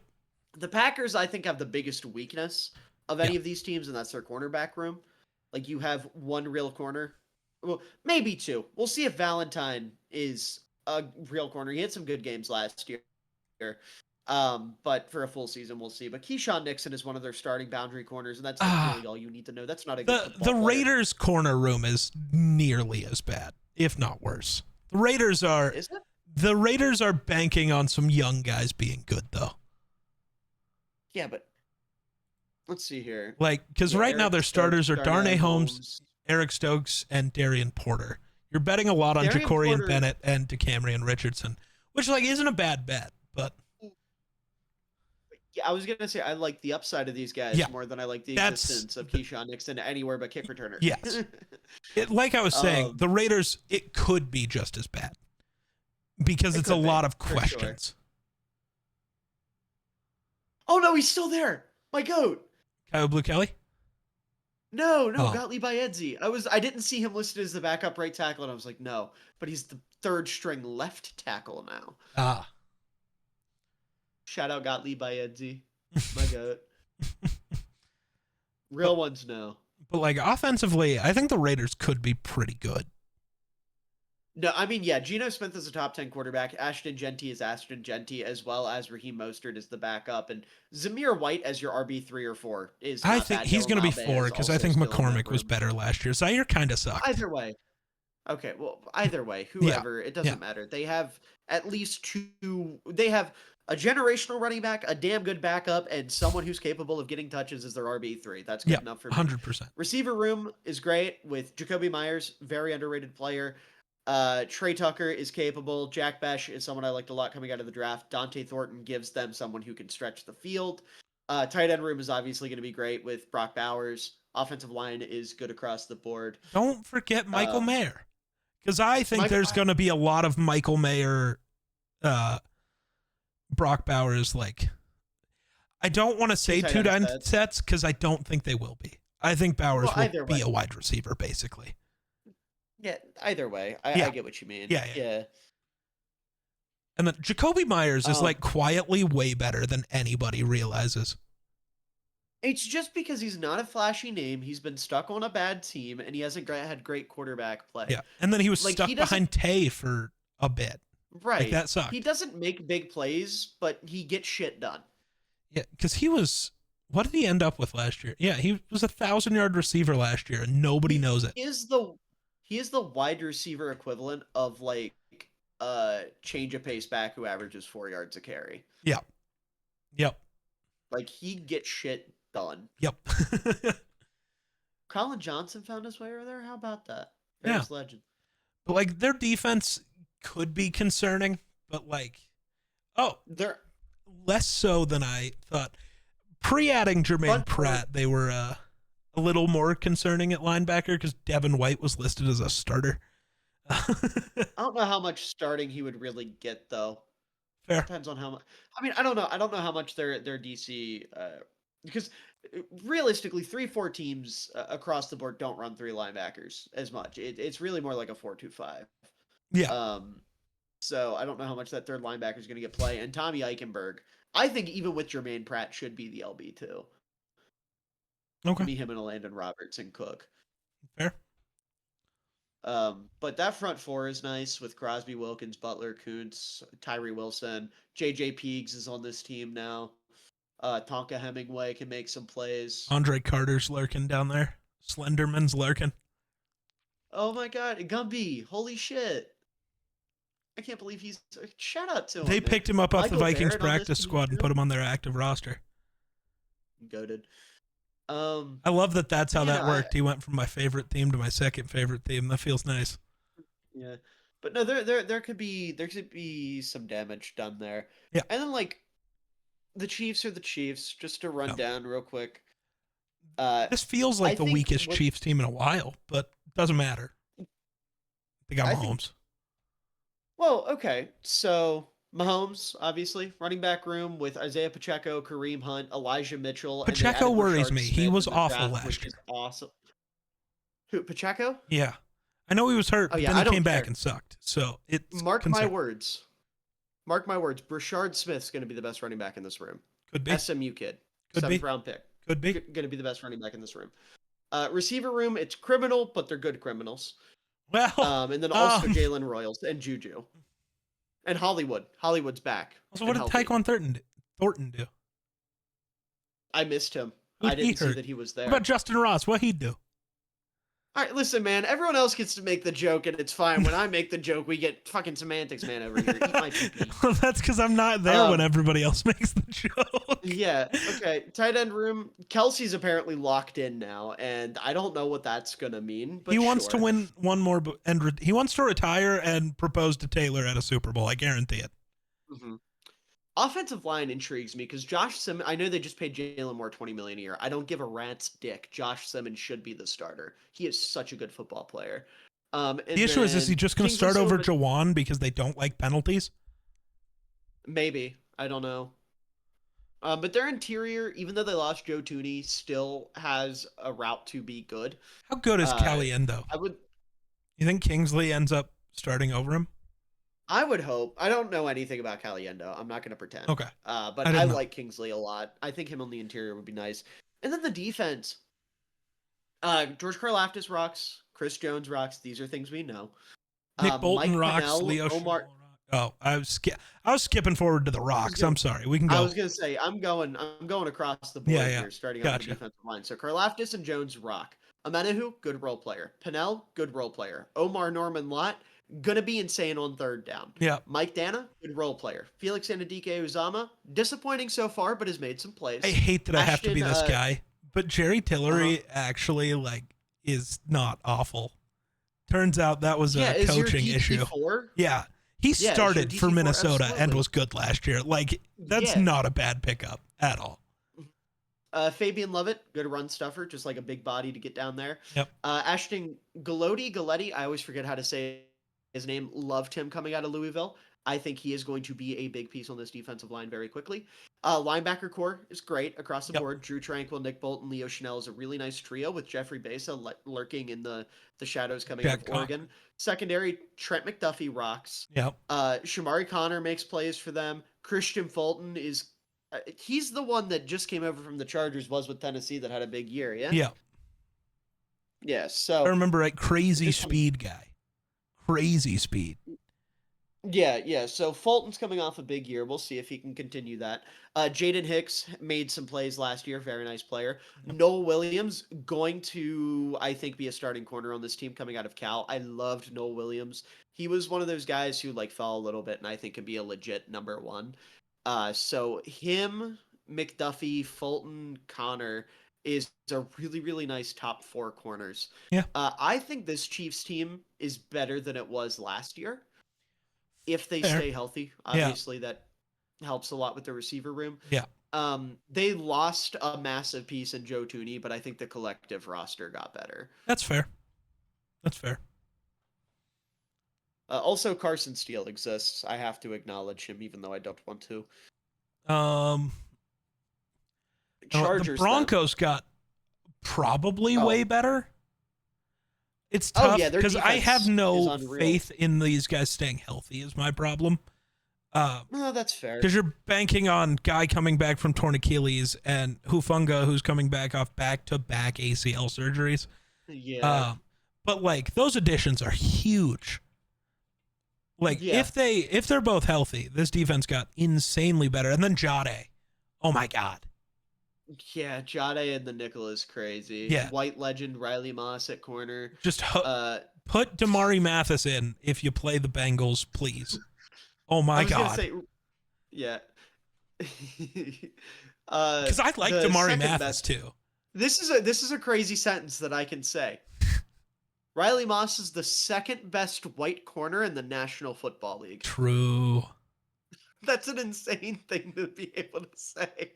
The Packers, I think, have the biggest weakness of Yeah. any of these teams, and that's their cornerback room. Like you have one real corner, well, maybe two. We'll see if Valentine is a real corner. He had some good games last year. But for a full season, we'll see. But Keyshawn Nixon is one of their starting boundary corners, and that's like really all you need to know. That's not a good football The player. Raiders corner room is nearly as bad, if not worse. The Raiders are Is it? the Raiders are banking on some young guys being good though. Yeah, but let's see here. Like because Yeah, right now Eric their Stokes, starters are Darnay Darnay Holmes, Eric Stokes, and Darian Porter. You're betting a lot on Darian Jacorian Porter- Bennett and DeCamerion Richardson, which like isn't a bad bet, but Yeah, I was gonna say I like the upside of these guys Yeah, more than I like the that's- existence of Keyshawn Nixon anywhere but kick returner. Yes. like I was saying, Um, the Raiders it could be just as bad because It it's a could be, lot of for sure. questions. Oh no, he's still there. My goat. Kyle Blue Kelly. No, Oh. Gottlieb Iedzi. I didn't see him listed as the backup right tackle, and I was like, no, but he's the third string left tackle now. Ah. Shout out Gottlieb Iedzi. My goat. Real ones know. But like offensively, I think the Raiders could be pretty good. No, I mean, yeah, Geno Smith is a top 10 quarterback. Ashton Genty is Ashton Genty, as well as Raheem Mostert is the backup. And Zamir White as your RB3 or 4 is I not think bad. he's Dylan going to be Albe 4 is because I also think still in that McCormick was room. better last year. Zaire kind of sucked. Either way. Okay, well, either way, whoever, it doesn't matter. They have at least two. They have a generational running back, a damn good backup, and someone who's capable of getting touches as their RB3. That's good enough for me. 100%. Receiver room is great with Jacoby Myers, very underrated player. Trey Tucker is capable. Jack Besh is someone I liked a lot coming out of the draft. Dante Thornton gives them someone who can stretch the field. Tight end room is obviously going to be great with Brock Bowers. Offensive line is good across the board. Don't forget Michael Mayer. Because I think there's going to be a lot of Michael Mayer, Brock Bowers, like, I don't want to say two tight end sets because I don't think they will be. I think Bowers will be a wide receiver, basically. Yeah, either way. I get what you mean. Yeah. And then Jacoby Myers is like quietly way better than anybody realizes. It's just because he's not a flashy name. He's been stuck on a bad team, and he hasn't had great quarterback play. Yeah, and then he was Like, stuck behind Tay for a bit. Right. Like, that sucked. He doesn't make big plays, but he gets shit done. Yeah, because he was... What did he end up with last year? Yeah, he was a 1,000-yard receiver last year, and nobody knows it. He is the wide receiver equivalent of, like, change of pace back who averages 4 yards a carry. Yeah. Yep. Like, he gets shit done. Yep. Colin Johnson found his way over there? How about that? Bears legend. But, like, their defense could be concerning, but, like, they're less so than I thought. Pre-adding Jermaine Pratt, they were a little more concerning at linebacker because Devin White was listed as a starter. I don't know how much starting he would really get, though. Fair. Depends on how much. I mean, I don't know. I don't know how much their DC because realistically, 3-4 teams across the board don't run 3 linebackers as much. It's really more like a 4-2-5. Yeah. So I don't know how much that third linebacker is going to get play. And Tommy Eichenberg, I think even with Jermaine Pratt, should be the LB too. Okay. Me, him, and Landon Roberts and Cook. Fair. But that front four is nice with Crosby, Wilkins, Butler, Kuntz, Tyree Wilson. JJ Peegs is on this team now. Tonka Hemingway can make some plays. Andre Carter's lurking down there. Slenderman's lurking. Oh my God, Gumby! Holy shit! I can't believe he's. Shout out to him. They picked him up off the Michael Vikings Barrett on this practice team, squad and too. put him on their active roster. Goated. I love that that's But how you that know, I worked. He went from my favorite theme to my second favorite theme. That feels nice. yeah. But no, there could be some damage done there. Yeah. And then like the Chiefs are the Chiefs, just to run Yeah. down real quick. Uh This feels I like the think weakest what Chiefs team in a while, but doesn't matter. They got I think Mahomes. well, okay. So Mahomes, obviously, running back room with Isaiah Pacheco, Kareem Hunt, Elijah Mitchell, and they Pacheco added worries Rashard me. He Smith was in the awful draft, last which year. is awesome. Who, Pacheco? Yeah. I know he was hurt, Oh but yeah, then he I came don't back care. and sucked. So it's Mark my concerning. words. Mark my words. Rashard Smith's going to be the best running back in this room. Could be. SMU kid, Could seventh be. round pick. Could be. Going to be the best running back in this room. Receiver room, it's criminal, but they're good criminals. Well, And then also Jalen Royals and Juju and Hollywood. Hollywood's back so and what did healthy. Tyquan Thornton do? I missed him. Who'd I he didn't see hurt? that he was What there. about Justin Ross? What'd he do? All right, listen, man. Everyone else gets to make the joke, and it's fine. When I make the joke, we get fucking semantics, man, over here. Eat my pee. Well, that's because I'm not there when Um, everybody else makes the joke. yeah. Okay. Tight end room. Kelsey's apparently locked in now, and I don't know what that's gonna mean. But He wants to sure. win one more, and he wants to retire and propose to Taylor at a Super Bowl. I guarantee it. Mm-hmm. Offensive line intrigues me because Josh Simmons. I know they just paid Jalen Moore $20 million a year. I don't give a rat's dick. Josh Simmons should be the starter. He is such a good football player. And The issue is he then just going to Kingsley start over Silverman- Jawan because they don't like penalties? Maybe, I don't know. But their interior, even though they lost Joe Tooney, still has a route to be good. How good is Uh, Caliendo? I would You think Kingsley ends up starting over him? I would hope. I don't know anything about Caliendo. I'm not going to pretend. Okay. But I I didn't know. like Kingsley a lot. I think him on the interior would be nice. And then the defense. George Karlaftis rocks. Chris Jones rocks. These are things we know. Nick Bolton Mike rocks. Pennell, Leo Omar. Chenal rocks. Oh, I was skipping forward to the rocks. I'm sorry. We can I go. was gonna say I'm going across the board Yeah, yeah. here, starting on the Gotcha. defensive line. So Karlaftis and Jones rock. Amenahu, good role player. Pennell, good role player. Omar Norman Lott, gonna be insane on third down. Yeah. Mike Dana, good role player. Felix Anadike Uzama, disappointing so far, but has made some plays. I hate that I have to be Ashton, this guy, but Jerry Tillery actually is not awful. Turns out that was Yeah, a is your coaching issue. DC4? Yeah. He Yeah, started is for your DC4? Minnesota and Absolutely. was good last year. That's Yeah. not a bad pickup at all. Fabian Lovett, good run stuffer, just like a big body to get down there. Yep. Ashton Galletti, I always forget how to say his name. Loved him coming out of Louisville. I think he is going to be a big piece on this defensive line very quickly. Linebacker core is great across the Yep. board. Drew Tranquil, Nick Bolton, Leo Chenal is a really nice trio with Jeffrey Besa lurking in the shadows coming out Jack of Oregon. Secondary, Trent McDuffie rocks. Yep. Shamari Connor makes plays for them. Christian Fulton is he's the one that just came over from the Chargers, was with Tennessee, that had a big year. Yeah. Yeah. Yeah. So I remember crazy This one- speed guy. Crazy speed. yeah. So Fulton's coming off a big year. We'll see if he can continue that. Jaden Hicks made some plays last year. Very nice player. Noel Williams going to, I think, be a starting corner on this team coming out of Cal. I loved Noel Williams. He was one of those guys who fell a little bit, and I think could be a legit number one. So him, McDuffie, Fulton, Connor is a really, really nice top four corners. Yeah. I think this Chiefs team is better than it was last year. If they Fair. stay healthy, obviously that helps a lot with the receiver room. Yeah. They lost a massive piece in Joe Tooney, but I think the collective roster got better. That's fair. That's fair. Also, Carson Steele exists. I have to acknowledge him, even though I don't want to. Chargers. The Broncos got probably way better. It's Oh, tough yeah, their because I defense have is no unreal. faith in these guys staying healthy is my problem. No, that's fair. Because you're banking on guy coming back from torn Achilles and Hufunga who's coming back off back-to-back ACL surgeries. Yeah. But those additions are huge. Yeah. If they're both healthy, this defense got insanely better. And then Jade. Oh my God. Yeah, Jade and the nickel is crazy. Yeah. White legend Riley Moss at corner. Just put Damari Mathis in if you play the Bengals, please. Oh my I was God. Gonna say, yeah. Because I like The Damari second Mathis best. too. This is a crazy sentence that I can say. Riley Moss is the second best white corner in the National Football League. True. That's an insane thing to be able to say.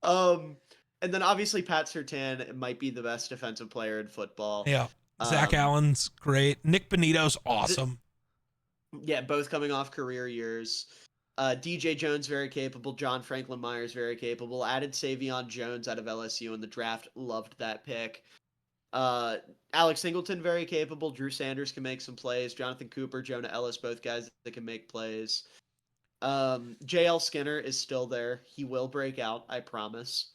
um, and then obviously Pat Surtain might be the best defensive player in football. Yeah. Zach Um, Allen's great. Nick Benito's th- awesome. yeah, both coming off career years. DJ Jones very capable. John Franklin Myers very capable. Added Savion Jones out of LSU in the draft. Loved that pick. Uh, Alex Singleton very capable. Drew Sanders can make some plays. Jonathan Cooper, Jonah Ellis, both guys that can make plays. JL Skinner is still there. He will break out, I promise.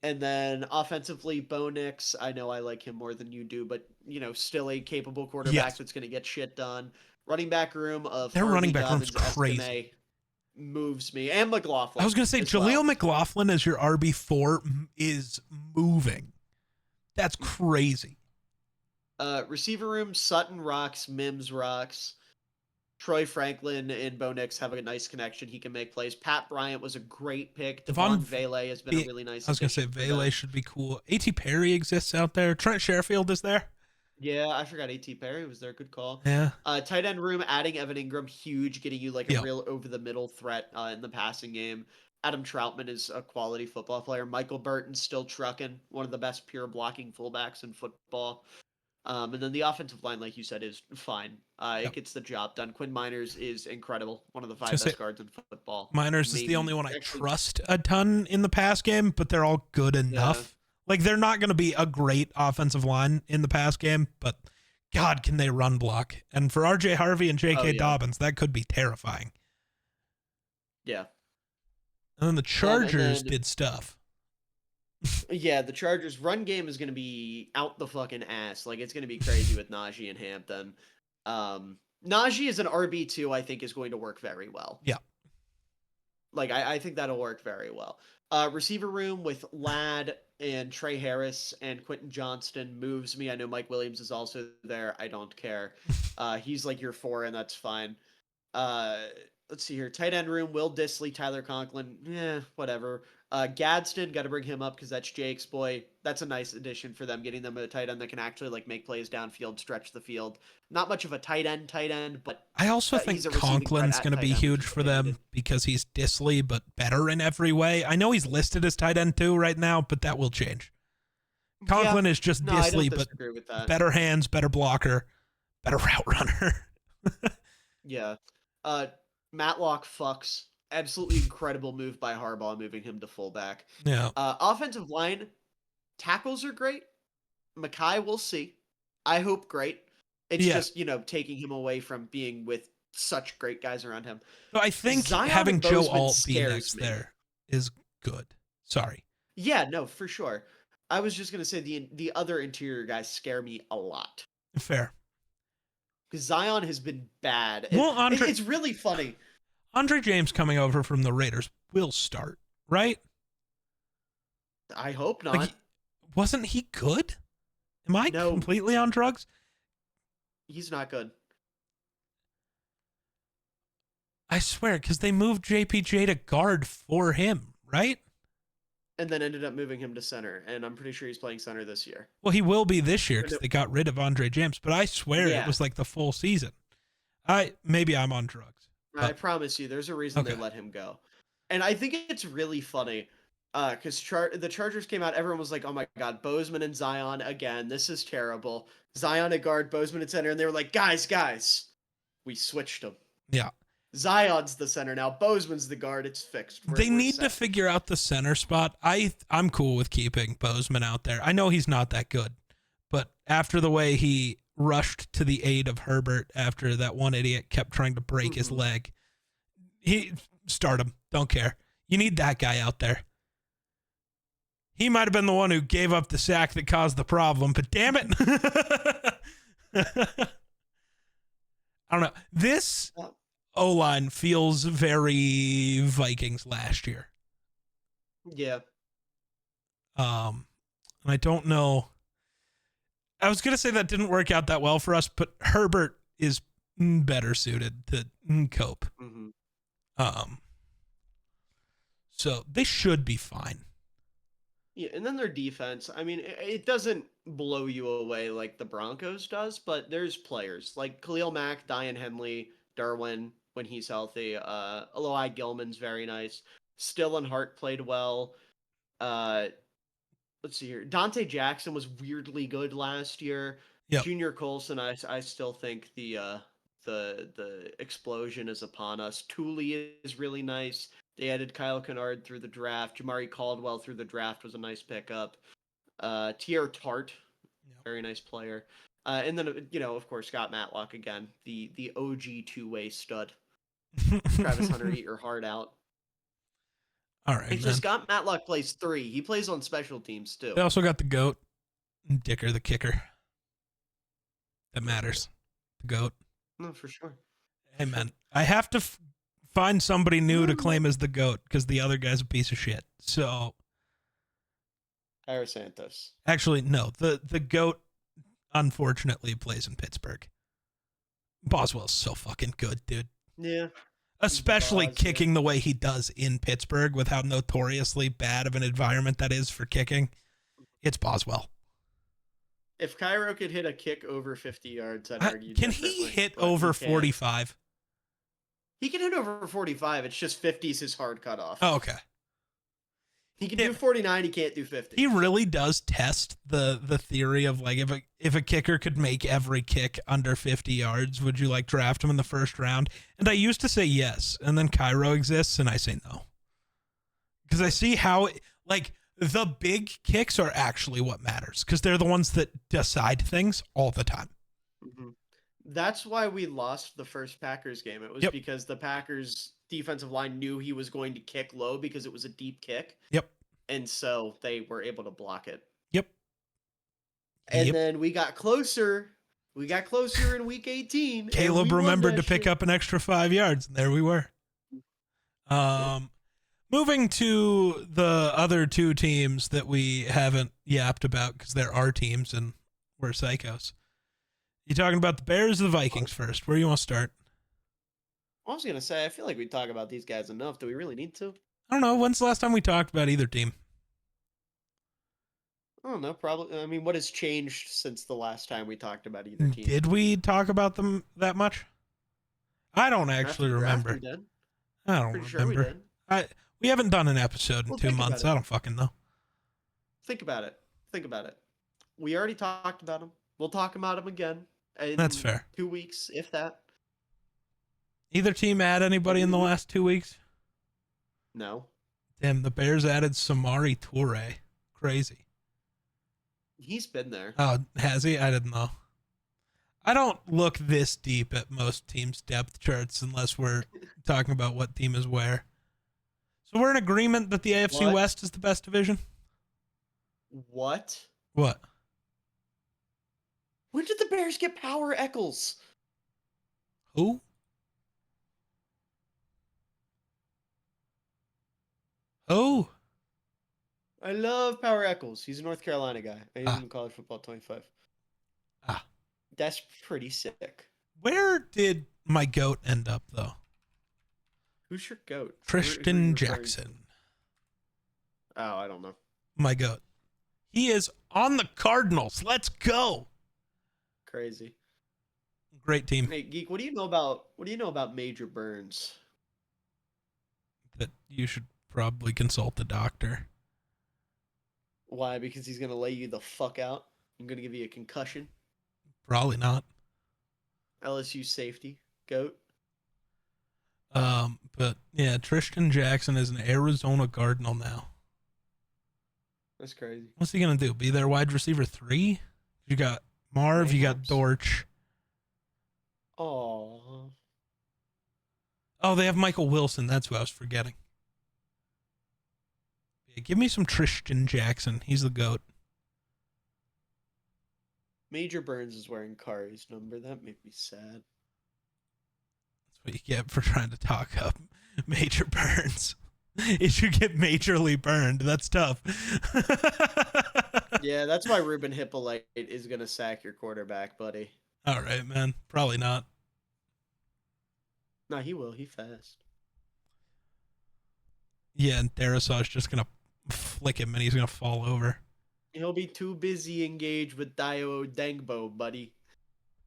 And then offensively, Bo Nix, I know I like him more than you do, but still a capable quarterback Yes. that's going to get shit done. Running back room of Their running Harvey, back room's Dobbins, crazy. Estime moves me, and McLaughlin. I was going to say, as Jaleel well. McLaughlin as your RB4 is moving. That's crazy. Receiver room, Sutton rocks, Mims rocks. Troy Franklin and Bo Nix have a nice connection. He can make plays. Pat Bryant was a great pick. Devon Vele has been a really nice I was going to say, addition for Vele them. should be cool. A.T. Perry exists out there. Trent Sherfield is there. Yeah, I forgot A.T. Perry was there. Good call. Yeah. Tight end room, adding Evan Ingram, huge, getting you like a Yeah. real over-the-middle threat in the passing game. Adam Troutman is a quality football player. Michael Burton's still trucking, one of the best pure blocking fullbacks in football. And then the offensive line, like you said, is fine. It gets the job done. Quinn Miners is incredible. One of the 5 best guards in football. Miners is the only one I trust a ton in the pass game, but they're all good enough. Yeah. Like, they're not going to be a great offensive line in the pass game, but God, can they run block? And for RJ Harvey and J.K. Dobbins, that could be terrifying. Yeah. And then the Chargers did stuff. Yeah, the Chargers' run game is going to be out the fucking ass. Like, it's going to be crazy with Najee and Hampton. Najee as an RB2, I think, is going to work very well. Yeah. Like, I think that'll work very well. Receiver room with Ladd and Trey Harris and Quentin Johnston moves me. I know Mike Williams is also there. I don't care. He's like your 4, and that's fine. Let's see here. Tight end room, Will Dissly, Tyler Conklin. Whatever. Gadsden, got to bring him up because that's Jake's boy. That's a nice addition for them, getting them a tight end that can actually like make plays downfield, stretch the field. Not much of a tight end, but I also think Conklin's going to be huge for them because he's Dissly, but better in every way. I know he's listed as tight end 2 right now, but that will change. Conklin is just Dissly, but better hands, better blocker, better route runner. Yeah. Matlock fucks. Absolutely incredible move by Harbaugh, moving him to fullback. Yeah. Offensive line, tackles are great. Mackay, we'll see. I hope great. It's just, taking him away from being with such great guys around him. So I think having Joe Alt be next there is good. Sorry. Yeah, no, for sure. I was just going to say the other interior guys scare me a lot. Fair. Because Zion has been bad. Well, it's really funny. Andre James coming over from the Raiders will start, right? I hope not. Like, wasn't he good? Am I completely on drugs? He's not good. I swear, because they moved JPJ to guard for him, right? And then ended up moving him to center, and I'm pretty sure he's playing center this year. Well, he will be this year because they got rid of Andre James, but I swear it was like the full season. Maybe I'm on drugs. I promise you, there's a reason they let him go. And I think it's really funny because the Chargers came out, everyone was like, oh my God, Bozeman and Zion again. This is terrible. Zion at guard, Bozeman at center. And they were like, guys, we switched them. Yeah. Zion's the center now. Bozeman's the guard. It's fixed. They need to figure out the center spot. I'm cool with keeping Bozeman out there. I know he's not that good, but after the way he rushed to the aid of Herbert after that one idiot kept trying to break his leg, start him. Don't care. You need that guy out there. He might have been the one who gave up the sack that caused the problem, but damn it. I don't know. This O-line feels very Vikings last year. Yeah. And I don't know. I was going to say that didn't work out that well for us, but Herbert is better suited to cope. Mm-hmm. So they should be fine. Yeah, and then their defense. I mean, it doesn't blow you away like the Broncos does, but there's players like Khalil Mack, Diane Henley, Darwin when he's healthy. Alohi Gilman's very nice. Still and Hart played well. Uh, let's see here. Dante Jackson was weirdly good last year. Yep. Junior Colson, I still think the explosion is upon us. Tooley is really nice. They added Kyle Kennard through the draft. Jamari Caldwell through the draft was a nice pickup. Tier Tart, very nice player. And then of course Scott Matlock again, the OG two-way stud. Travis Hunter, eat your heart out. All right, It's man. just Scott Matlock plays 3. He plays on special teams too. They also got the GOAT, Dicker the kicker. That matters. The GOAT. No, for sure. Hey, man, I have to find somebody new to claim as the GOAT because the other guy's a piece of shit. So, Jairo Santos. actually, no. The GOAT, unfortunately, plays in Pittsburgh. Boswell's so fucking good, dude. Yeah. Especially Boz, kicking the way he does in Pittsburgh with how notoriously bad of an environment that is for kicking. It's Boswell. If Cairo could hit a kick over 50 yards, I'd argue. Can he hit over 45? He can hit over 45. It's just 50 is his hard cutoff. Oh, okay. He can do 49. He can't do 50. He really does test the theory of like if a kicker could make every kick under 50 yards, would you like draft him in the first round? And I used to say yes, and then Cairo exists, and I say no because I see how like the big kicks are actually what matters because they're the ones that decide things all the time. Mm-hmm. That's why we lost the first Packers game. It was because the Packers defensive line knew he was going to kick low because it was a deep kick. Yep. And so they were able to block it. Yep. And then we got closer. We got closer in week 18. Caleb remembered to pick up an extra 5 yards, and there we were. Moving to the other two teams that we haven't yapped about because they're our teams and we're psychos. You talking about the Bears or the Vikings first? Where do you want to start? I was going to say, I feel like we talk about these guys enough. Do we really need to? I don't know. When's the last time we talked about either team? I don't know. Probably. I mean, what has changed since the last time we talked about either team? Did we talk about them that much? I don't actually remember. We did. I don't Pretty remember. Sure we did. We haven't done an episode in 2 months. I don't fucking know. Think about it. We already talked about them. We'll talk about them again. That's fair. 2 weeks, if that. Either team add anybody in the last 2 weeks? No. Damn, the Bears added Samari Toure. Crazy. He's been there. Oh, has he? I didn't know. I don't look this deep at most teams' depth charts unless we're talking about what team is where. So we're in agreement that the AFC West is the best division? What? What? When did the Bears get Power Eccles? Who? Oh. I love Power Eccles. He's a North Carolina guy. He's in college football 25. That's pretty sick. Where did my GOAT end up, though? Who's your GOAT? Tristan Jackson. Oh, I don't know. My GOAT. He is on the Cardinals. Let's go. Crazy. Great team. Hey, Geek, what do you know about Major Burns? That you should probably consult the doctor. Why? Because he's gonna lay you the fuck out. I'm gonna give you a concussion. Probably not. LSU safety. GOAT. But yeah, Tristan Jackson is an Arizona Cardinal now. That's crazy. What's he gonna do? Be their wide receiver 3? You got Marv, you got Dortch. Oh, they have Michael Wilson. That's who I was forgetting. Yeah, give me some Tristan Jackson. He's the GOAT. Major Burns is wearing Kari's number. That made me sad. That's what you get for trying to talk up Major Burns. Is you get majorly burned. That's tough. Yeah, that's why Ruben Hippolyte is going to sack your quarterback, buddy. All right, man. Probably not. No, he will. He fast. Yeah, and Derisaw's just gonna flick him, and he's gonna fall over. He'll be too busy engaged with Dio Dengbo, buddy.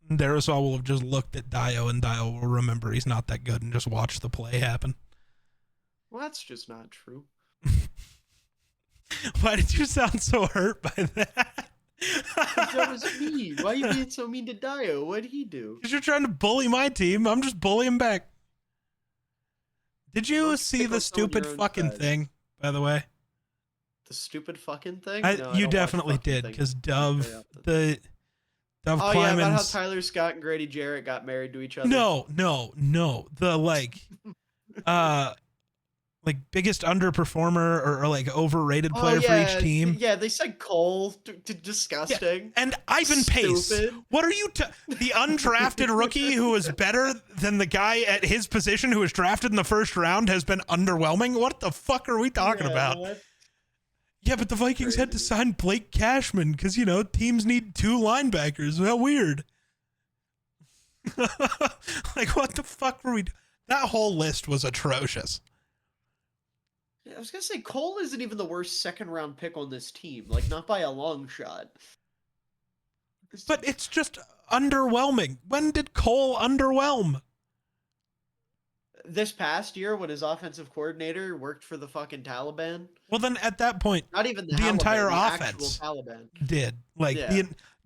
Derisaw will have just looked at Dio, and Dio will remember he's not that good and just watch the play happen. Well, that's just not true. Why did you sound so hurt by that? That was me. Why are you being so mean to Dio? What'd he do? Because you're trying to bully my team. I'm just bullying back. Did you Don't see pick the on stupid your own fucking side. thing, by the way? The stupid fucking thing? You don't watch definitely fucking did, things because very often. Dove Oh yeah, about how Kleiman's... Tyler Scott and Grady Jarrett got married to each other. No. The like biggest underperformer or like overrated player for each team. Yeah, they said Cole. Disgusting. Yeah. And Ivan Pace. Stupid. What are you? The undrafted rookie who is better than the guy at his position who was drafted in the first round has been underwhelming. What the fuck are we talking about? What? Yeah, but the Vikings had to Crazy. sign Blake Cashman because, teams need 2 linebackers. How weird. Like, what the fuck were we doing? That whole list was atrocious. I was gonna say Cole isn't even the worst second round pick on this team. Like, not by a long shot. But it's just underwhelming. When did Cole underwhelm? This past year, when his offensive coordinator worked for the fucking Taliban. Well, then at that point, Not even the entire Taliban, offense the actual Taliban. did. Like, Yeah.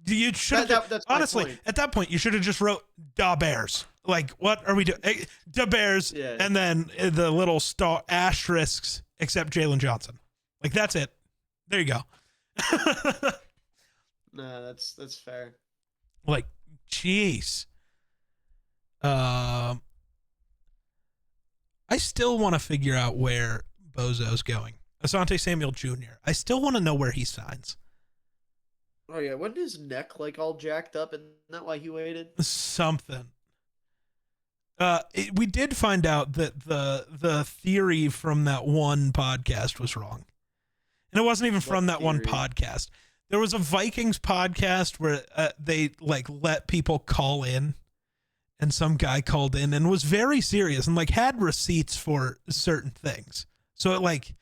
you should have... That's my honestly, point. at that point, you should have just wrote, Da Bears. Like, what are we doing? Da Bears, Yeah. and then the little star asterisks, except Jalen Johnson. Like, that's it. There you go. No, that's fair. Like, jeez. I still want to figure out where Bozo's going. Asante Samuel Jr. I still want to know where he signs. Oh yeah, wasn't his neck like all jacked up? Isn't that why he waited? Something. We did find out that the theory from that one podcast was wrong. And it wasn't even from that one podcast. There was a Vikings podcast where they like let people call in, and some guy called in and was very serious and like had receipts for certain things. So it like,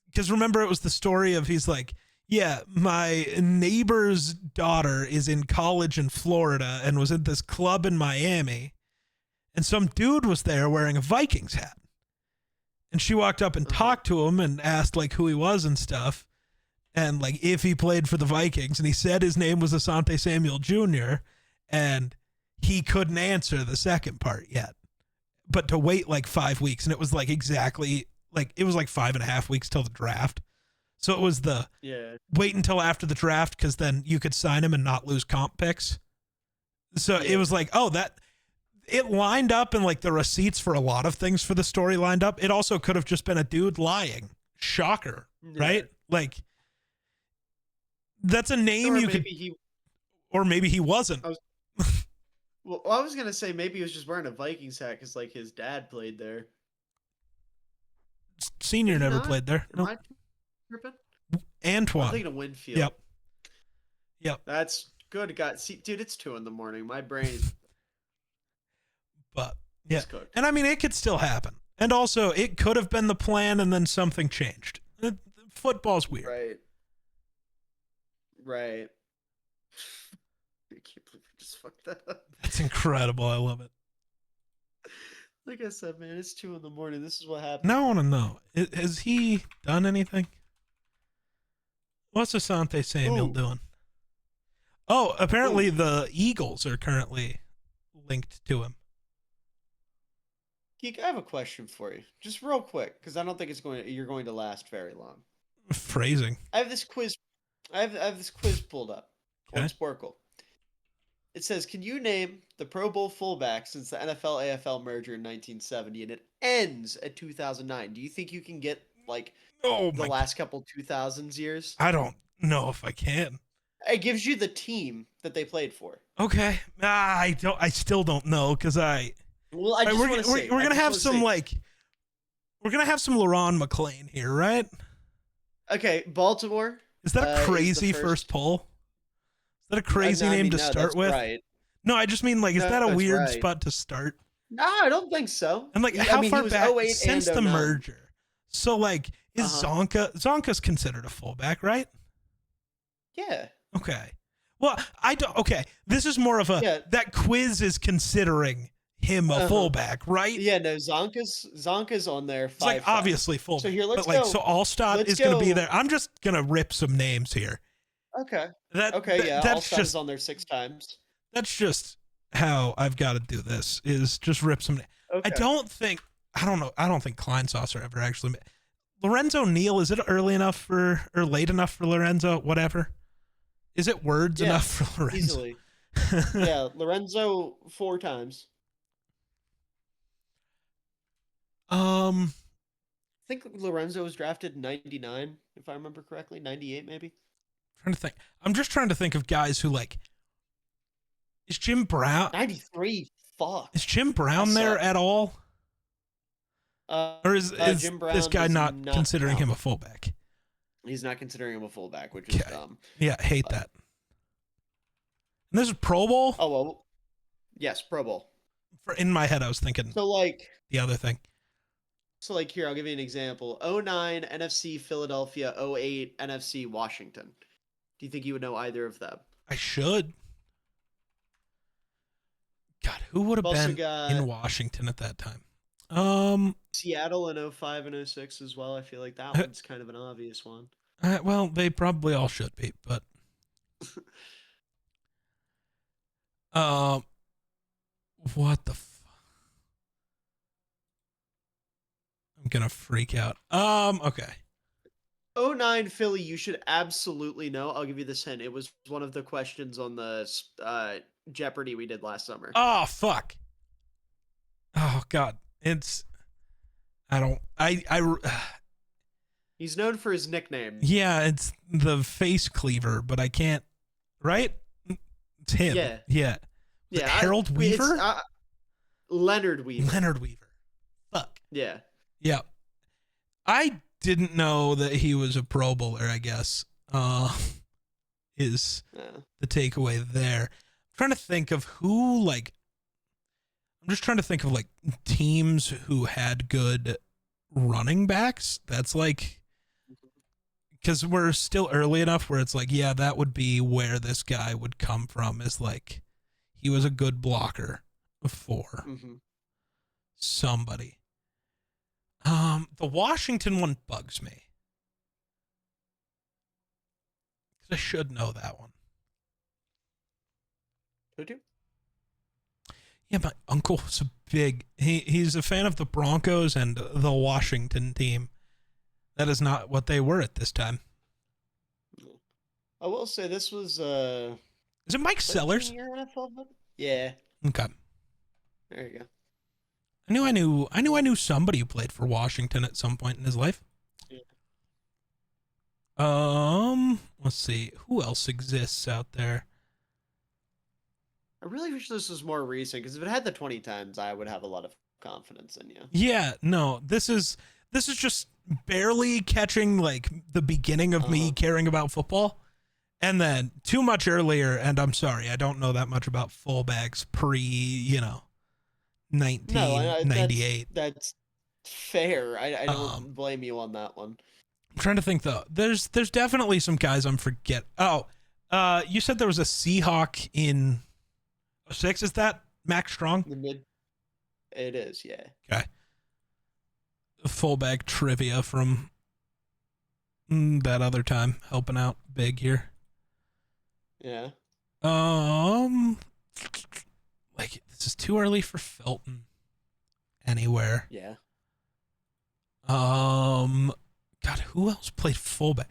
because remember it was the story of he's like, yeah, my neighbor's daughter is in college in Florida and was at this club in Miami, and some dude was there wearing a Vikings hat. And she walked up and talked to him and asked like who he was and stuff, and like if he played for the Vikings, and he said his name was Asante Samuel Jr., and he couldn't answer the second part yet, but to wait like 5 weeks. And it was like exactly like, it was like 5.5 weeks till the draft. So it was the wait until after the draft, because then you could sign him and not lose comp picks. So it was like, oh, that it lined up, and like the receipts for a lot of things for the story lined up. It also could have just been a dude lying. Shocker, right? Like, that's a name you could, or maybe he wasn't. Well, I was gonna say maybe he was just wearing a Vikings hat because like his dad played there. Senior never played there. Am I tripping? Antoine. I'm thinking of Winfield. Yep. That's good. See, dude, it's 2 a.m. My brain. But yeah, is cooked. and I mean it could still happen. And also, it could have been the plan, and then something changed. Football's weird. Right. I can't believe I just fucked that up. That's incredible. I love it. Like I said, man, it's 2 a.m. This is what happened. Now I want to know: has he done anything? What's Asante Samuel doing? Oh, apparently the Eagles are currently linked to him. Geek, I have a question for you, just real quick, because I don't think you're going to last very long. Phrasing. I have this quiz. I have this quiz pulled up on Sporkle. It says, "Can you name the Pro Bowl fullback since the NFL AFL merger in 1970?" And it ends at 2009. Do you think you can get like the last couple 2000s years? I don't know if I can. It gives you the team that they played for. Okay. I still don't know, because Well, I just want to say we're gonna have some we're gonna have some LaRon McClain here, right? Okay, Baltimore. Is that a crazy first poll? Is that a crazy name to start with? Right. No, I just mean like, is that a weird spot to start? No, I don't think so. And like, how far he was back 08 since and the 09. merger? So like, is Uh-huh. Zonka's considered a fullback, right? Yeah. Okay. Well, I don't. Okay, this is more of a Yeah. that quiz is considering him a Uh-huh. fullback, right? Yeah, no, Zonka's on there It's like 5 times. obviously So fullback, here, but like so Allstott let's is going to be go there. I'm just gonna rip some names here. okay. That, Okay, that yeah, that's Allstott is just on there 6 times. that's just how I've got to do this. Is just rip some. I Okay. don't think. I don't know. I don't think Kleinsaucer ever actually. Lorenzo Neal, is it early enough for or late enough for Lorenzo? Whatever. Is it words Yeah, enough for Lorenzo? easily. Yeah, Lorenzo 4 times. um, I think Lorenzo was drafted in 99, if I remember correctly. 98, maybe? trying to think. I'm just trying to think of guys who like. Is Jim Brown? 93. Fuck. Is Jim I Brown there suck. at all? Or is Jim this Brown guy does not not considering him count. a fullback? He's not considering him a fullback, which is Okay. dumb. Yeah, hate But, that. And this is Pro Bowl? oh, well, yes, Pro Bowl. In my head, I was thinking So, like, the other thing. here, I'll give you an example. 09 NFC Philadelphia, 08 NFC Washington. Do you think you would know either of them? I should. God, who would have We've also been got in Washington at that time? Seattle in 05 and 06 as well. I feel like that one's kind of an obvious one. Well, they probably all should be, but um, what the? I'm gonna freak out. Okay. 09 Philly, you should absolutely know. I'll give you this hint. It was one of the questions on the Jeopardy we did last summer. Oh fuck. Oh god, it's. I don't. He's known for his nickname. Yeah, it's the face cleaver, but I can't. Right? It's him. Yeah. Yeah. Yeah. Harold Weaver? Leonard Weaver. Leonard Weaver. Fuck. Yeah. Yeah. I didn't know that he was a Pro Bowler, I guess. Is the takeaway there. I'm trying to think of who, like, I'm just trying to think of, like, teams who had good running backs. That's like, because we're still early enough where it's like, yeah, that would be where this guy would come from, is like, he was a good blocker for somebody. The Washington one bugs me. I should know that one. Should you? Yeah, my uncle was he's a fan of the Broncos and the Washington team. That is not what they were at this time. I will say this was Is it Mike Sellers? Yeah. Okay. There you go. I knew somebody who played for Washington at some point in his life. Yeah. Let's see. Who else exists out there? I really wish this was more recent, because if it had the 20 times, I would have a lot of confidence in you. Yeah, no. This is just barely catching like the beginning of me caring about football. And then too much earlier, and I'm sorry, I don't know that much about fullbacks pre, 1998. That's fair. I don't blame you on that one. I'm trying to think though. There's definitely some guys I'm forget. Oh, you said there was a Seahawk in 06. Is that Max Strong? It is, yeah. Okay. Fullback trivia from that other time, helping out big here. Yeah. Like, this is too early for Felton anywhere. Yeah. God, who else played fullback?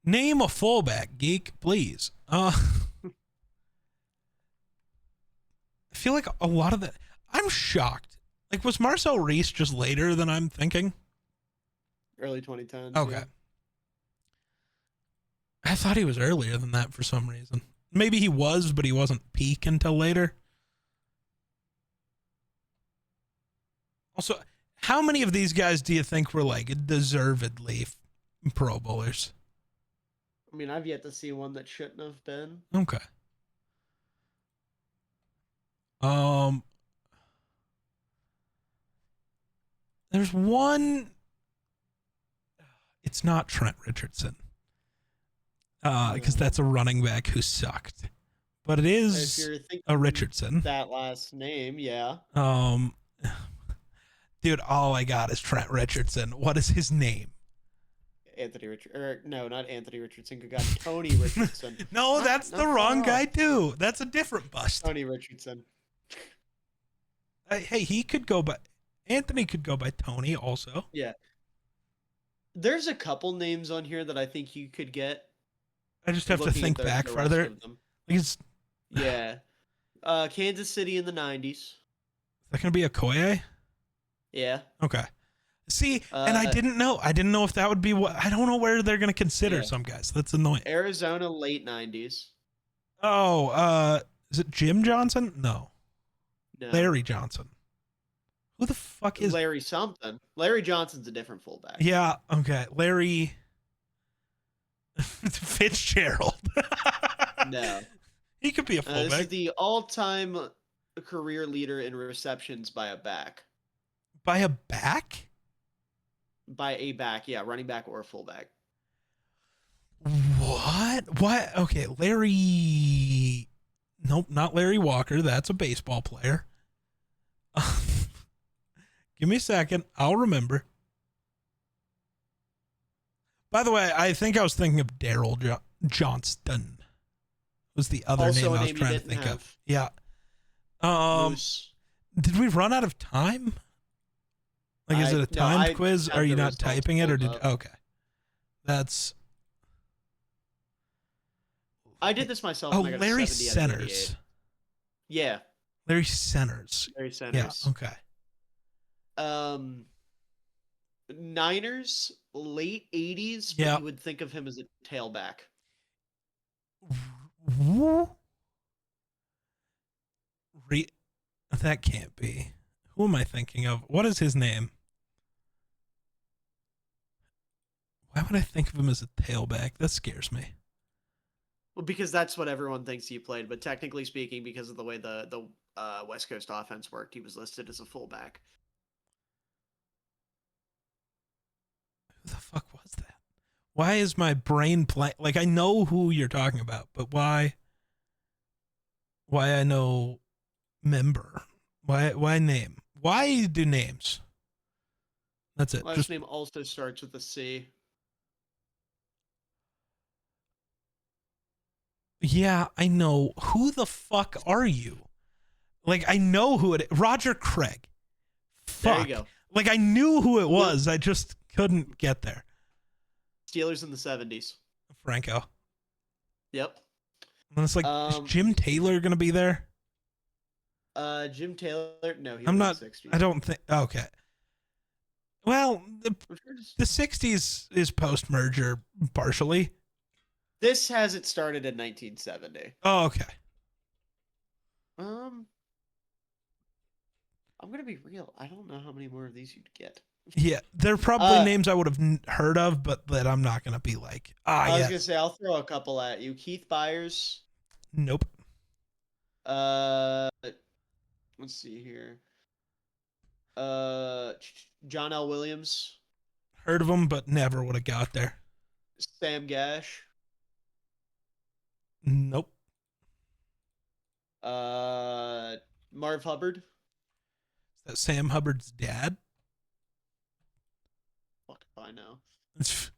Name a fullback, geek, please. I feel like a lot of that. I'm shocked. Like, was Marcel Reese just later than I'm thinking? Early 2010s. Okay. Yeah. I thought he was earlier than that for some reason. Maybe he was, but he wasn't peak until later. Also, how many of these guys do you think were like deservedly Pro Bowlers? I mean, I've yet to see one that shouldn't have been. Okay. There's one It's not Trent Richardson. Because No. that's a running back who sucked. But it If is you're thinking a Richardson. that last name, yeah. Dude, all I got is Trent Richardson. What is his name? Anthony Richard, or no, not Anthony Richardson. Good God, Tony Richardson. No, that's Not the wrong far guy off. too. That's a different bust. Tony Richardson. Hey, he could go by Anthony. Could go by Tony also. Yeah. There's a couple names on here that I think you could get. I just have to Looking at think the back rest farther. of them. Like, is Yeah. Kansas City in the 90s. that gonna be a Okoye? Yeah. Okay. See, and I didn't know. I didn't know if that would be what. I don't know where they're gonna consider Yeah. some guys. That's annoying. Arizona late 90s. Oh, is it Jim Johnson? No, No. Larry Johnson. Who the fuck is? Larry something. Larry Johnson's a different fullback. Yeah. Okay. Larry Fitzgerald. No. He could be a This fullback. is the all-time career leader in receptions by a back. By a back? By a back, yeah, running back or fullback. What? What? Okay, Larry. Nope, not Larry Walker. That's a baseball player. Give me a second. I'll remember. By the way, I think I was thinking of Daryl Johnston. Was the other Also name a I was name you trying to didn't think have. of. Yeah. Moose. Did we run out of time? Like, is it a timed quiz? have Are you the not results typing it, or pulled did? up. Okay. That's. I did this myself. Oh, and I got a Larry 70 out of 88. Centers. Yeah, Larry Centers. Larry Yeah. Centers. Okay. Niners, late 80s, but Yeah. you would think of him as a tailback. That can't be. Who am I thinking of? What is his name? Why would I think of him as a tailback? That scares me. Well, because that's what everyone thinks he played, but technically speaking, because of the way the West Coast offense worked, he was listed as a fullback. Who the fuck was that? Why is my brain blank? Like, I know who you're talking about, but why? Why I know member? Why name? Why do names? That's it. Last Just name also starts with a C. yeah, I know. Who the fuck are you? Like, I know who it is. Roger Craig. Fuck. There you go. Like, I knew who it was. I just couldn't get there. Steelers in the 70s. Franco. Yep. And it's like, is Jim Taylor gonna be there? Jim Taylor. No, he I'm was not. in the 60s. I don't think. Okay. Well, the I'm sure it's- 60s is post merger partially. This has it started in 1970. Oh, okay. I'm gonna be real. I don't know how many more of these you'd get. Yeah, they're probably names I would have heard of, but that I'm not gonna be like, I was yeah. gonna say I'll throw a couple at you. Keith Byers. Nope. Let's see here. John L. Williams. Heard of them, but never would have got there. Sam Gash. Nope. Marv Hubbard. Is that Sam Hubbard's dad? Fuck if I know. It's,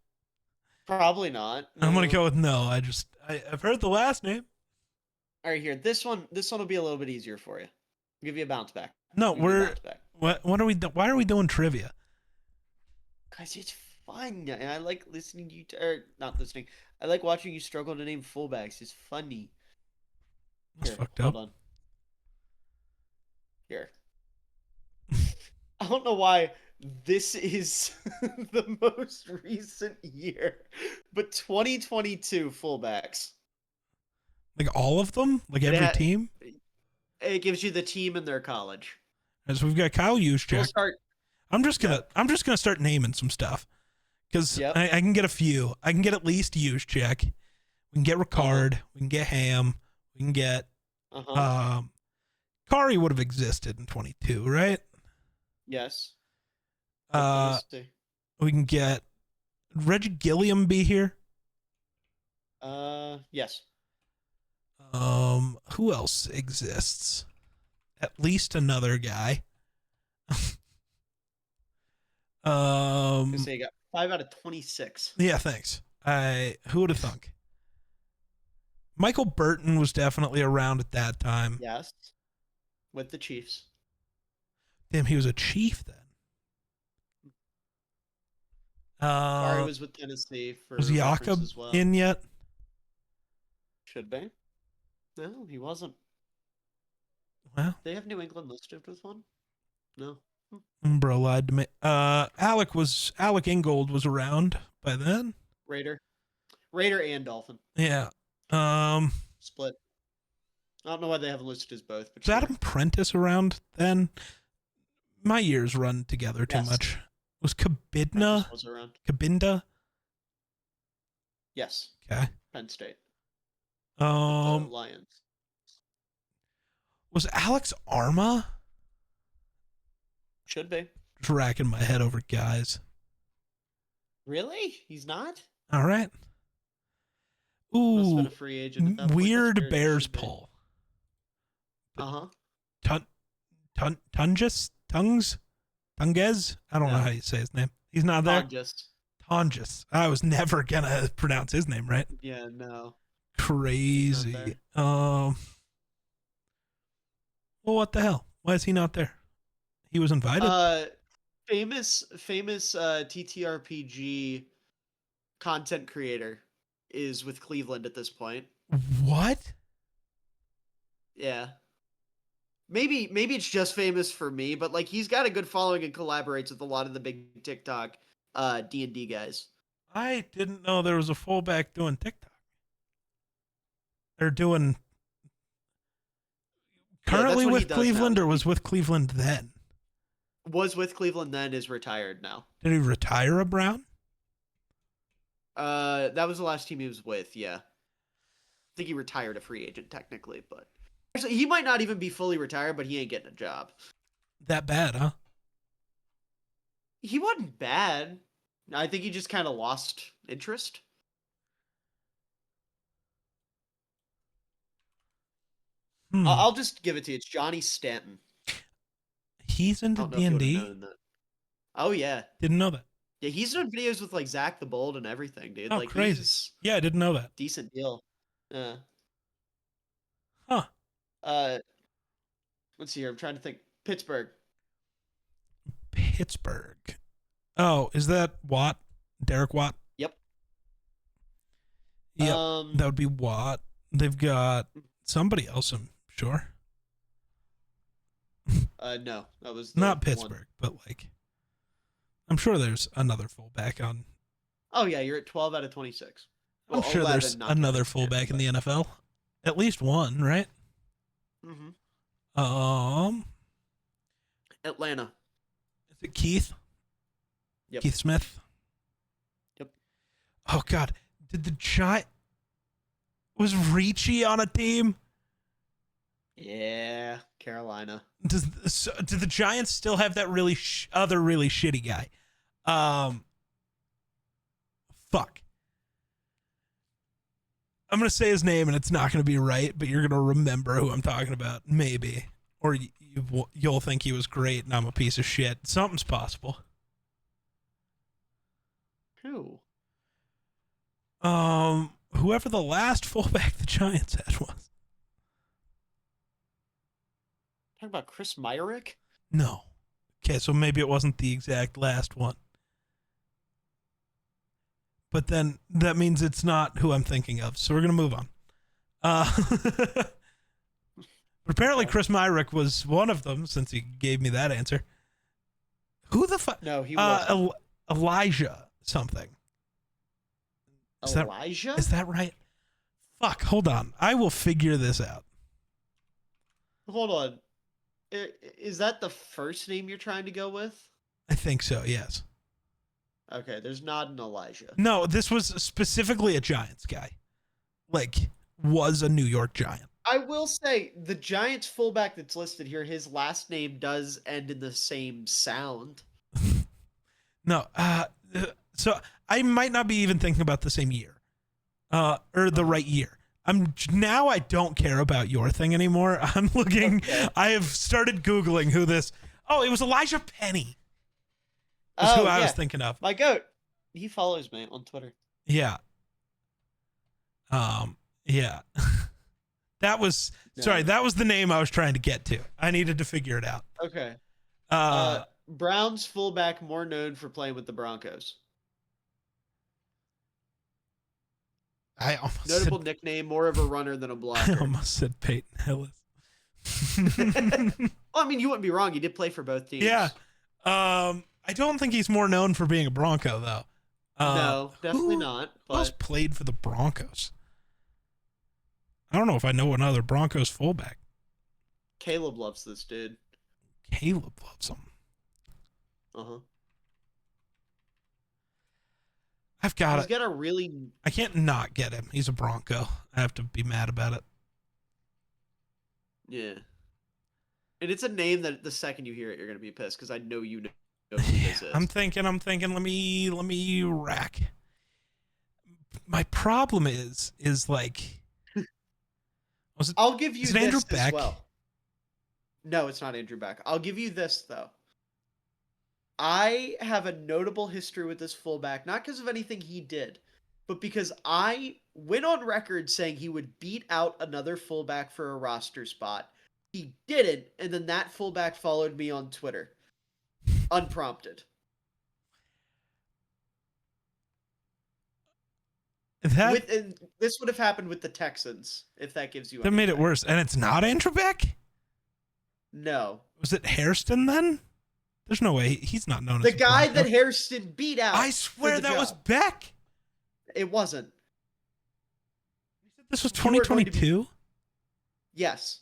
Probably not. I'm gonna No. go with no. I've heard the last name. All right, here. This one will be a little bit easier for you. I'll give you a bounce back. No, I'll give you a bounce back. what are we why are we doing trivia? Guys, it's fun, and I like listening to you. Or not listening. I like watching you struggle to name fullbacks. It's funny. That's Here, fucked hold up. on. Here. I don't know why this is the most recent year, but 2022 fullbacks. Like all of them? Like It every ha- team? It gives you the team and their college. So we've got Kyle We'll Juszczyk. start. I'm just gonna start naming some stuff because Yep. I can get a few. I can get at least Juszczyk. We can get Ricard. We can get Ham. We can get Kari would have existed in 22, right? Yes. We can get Reggie Gilliam be here? Yes. Who else exists? At least another guy. Because they got 5 out of 26. Yeah, thanks. Who would have thunk? Michael Burton was definitely around at that time. Yes. With the Chiefs. Damn, he was a Chief then. Sorry, was with Tennessee for Was reference Jakob as well. in yet? Should be. No, he wasn't. Well, They have New England listed with one? No. bro lied to me. Alec Ingold was around by then. Raider and Dolphin. Yeah. Split. I don't know why they haven't listed as both, but Was Adam Prentice around then? My years run together too Yes. much. Was Kabidna? Prentice was around. Kabinda? Yes. Okay. Penn State. Was Lions. Alex Arma? Should be. Just racking my head over guys. Really? He's not? All right. Must have been Ooh, a free agent at that point. That's weird weird. It Bears should be. pull. Uh-huh. Tunges? Tunges? I don't know No. how you say his name. He's not there? Just. Tonjes. I was never going to pronounce his name right. Yeah, no. Crazy. Well, what the hell? Why is he not there? He was invited. Famous TTRPG content creator is with Cleveland at this point. What? Yeah. Maybe it's just famous for me, but like he's got a good following and collaborates with a lot of the big TikTok D&D guys. I didn't know there was a fullback doing TikTok. They're doing currently what he with does Cleveland now. or was with Cleveland then? Was with Cleveland then, is retired now. Did he retire a Brown? That was the last team he was with, yeah. I think he retired a free agent technically, but actually he might not even be fully retired, but he ain't getting a job. That bad, huh? He wasn't bad. I think he just kind of lost interest. I'll just give it to you. It's Johnny Stanton. He's into I don't know if you would've D&D? known that. Oh yeah. Didn't know that. Yeah, he's doing videos with like Zach the Bold and everything, dude. Oh, Like crazy. he's Yeah, I didn't know that. decent deal. Huh. Let's see here. I'm trying to think. Pittsburgh. Oh, is that Watt? Derek Watt? Yep. Yep. That would be Watt. They've got somebody else, I'm sure. No, that was Not the Pittsburgh, one. but like, I'm sure there's another fullback on. Oh yeah, you're at 12 out of 26. I'm sure 11, there's not another 26, fullback in the NFL. At least one, right? Mm-hmm. Atlanta. Is it Keith? Yep. Keith Smith? Yep. Oh God, did the Giant was Ricci on a team? Yeah, Carolina. Do the Giants still have that really other really shitty guy? Fuck. I'm gonna say his name and it's not gonna be right, but you're gonna remember who I'm talking about, maybe, or you'll think he was great and I'm a piece of shit. Something's possible. Who? Whoever the last fullback the Giants had was. Talking about Chris Myrick? No. Okay, so maybe it wasn't the exact last one. But then that means it's not who I'm thinking of. So we're going to move on. But apparently Chris Myrick was one of them since he gave me that answer. Who the fuck? No, he wasn't. Elijah something. Elijah? Is that right? Fuck, hold on. I will figure this out. Hold on. Is that the first name you're trying to go with? I think so, yes. Okay, there's not an Elijah. No, this was specifically a Giants guy. Like, was a New York Giant. I will say, the Giants fullback that's listed here, his last name does end in the same sound. No, So I might not be even thinking about the same year, or the right year. I don't care about your thing anymore. I'm looking. Okay. I have started Googling who this. Oh, it was Elijah Penny. Was who I was thinking of. My goat. He follows me on Twitter. Yeah. Yeah. That was sorry. That was the name I was trying to get to. I needed to figure it out. Okay. Uh, Browns fullback more known for playing with the Broncos. I almost Notable said, nickname, more of a runner than a I blocker. almost said Peyton Hillis. Well, I mean, you wouldn't be wrong. He did play for both teams. Yeah. I don't think he's more known for being a Bronco though. No, definitely not. Who else But played for the Broncos? I don't know if I know another Broncos fullback. Caleb loves this dude. Caleb loves him. Uh-huh. I've got He's it. got a really... I can't not get him. He's a Bronco. I have to be mad about it. Yeah. And it's a name that the second you hear it, you're going to be pissed because I know you know who this is. I'm thinking. Let me rack. My problem is like, was it? I'll give you Is it this Andrew as Beck? well. No, it's not Andrew Beck. I'll give you this, though. I have a notable history with this fullback, not because of anything he did, but because I went on record saying he would beat out another fullback for a roster spot. He didn't, and then that fullback followed me on Twitter. Unprompted. And this would have happened with the Texans, if that gives you that made it worse. And it's not Andrew Beck? No. Was it Hairston then? There's no way. He's not known The as a guy Bronco. that Hairston beat out. I swear that was Beck. It wasn't. This was 2022? Yes.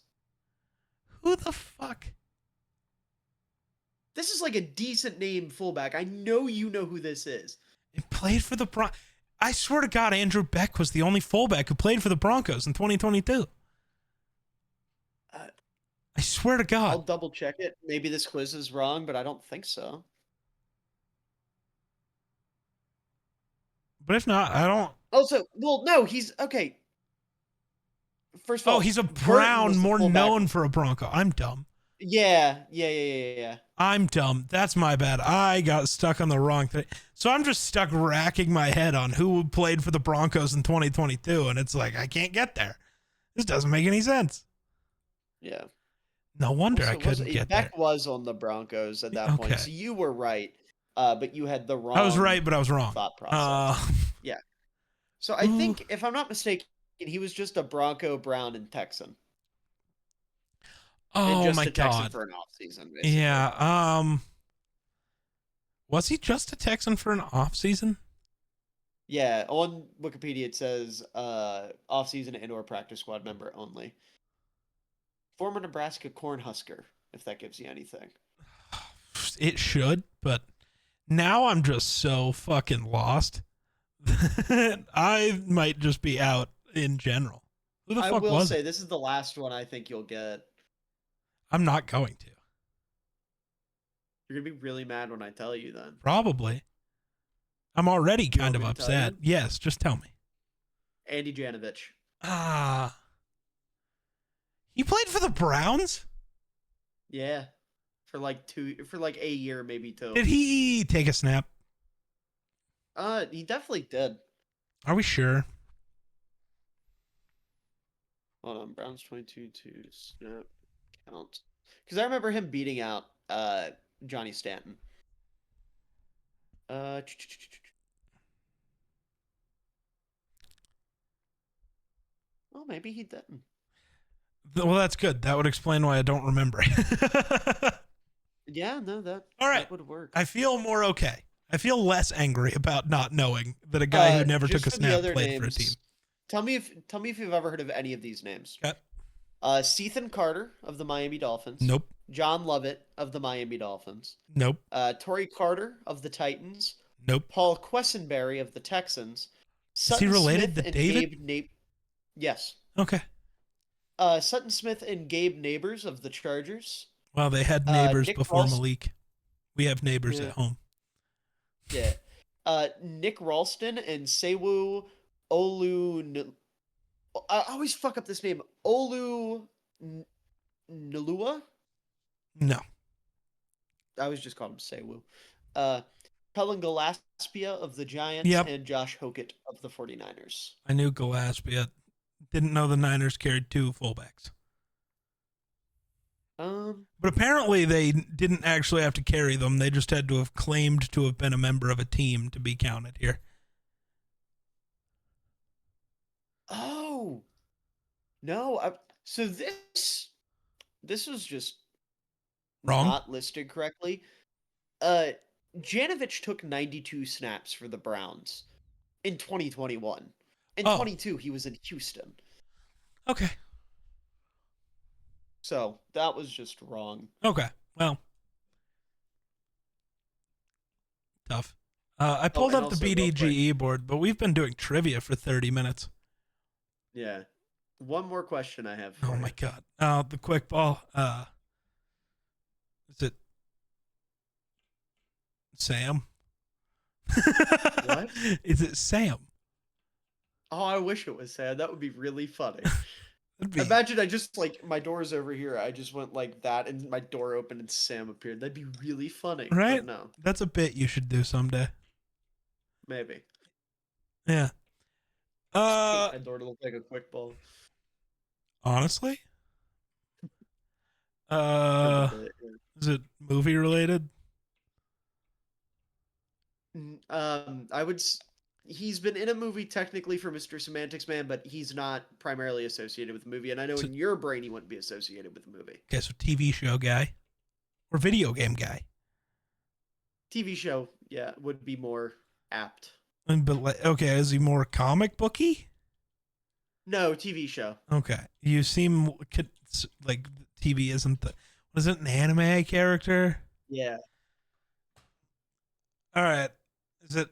Who the fuck? This is like a decent name fullback. I know you know who this is. It played for the Broncos. I swear to God, Andrew Beck was the only fullback who played for the Broncos in 2022. I swear to God. I'll double check it. Maybe this quiz is wrong, but I don't think so. But if not, I don't. Also, well, no, he's okay. First of all, He's a Burton Brown, was the more fullback. known for a Bronco. I'm dumb. Yeah. I'm dumb. That's my bad. I got stuck on the wrong thing. So I'm just stuck racking my head on who played for the Broncos in 2022, and it's like I can't get there. This doesn't make any sense. Yeah. No wonder I couldn't get there. Beck was on the Broncos at that point, so you were right, but you had the wrong. I was right, but I was wrong. Thought process. Yeah. So I think, if I'm not mistaken, he was just a Bronco, Brown, and Texan. Oh and just my a Texan God! for an off season, basically. Yeah. Was he just a Texan for an off season? Yeah. On Wikipedia, it says off season and/or practice squad member only. Former Nebraska Cornhusker, if that gives you anything. It should, but now I'm just so fucking lost. I might just be out in general. Who the fuck was it? I will say, this is the last one I think you'll get. I'm not going to. You're going to be really mad when I tell you then. Probably. I'm already kind of upset. Yes, just tell me. Andy Janovich. He played for the Browns? Yeah. For like a year, maybe two. Did he take a snap? He definitely did. Are we sure? Hold on, Browns 22 to snap count. Because I remember him beating out Johnny Stanton. Oh, maybe he didn't. Well, that's good. That would explain why I don't remember. Yeah, no, that would work. I feel more okay. I feel less angry about not knowing that a guy who never took a snap played for a team. Tell me if you've ever heard of any of these names. Okay. Sethan Carter of the Miami Dolphins. Nope. John Lovett of the Miami Dolphins. Nope. Torrey Carter of the Titans. Nope. Paul Quessenberry of the Texans. Is he related to David? Yes. Okay. Sutton Smith and Gabe Neighbors of the Chargers. Well, they had neighbors Nick before Foles. Malik. We have neighbors at home. Yeah. Nick Ralston and Sewu Olu. I always fuck up this name. Olu Nalua. No, I always just called him Sewu. Uh, Pelin Galaspia of the Giants yep, and Josh Hokett of the 49ers. I knew Gillespie. Didn't know the Niners carried two fullbacks. But apparently they didn't actually have to carry them. They just had to have claimed to have been a member of a team to be counted here. Oh no! So this was just Wrong? not listed correctly. Uh, Janovich took 92 snaps for the Browns in 2021. In Oh, 22, he was in Houston. okay. So that was just wrong. Okay. Well, tough. I Oh, pulled and up the also real quick, BDGE board, but we've been doing trivia for 30 minutes. yeah. One more question I have Oh for my you. god. The quick ball. Is it Sam? What? Is it Sam? Oh, I wish it was sad. That would be really funny. That'd be Imagine I just like my door's over here. I just went like that, and my door opened and Sam appeared. That'd be really funny. right. But no, That's a bit you should do someday. maybe Yeah. just paint Uh, my door to look like a quick ball honestly, for the uh, bit. Yeah. is it movie related? I would. He's been in a movie technically for Mr. Semantics Man, but he's not primarily associated with the movie. And I know So, in your brain he wouldn't be associated with the movie. okay, so TV show guy or video game guy. TV show, yeah, would be more apt. But okay, is he more comic booky? No, TV show. Okay, you seem like TV isn't the. Was it an anime character? Yeah. All right, is it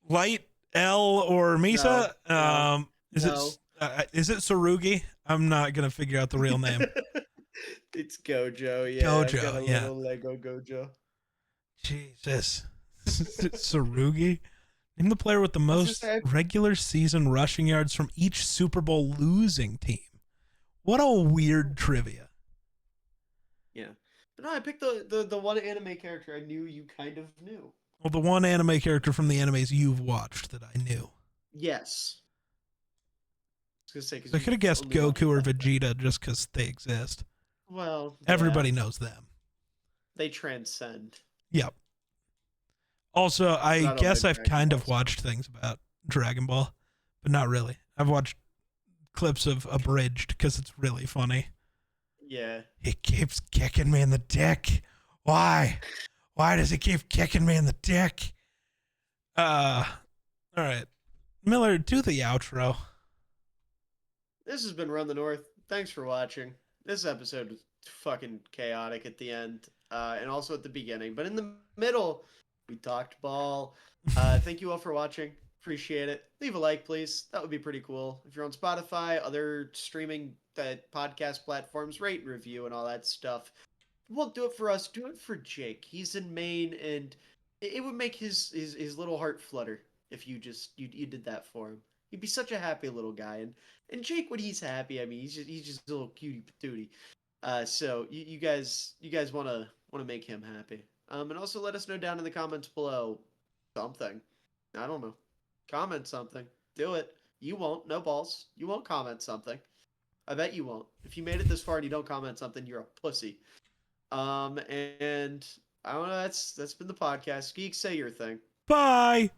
Light L or No. Misa? No. Is No. it Sarugi? I'm not gonna figure out the real name. It's Gojo. Yeah, I got Gojo, a yeah. little Lego Gojo. Jesus, is it Sarugi? Name the player with the I was just most saying. regular season rushing yards from each Super Bowl losing team. What a weird trivia. Yeah. But no, I picked the one anime character I knew you kind of knew. Well, the one anime character from the animes you've watched that I knew. Yes. I was gonna say So I because could have you guessed only watched Goku or that. Vegeta just because they exist. Well, yeah, Everybody knows them. they transcend. Yep. Also, But I I don't know guess I've Dragon kind Ball, of so. watched things about Dragon Ball, but not really. I've watched clips of Abridged because it's really funny. Yeah. He keeps kicking me in the dick. Why? Why does he keep kicking me in the dick? All right. Miller, do the outro. This has been Run the North. Thanks for watching. This episode was fucking chaotic at the end, and also at the beginning. But in the middle, we talked ball. Thank you all for watching. Appreciate it. Leave a like, please. That would be pretty cool. If you're on Spotify, other streaming podcast platforms, rate, review, and all that stuff. Won't do it for us. Do it for Jake. He's in Maine, and it would make his little heart flutter if you did that for him. He'd be such a happy little guy, and Jake, when he's happy, I mean, he's just a little cutie patootie. So you guys wanna make him happy. And also let us know down in the comments below something. I don't know. Comment something. Do it. You won't. No balls. You won't comment something. I bet you won't. If you made it this far and you don't comment something, you're a pussy. And I don't know. That's been the podcast. Geeks, say your thing. Bye.